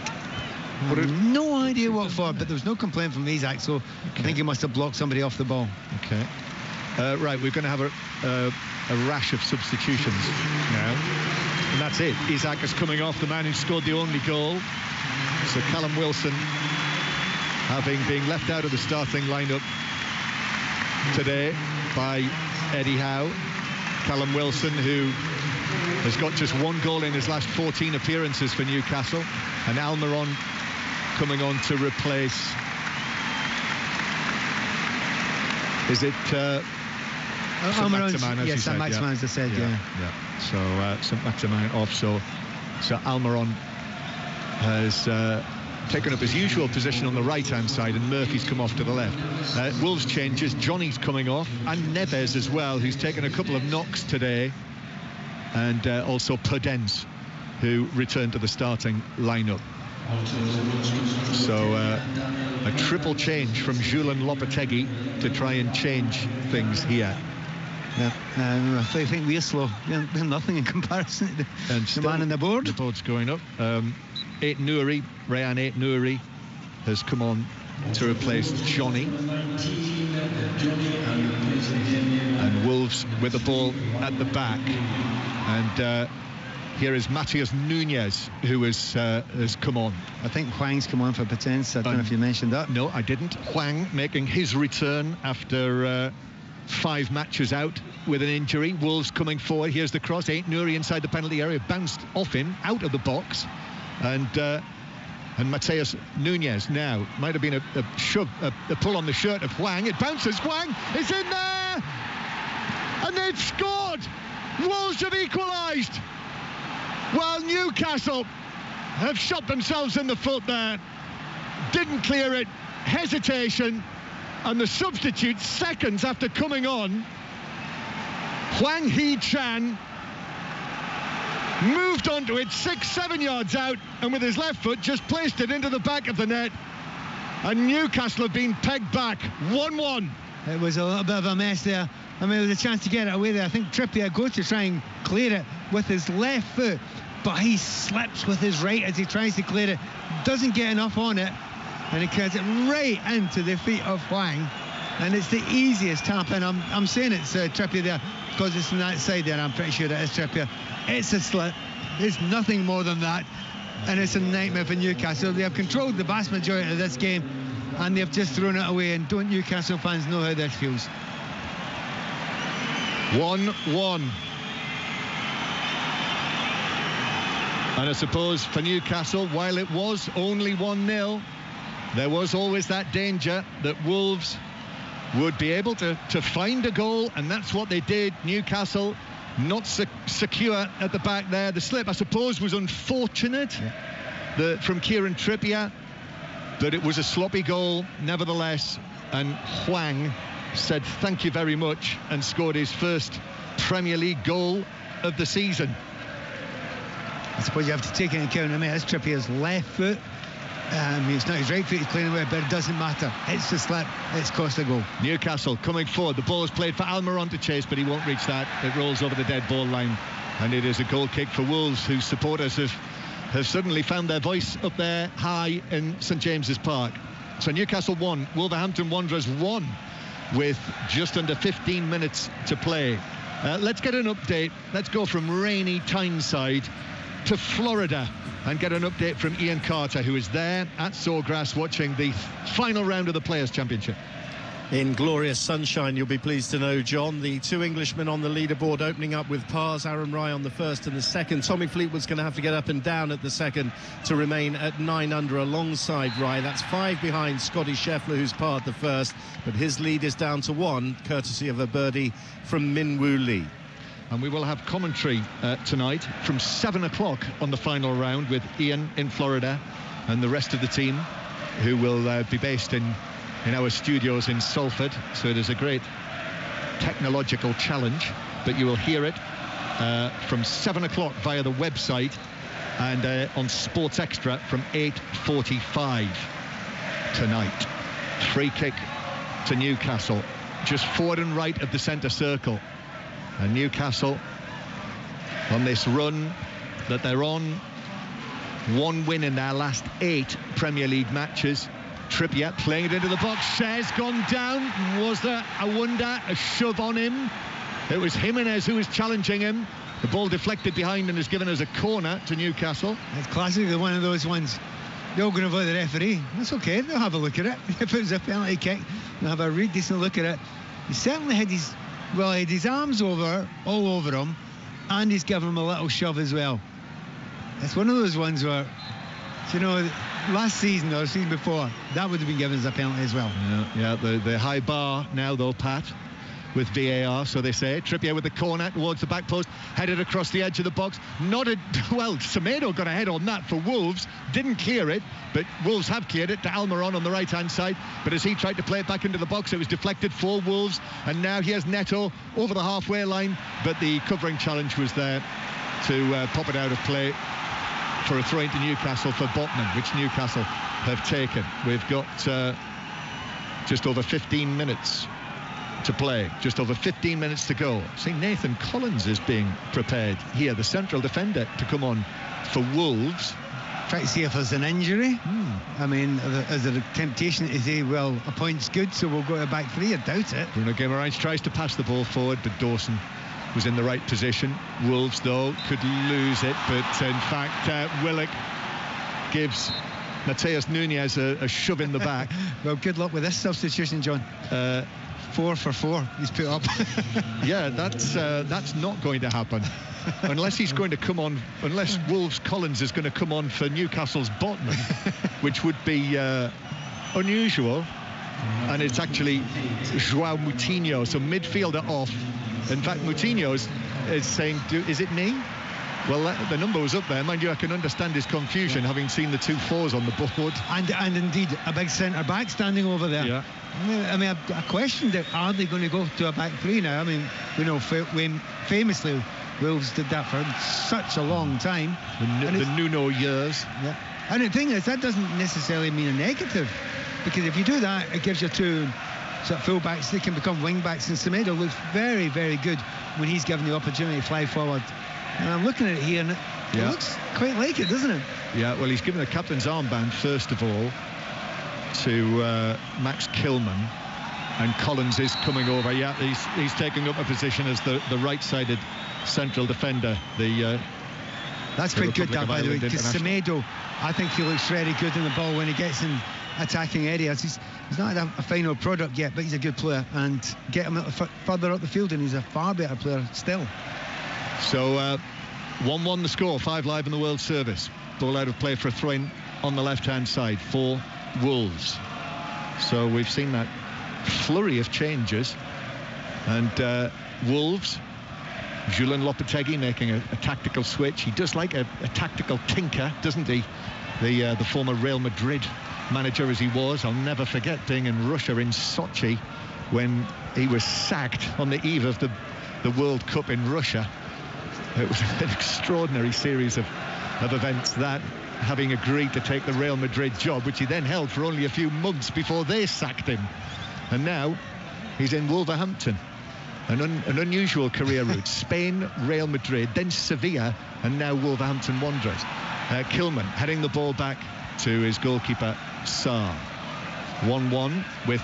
I have no idea what for, but there was no complaint from Isak, so I think he must have blocked somebody off the ball. Okay. Right, we're going to have a rash of substitutions now, and that's it. Isak is coming off, the man who scored the only goal. So Callum Wilson, having been left out of the starting lineup today by Eddie Howe. Callum Wilson, who has got just one goal in his last 14 appearances for Newcastle, and Almiron coming on to replace, is it Almiron? Yes, Saint-Maximin, as I said, yeah. So St Maximin off. So Almiron has taken up his usual position on the right-hand side, and Murphy's come off to the left. Wolves changes. Johnny's coming off, and Neves as well, who's taken a couple of knocks today, and also Podence, who returned to the starting lineup. So a triple change from Julian Lopetegui to try and change things here. Yeah, I think we're slow. We're nothing in comparison to the man on the board. The board's going up. Rayan Nouri has come on to replace Johnny. And Wolves with the ball at the back. And here is Matias Nunez, who has come on. I think Hwang's come on for Potence. I don't know if you mentioned that. No, I didn't. Hwang making his return after 5 matches out with an injury. Wolves coming forward. Here's the cross. Nouri inside the penalty area, bounced off him out of the box, and Matias Nunez now might have been a shove, a pull on the shirt of Hwang. It bounces. Hwang is in there, and they've scored. Wolves have equalised. Well, Newcastle have shot themselves in the foot there. Didn't clear it. Hesitation. And the substitute, seconds after coming on, Hwang Hee-chan moved onto it 6-7 yards out, and with his left foot just placed it into the back of the net, and Newcastle have been pegged back 1-1. It was a little bit of a mess there. I mean, there was a chance to get it away there. I think Trippier goes to try and clear it with his left foot, but he slips with his right as he tries to clear it, doesn't get enough on it, and he cuts it right into the feet of Hwang, and it's the easiest tap in. I'm saying it's Trippier there because it's on that side there. I'm pretty sure it is Trippier. It's a slip. It's nothing more than that, and it's a nightmare for Newcastle. They have controlled the vast majority of this game, and they've just thrown it away. And don't Newcastle fans know how this feels? 1-1. And I suppose for Newcastle, while it was only 1-0, there was always that danger that Wolves would be able to find a goal, and that's what they did. Newcastle not secure at the back there. The slip, I suppose, was unfortunate from Kieran Trippier, but it was a sloppy goal nevertheless, and Hwang said thank you very much and scored his first Premier League goal of the season. I suppose you have to take it into account. I mean, it's Trippier's left foot. It's not his right foot he's playing away, but it doesn't matter. It's the slip. It's cost a goal. Newcastle coming forward. The ball is played for Almiron to chase, but he won't reach that. It rolls over the dead ball line, and it is a goal kick for Wolves, whose supporters have suddenly found their voice up there high in St James's Park. So Newcastle 1, Wolverhampton Wanderers 1, with just under 15 minutes to play. Let's get an update. Let's go from rainy Tyneside to Florida and get an update from Ian Carter, who is there at Sawgrass watching the final round of the Players' Championship. In glorious sunshine, you'll be pleased to know, John. The 2 Englishmen on the leaderboard opening up with pars. Aaron Rye on the first and the second. Tommy Fleetwood's going to have to get up and down at the second to remain at 9 under alongside Rye. That's 5 behind Scotty Scheffler, who's parred the first, but his lead is down to 1, courtesy of a birdie from Min Woo Lee. And we will have commentary tonight from 7 o'clock on the final round with Ian in Florida and the rest of the team, who will be based in our studios in Salford. So it is a great technological challenge, but you will hear it from 7 o'clock via the website and on Sports Extra from 8:45 tonight. Free kick to Newcastle, just forward and right of the centre circle. And Newcastle on this run that they're on, 1 win in their last 8 Premier League matches. Trippier playing it into the box. Share's gone down. Was there, I wonder, a shove on him? It was Jimenez who was challenging him. The ball deflected behind and has given us a corner to Newcastle. It's classically one of those ones. They're all going to vote the referee. That's okay. They'll have a look at it. If it was a penalty kick, they'll have a really decent look at it. He certainly had his arms all over him, and he's given him a little shove as well. It's one of those ones where, you know, last season or the season before, that would have been given as a penalty as well. Yeah, the high bar now though, Pat. with VAR, so they say. Trippier with the corner towards the back post, headed across the edge of the box. Semedo got a head on that for Wolves, didn't clear it, but Wolves have cleared it to Almiron on the right-hand side. But as he tried to play it back into the box, it was deflected for Wolves, and now here's Neto over the halfway line, but the covering challenge was there to pop it out of play for a throw into Newcastle for Botman, which Newcastle have taken. We've got just over 15 minutes to play, just over 15 minutes to go. See, Nathan Collins is being prepared here, the central defender, to come on for Wolves. Try to see if there's an injury. I mean, is there a temptation to say, well, a point's good, so we'll go to back three? I doubt it. Bruno Guimaraes tries to pass the ball forward, but Dawson was in the right position. Wolves, though, could lose it, but in fact, Willock gives Mateus Nunes a shove in the back. Well, good luck with this substitution, John. 4 for 4 he's put up. Yeah, that's not going to happen unless he's going to come on, unless Wolves Collins is going to come on for Newcastle's Botman, which would be unusual. And it's actually João Moutinho, so midfielder off. In fact, Moutinho is saying, is it me? Well, the number was up there. Mind you, I can understand his confusion, having seen the 2 4s on the board. And indeed, a big centre-back standing over there. Yeah. I mean, I questioned it. Are they going to go to a back three now? I mean, we know famously Wolves did that for such a long time. The Nuno years. Yeah. And the thing is, that doesn't necessarily mean a negative, because if you do that, it gives you 2 sort of full-backs. They can become wing-backs, and Semedo looks very, very good when he's given the opportunity to fly forward. And I'm looking at it here, and it looks quite like it, doesn't it? Yeah, well, he's given the captain's armband, first of all, to Max Kilman, and Collins is coming over. Yeah, he's taking up a position as the right-sided central defender. That's quite good, that, by the way, because Semedo, I think he looks very good in the ball when he gets in attacking areas. He's not a final product yet, but he's a good player, and get him further up the field and he's a far better player still. So 1-1 the score, 5 live in the World Service. Ball out of play for a throw-in on the left-hand side for Wolves. So we've seen that flurry of changes, and Wolves, Julian Lopetegui making a tactical switch. He does like a tactical tinker, doesn't he? The former Real Madrid manager as he was. I'll never forget being in Russia in Sochi when he was sacked on the eve of the World Cup in Russia. It was an extraordinary series of events, that, having agreed to take the Real Madrid job, which he then held for only a few months before they sacked him. And now he's in Wolverhampton. An unusual career route. Spain, Real Madrid, then Sevilla, and now Wolverhampton Wanderers. Kilman heading the ball back to his goalkeeper, Sarr. 1-1 with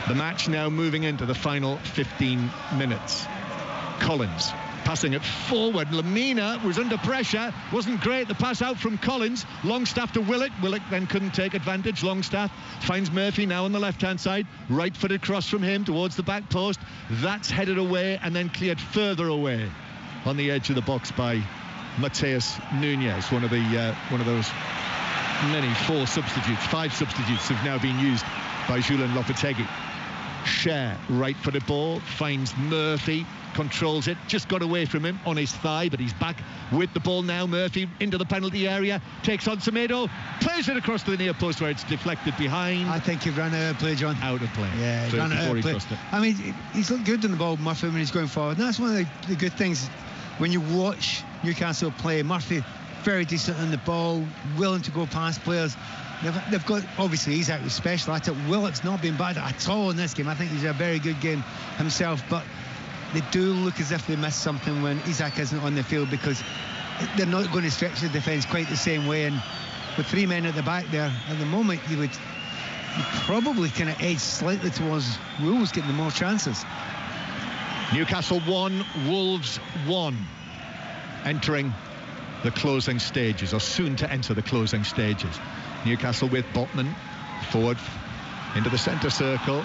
the match now moving into the final 15 minutes. Collins passing it forward. Lamina was under pressure, wasn't great. The pass out from Collins. Longstaff to Willock. Willock then couldn't take advantage. Longstaff finds Murphy now on the left-hand side. Right-footed cross from him towards the back post. That's headed away and then cleared further away on the edge of the box by Mateus Nunes. One of those many 5 substitutes have now been used by Julian Lopetegui. Cher, right-footed ball, finds Murphy, controls it, just got away from him on his thigh, but he's back with the ball now. Murphy into the penalty area, takes on Semedo, plays it across to the near post where it's deflected behind. I think he ran out of play, John. Out of play. Yeah, he ran out of play. I mean, he's looked good in the ball, Murphy, when he's going forward. And that's one of the good things when you watch Newcastle play. Murphy, very decent on the ball, willing to go past players. They've got, obviously, Isak was special at it. Willock's not been bad at all in this game. I think he's a very good game himself, but they do look as if they missed something when Isak isn't on the field, because they're not going to stretch the defence quite the same way. And with 3 men at the back there, at the moment, you probably kind of edge slightly towards Wolves getting the more chances. Newcastle 1, Wolves 1, entering the closing stages, or soon to enter the closing stages. Newcastle with Botman forward into the centre circle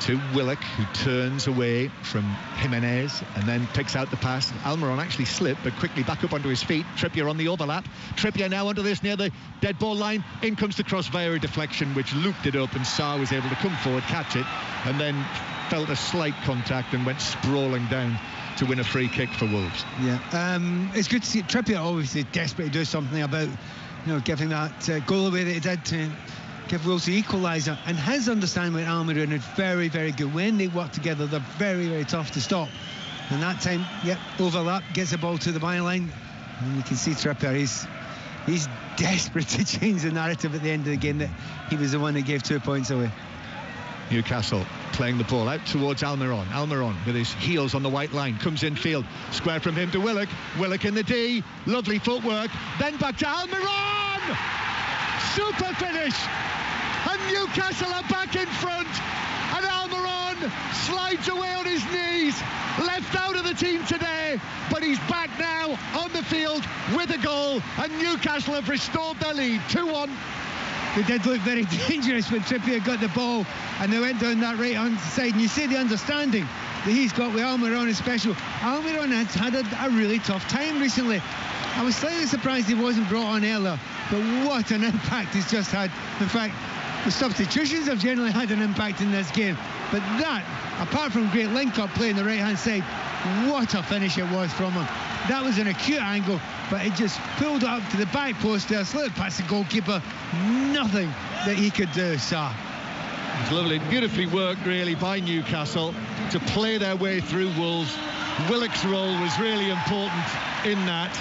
to Willock, who turns away from Jimenez and then picks out the pass. Almiron actually slipped, but quickly back up onto his feet. Trippier on the overlap. Trippier now onto this near the dead ball line. In comes the cross via a deflection, which looped it up, and Sarr was able to come forward, catch it, and then felt a slight contact and went sprawling down to win a free kick for Wolves. Yeah, it's good to see Trippier obviously desperate to do something about, giving that goal away that he did to give Wolves the equaliser, and his understanding with Almiron is very, very good. When they work together, they're very, very tough to stop. And that time, overlap, gets the ball to the byline, and you can see Trippier, he's desperate to change the narrative at the end of the game that he was the one that gave 2 points away. Newcastle playing the ball out towards Almiron. Almiron with his heels on the white line comes in field, square from him to Willock. Willock in the D, lovely footwork, then back to Almiron. Super finish, and Newcastle are back in front, and Almiron slides away on his knees, left out of the team today, but he's back now on the field with a goal, and Newcastle have restored their lead, 2-1. They did look very dangerous when Trippier got the ball and they went down that right-hand side, and you see the understanding that he's got with Almiron especially. Almiron has had a really tough time recently. I was slightly surprised he wasn't brought on earlier, but what an impact he's just had. In fact, the substitutions have generally had an impact in this game, but that, apart from great link-up play on the right-hand side, what a finish it was from him. That was an acute angle, but it just pulled up to the back post there, slipped past the goalkeeper. Nothing that he could do, sir. It's lovely, beautifully worked really by Newcastle to play their way through Wolves. Willock's role was really important in that.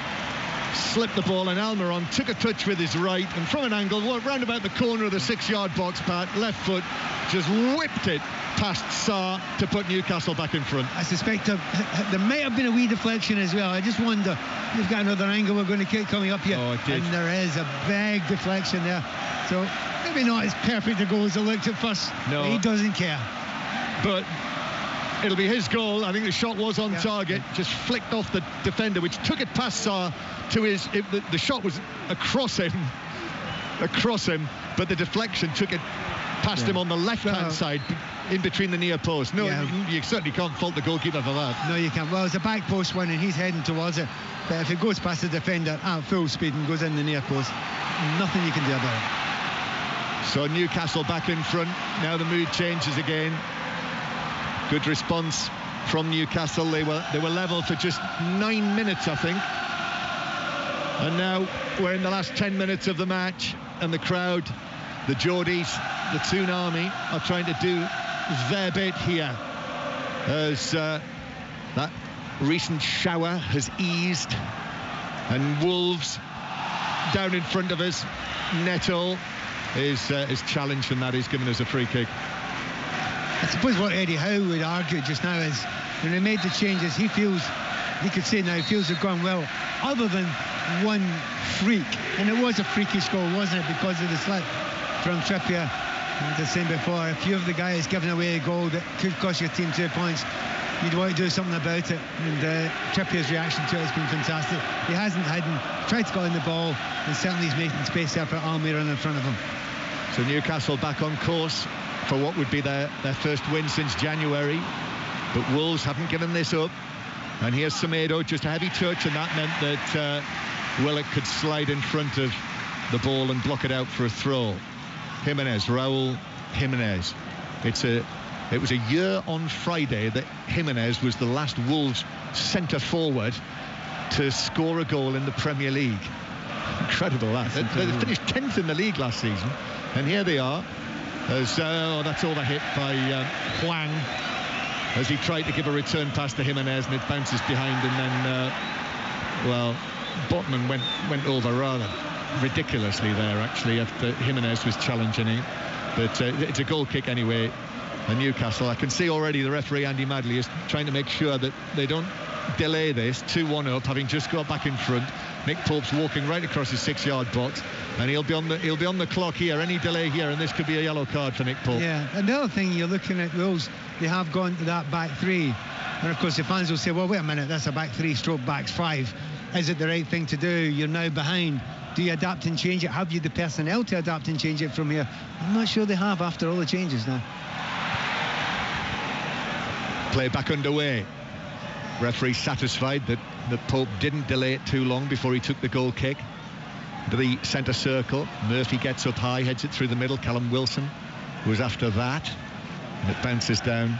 Slipped the ball, and Almiron took a touch with his right, and from an angle round about the corner of the 6-yard box, Pat, left foot, just whipped it past Sarr to put Newcastle back in front. I suspect there might have been a wee deflection as well. I just wonder, we've got another angle we're going to get coming up here, and there is a big deflection there, so maybe not as perfect a goal as it looked at first. No, he doesn't care, but it'll be his goal. I think the shot was on target, just flicked off the defender, which took it past Sarr to his. The shot was across him, but the deflection took it past him on the left-hand side, in between the near post. No, you certainly can't fault the goalkeeper for that. No, you can't. Well, it's a back post one, and he's heading towards it. But if it goes past the defender at full speed and goes in the near post, nothing you can do about it. So Newcastle back in front. Now the mood changes again. Good response from Newcastle. They were level for just 9 minutes, I think. And now we're in the last 10 minutes of the match, and the crowd, the Geordies, the Toon Army, are trying to do their bit here as that recent shower has eased, and Wolves down in front of us. Neto is challenged from that. He's given us a free kick. I suppose what Eddie Howe would argue just now is when they made the changes, he feels they've gone well, other than one freak, and it was a freakish goal, wasn't it, because of the slip from Trippier. As I was saying before, a few of the guys giving away a goal that could cost your team 2 points, you'd want to do something about it, and Trippier's reaction to it has been fantastic. He hasn't hidden, tried to go in the ball, and certainly he's making space there for Almiron in front of him. So Newcastle back on course for what would be their first win since January, but Wolves haven't given this up. And here's Semedo, just a heavy touch, and that meant that Willock could slide in front of the ball and block it out for a throw. Raúl Jiménez. It was a year on Friday that Jiménez was the last Wolves centre forward to score a goal in the Premier League. Incredible that. They finished 10th in the league last season, and here they are. As that's overhit by Hwang as he tried to give a return pass to Jiménez, and it bounces behind, and then Botman went over rather ridiculously there, actually, after Jiménez was challenging him. But it's a goal kick anyway. And Newcastle, I can see already the referee Andy Madley is trying to make sure that they don't delay this. 2-1 up, having just got back in front. Nick Pope's walking right across his 6-yard box, and he'll be on the clock here. Any delay here, and this could be a yellow card for Nick Pope. Yeah, another thing, you're looking at Wolves, they have gone to that back three, and of course the fans will say, well, wait a minute, that's a back three stroke back five. Is it the right thing to do? You're now behind. Do you adapt and change it? Have you the personnel to adapt and change it from here? I'm not sure they have after all the changes now. Play back underway. Referee satisfied that Pope didn't delay it too long before he took the goal kick. To the centre circle, Murphy gets up high, heads it through the middle. Callum Wilson was after that, and it bounces down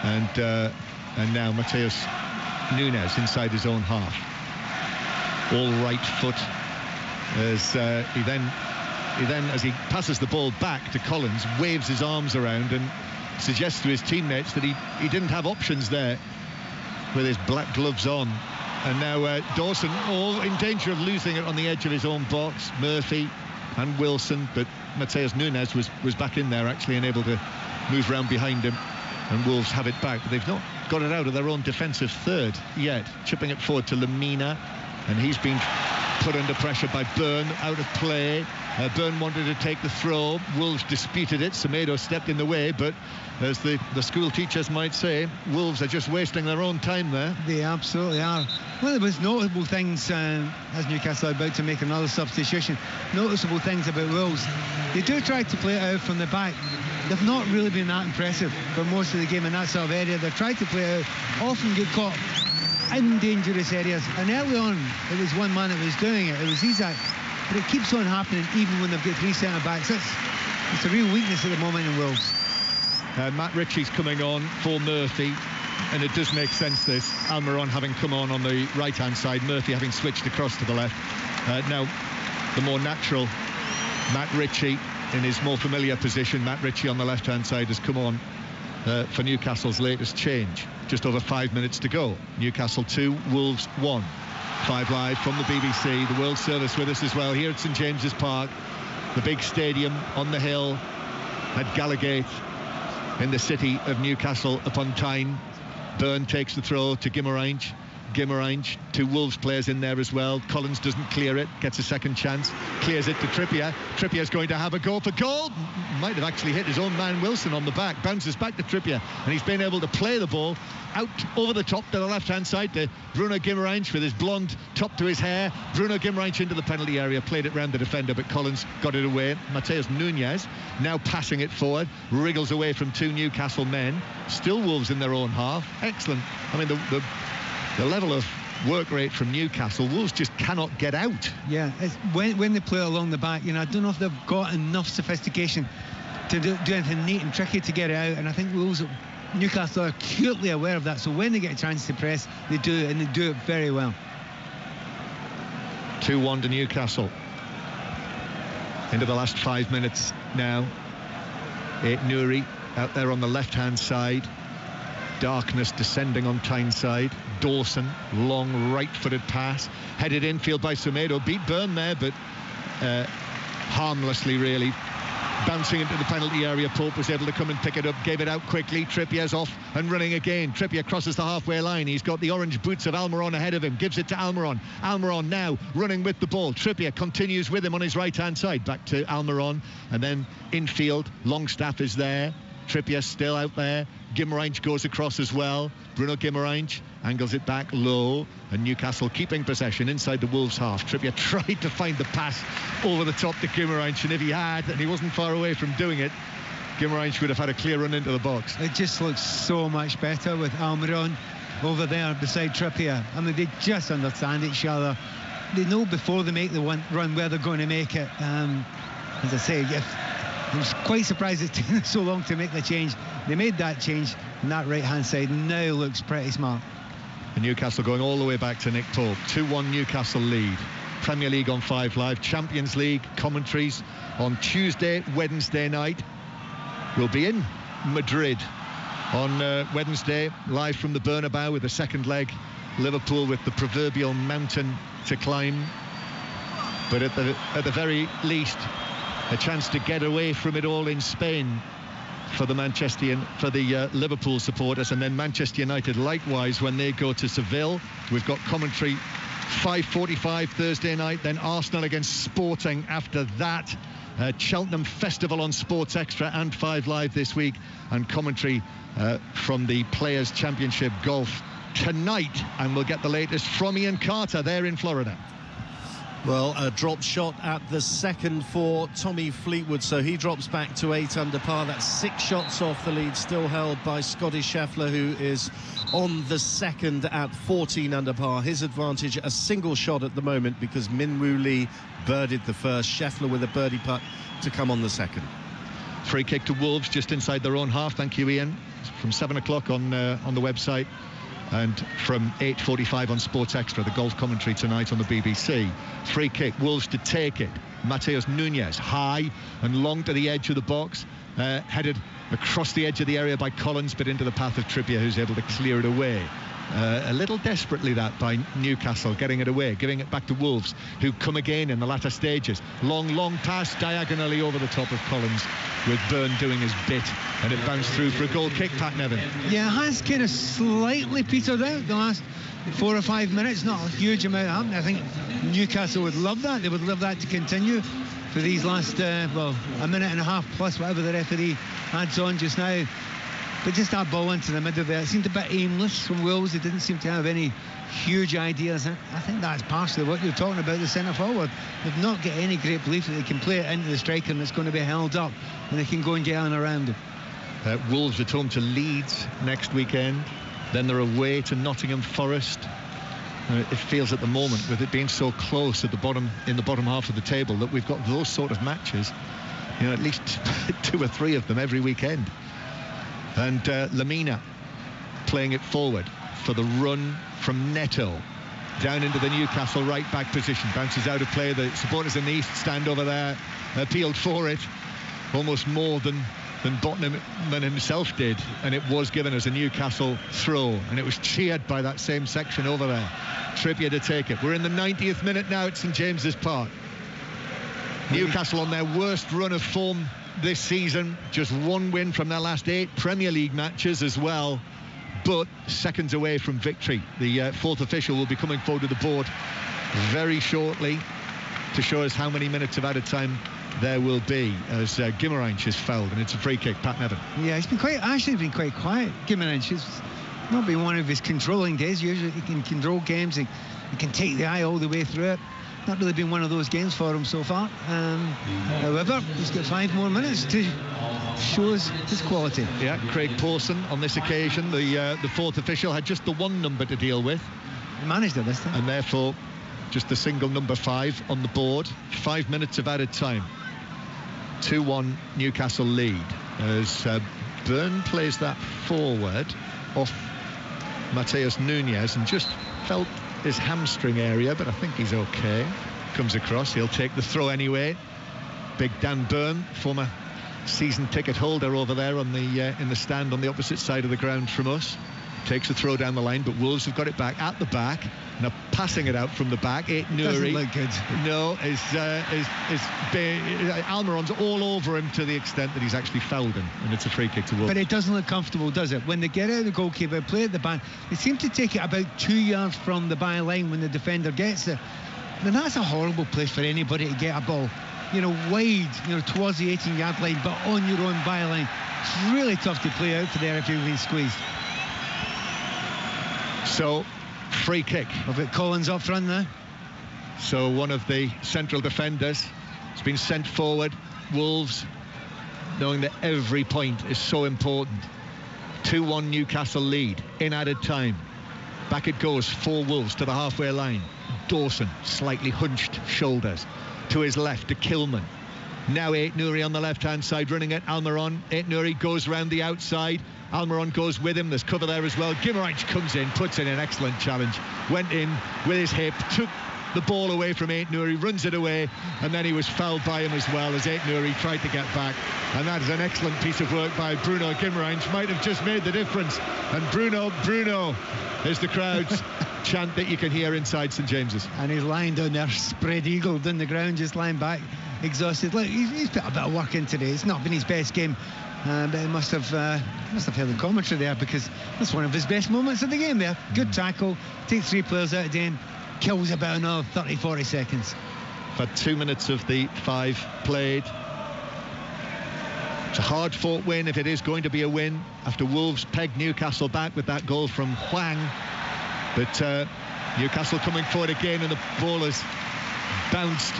And now Mateus Nunes inside his own half. All right foot as he then as he passes the ball back to Collins, waves his arms around and suggests to his teammates that he didn't have options there with his black gloves on. And now Dawson all in danger of losing it on the edge of his own box. Murphy and Wilson, but Mateus Nunes was back in there actually and able to move round behind him, and Wolves have it back, but they've not got it out of their own defensive third yet. Chipping it forward to Lemina, and he's been put under pressure by Byrne, out of play. Byrne wanted to take the throw. Wolves disputed it. Semedo stepped in the way, but as the school teachers might say, Wolves are just wasting their own time there. They absolutely are. Well, there was notable things as Newcastle are about to make another substitution. Noticeable things about Wolves. They do try to play it out from the back. They've not really been that impressive for most of the game in that sort of area. They've tried to play it out, often get caught in dangerous areas, and early on it was one man that was doing it. It was Isak, but it keeps on happening even when they've got three centre-backs. It's a real weakness at the moment in Wolves. Matt Ritchie's coming on for Murphy, and it does make sense, this. Almiron having come on the right-hand side, Murphy having switched across to the left. Now the more natural Matt Ritchie in his more familiar position. Matt Ritchie on the left-hand side has come on for Newcastle's latest change. Just over 5 minutes to go. Newcastle 2, Wolves 1. 5 Live from the BBC, the World Service with us as well here at St James's Park, the big stadium on the hill at Gallowgate in the city of Newcastle upon Tyne. Byrne takes the throw to Guimarães. Guimarães, 2 Wolves players in there as well. Collins doesn't clear it, gets a second chance, clears it to Trippier. Trippier's going to have a go for goal. Might have actually hit his own man Wilson on the back. Bounces back to Trippier, and he's been able to play the ball out over the top to the left-hand side to Bruno Guimarães with his blonde top to his hair. Bruno Guimarães into the penalty area, played it round the defender, but Collins got it away. Mateus Nunes now passing it forward, wriggles away from 2 Newcastle men. Still Wolves in their own half. Excellent. I mean, the level of work rate from Newcastle, Wolves just cannot get out. Yeah, it's when they play along the back, I don't know if they've got enough sophistication to do anything neat and tricky to get it out, and I think Newcastle are acutely aware of that, so when they get a chance to press, they do it, and they do it very well. 2-1 to Newcastle. Into the last 5 minutes now. Nuri out there on the left-hand side. Darkness descending on Tyneside. Dawson, long right-footed pass, headed infield by Semedo, beat Byrne there, but harmlessly really. Bouncing into the penalty area, Pope was able to come and pick it up, gave it out quickly. Trippier's off and running again. Trippier crosses the halfway line. He's got the orange boots of Almiron ahead of him, gives it to Almiron. Almiron now running with the ball. Trippier continues with him on his right-hand side, back to Almiron, and then infield, Longstaff is there. Trippier still out there. Guimarães goes across as well. Bruno Guimarães angles it back low, and Newcastle keeping possession inside the Wolves half. Trippier tried to find the pass over the top to Guimarães, and if he had, and he wasn't far away from doing it, Guimarães would have had a clear run into the box. It just looks so much better with Almiron over there beside Trippier. I mean, they just understand each other. They know before they make the run where they're going to make it. As I say, I was quite surprised it's taken so long to make the change. They made that change, and that right-hand side now looks pretty smart. And Newcastle going all the way back to Nick Pope. 2-1 Newcastle lead. Premier League on 5 Live. Champions League commentaries on Tuesday, Wednesday night. We'll be in Madrid on Wednesday, live from the Bernabeu with the second leg. Liverpool with the proverbial mountain to climb. But at the very least, a chance to get away from it all in Spain for the Liverpool supporters, and then Manchester United likewise when they go to Seville. We've got commentary 5:45 Thursday night, then Arsenal against Sporting after that. Cheltenham Festival on Sports Extra and 5 Live this week, and commentary from the Players Championship Golf tonight, and we'll get the latest from Ian Carter there in Florida. Well, a drop shot at the second for Tommy Fleetwood, so he drops back to 8 under par. That's 6 shots off the lead, still held by Scotty Scheffler, who is on the second at 14 under par. His advantage, a single shot at the moment, because Min Woo Lee birdied the first. Scheffler with a birdie putt to come on the second. Free kick to Wolves just inside their own half. Thank you, Ian. From 7 o'clock on the website, and from 8:45 on Sports Extra, the golf commentary tonight on the BBC. Free kick, Wolves to take it. Mateus Nunes, high and long to the edge of the box, headed across the edge of the area by Collins, but into the path of Trippier, who's able to clear it away. A little desperately that by Newcastle, getting it away, giving it back to Wolves, who come again in the latter stages. Long pass diagonally over the top of Collins, with Byrne doing his bit, and it bounced through for a goal kick, Pat Nevin. Yeah, it has kind of slightly petered out the last 4 or 5 minutes. Not a huge amount happening. I think Newcastle would love that. They would love that to continue for these last, a minute and a half plus, whatever the referee adds on just now. But just that ball into the middle there, it seemed a bit aimless from Wolves. They didn't seem to have any huge ideas. I think that's partially what you're talking about, the centre forward. They've not got any great belief that they can play it into the striker and it's going to be held up and they can go and get on around it. Wolves at home to Leeds next weekend. Then they're away to Nottingham Forest. It feels at the moment, with it being so close at the bottom, in the bottom half of the table, that we've got those sort of matches, at least 2 or 3 of them every weekend. And Lamina playing it forward for the run from Neto down into the Newcastle right back position. Bounces out of play. The supporters in the East stand over there, appealed for it almost more than Botman himself did, and it was given as a Newcastle throw, and it was cheered by that same section over there. Trippier to take it. We're in the 90th minute now at St James's Park. Newcastle on their worst run of form this season, just 1 win from their last 8 Premier League matches as well, but seconds away from victory. The fourth official will be coming forward to the board very shortly to show us how many minutes of added time there will be, as Guimaraes is fouled, and it's a free kick. Pat Nevin. Yeah, he's been quite quiet. Guimaraes has not been one of his controlling days. Usually he can control games, he can take the eye all the way through it. Not really been one of those games for him so far. However, he's got 5 more minutes to show us his quality. Yeah, Craig Pawson on this occasion, the fourth official, had just the 1 number to deal with. He managed it this time. And therefore, just the single number 5 on the board. 5 minutes of added time. 2-1 Newcastle lead, as Byrne plays that forward off Mateus Nunes and just felt his hamstring area, but I think he's okay. Comes across, he'll take the throw anyway. Big Dan Byrne, former season ticket holder over there on the in the stand on the opposite side of the ground from us, takes a throw down the line, but Wolves have got it back at the back and are passing it out from the back. Nouri doesn't look good. No, Almiron's all over him to the extent that he's actually fouled him, and it's a free kick to Wolves. But it doesn't look comfortable, does it? When they get out of the goalkeeper, play at the back, they seem to take it about 2 yards from the byline when the defender gets there. And that's a horrible place for anybody to get a ball. Wide, towards the 18-yard line, but on your own byline. It's really tough to play out for there if you've been squeezed. So, free kick. I've got Collins up front there. So one of the central defenders has been sent forward. Wolves, knowing that every point is so important. 2-1 Newcastle lead in added time. Back it goes for Wolves to the halfway line. Dawson, slightly hunched shoulders. To his left to Kilman. Now Nouri on the left-hand side running it. Almiron. Nouri goes round the outside. Almiron goes with him. There's cover there as well. Guimaraes comes in, puts in an excellent challenge. Went in with his hip, took the ball away from Nouri, runs it away, and then he was fouled by him as well as Nouri tried to get back. And that is an excellent piece of work by Bruno Guimaraes. Might have just made the difference. And Bruno is the crowd's chant that you can hear inside St James's. And he's lying down there, spread eagled on the ground, just lying back, exhausted. Look, he's put a bit of work in today. It's not been his best game. But he must have heard the commentary there, because that's one of his best moments of the game there. Good tackle, takes 3 players out of the end, kills about another 30-40 seconds. Had 2 minutes of the 5 played. It's a hard-fought win if it is going to be a win, after Wolves pegged Newcastle back with that goal from Hwang. But Newcastle coming forward again, and the ball has bounced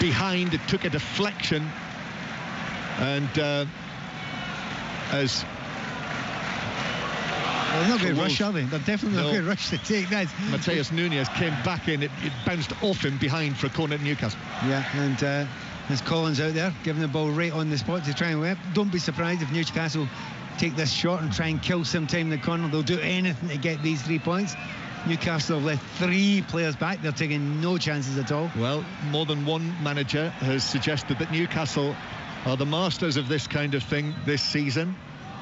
behind. It took a deflection. And as they're not going to rush, are they? They're definitely not going to rush to take that. Mateus Nunes came back in. It bounced off him behind for a corner at Newcastle. Yeah, and There's Collins out there, giving the ball right on the spot to try and win. Don't be surprised if Newcastle take this shot and try and kill some time in the corner. They'll do anything to get these 3 points. Newcastle have left 3 players back. They're taking no chances at all. Well, more than one manager has suggested that Newcastle are the masters of this kind of thing this season.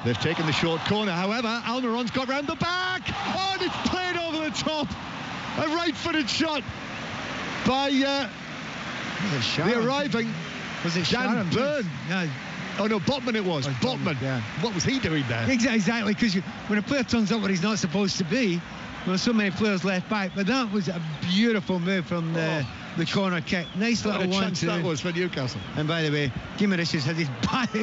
They've taken the short corner. However, Almiron's got round the back. Oh, and it's played over the top. A right-footed shot by the arriving Dan Burn. Yeah. Oh no, Botman it was. Botman. Yeah. What was he doing there? Exactly, because when a player turns up where he's not supposed to be, there's so many players left back. But that was a beautiful move from the corner kick. Nice little one. Chance that was for Newcastle. And by the way, Guimaraes had his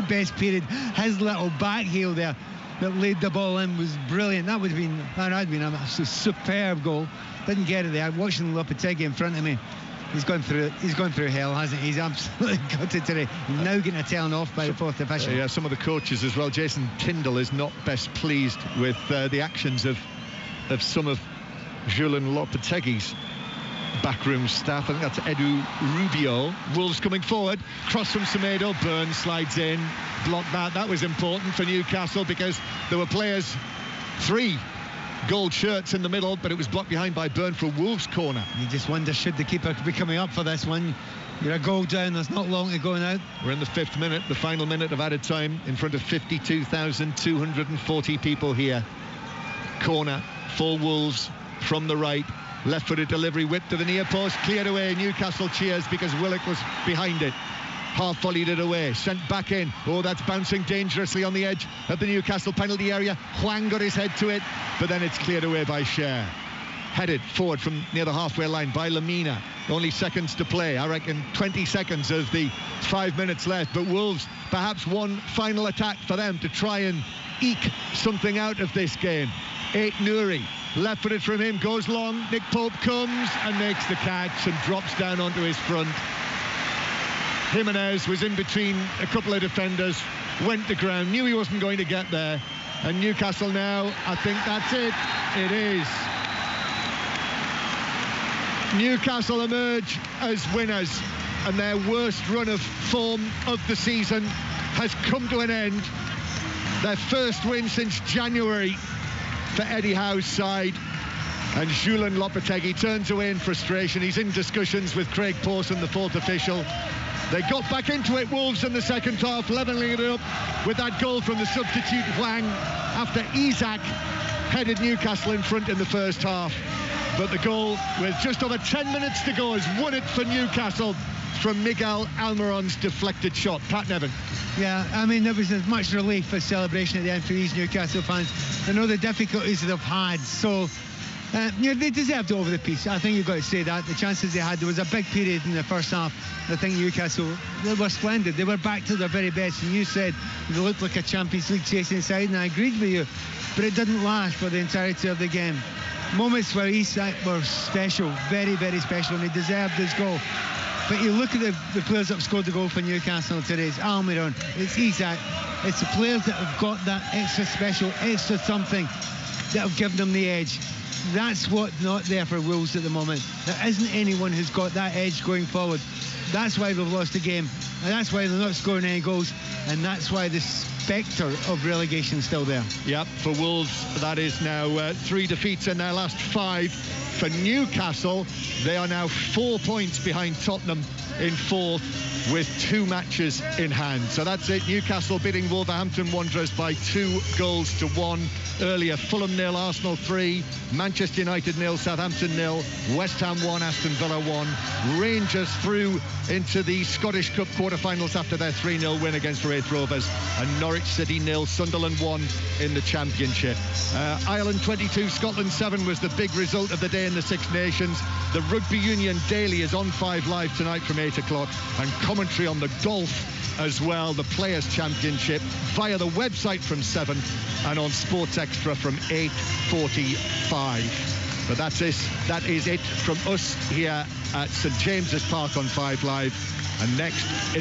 best period. His little back heel there that laid the ball in was brilliant. That would have been a superb goal. Didn't get it there. Watching Lopetegui in front of me. He's gone through hell, hasn't he? He's absolutely gutted today. Now getting a telling off by the fourth official. Yeah, some of the coaches as well. Jason Tyndall is not best pleased with the actions of some of Julian Lopetegui's backroom staff. I think that's Edu Rubio. Wolves coming forward. Cross from Semedo. Burn slides in. Block that. That was important for Newcastle because there were players, 3 gold shirts in the middle, but it was blocked behind by Burn for Wolves corner. You just wonder, should the keeper be coming up for this one? You're a goal down, there's not long to go now. We're in the 5th minute, the final minute of added time, in front of 52,240 people here. Corner for Wolves from the right. Left-footed delivery, whipped to the near post, cleared away. Newcastle cheers because Willock was behind it. Half volleyed it away, sent back in. Oh, that's bouncing dangerously on the edge of the Newcastle penalty area. Hwang got his head to it, but then it's cleared away by Cher. Headed forward from near the halfway line by Lamina. Only seconds to play. I reckon 20 seconds of the 5 minutes left. But Wolves, perhaps one final attack for them to try and eke something out of this game. Ait Nouri, left-footed from him, goes long. Nick Pope comes and makes the catch and drops down onto his front. Jimenez was in between a couple of defenders, went to ground, knew he wasn't going to get there. And Newcastle now, I think that's it. It is. Newcastle emerge as winners, and their worst run of form of the season has come to an end. Their first win since January for Eddie Howe's side. And Julian Lopetegui turns away in frustration. He's in discussions with Craig Pawson, the 4th official. They got back into it, Wolves, in the second half, levelling it up with that goal from the substitute Hwang after Isak headed Newcastle in front in the first half. But the goal, with just over 10 minutes to go, has won it for Newcastle from Miguel Almiron's deflected shot. Pat Nevin. Yeah, I mean, there was as much relief as celebration at the end for these Newcastle fans. I know the difficulties they've had, so they deserved it over the piece. I think you've got to say that. The chances they had, there was a big period in the first half. I think Newcastle, they were splendid. They were back to their very best, and you said they looked like a Champions League chasing side, and I agreed with you, but it didn't last for the entirety of the game. Moments where Isak were special, very, very special, and he deserved his goal. But you look at the players that have scored the goal for Newcastle today. It's Almiron, it's Isak, it's the players that have got that extra special, extra something that have given them the edge. That's what's not there for Wolves at the moment. There isn't anyone who's got that edge going forward. That's why they've lost the game, and that's why they're not scoring any goals, and that's why the spectre of relegation is still there. Yep, for Wolves, that is now 3 defeats in their last 5. For Newcastle, they are now 4 points behind Tottenham in 4th with 2 matches in hand. So that's it. Newcastle beating Wolverhampton Wanderers by 2-1 earlier. Fulham 0, Arsenal 3, Manchester United 0, Southampton 0, West Ham 1, Aston Villa 1. Rangers through into the Scottish Cup quarter-finals after their 3-0 win against Wraith Rovers, and Norwich City 0, Sunderland 1 in the Championship. Ireland 22, Scotland 7 was the big result of the day in the Six Nations. The Rugby Union Daily is on 5 Live tonight from 8 o'clock, and commentary on the golf as well, the Players' Championship, via the website from 7 and on Sports Extra from 8:45. But that is it from us here at St James's Park on 5 Live, and next it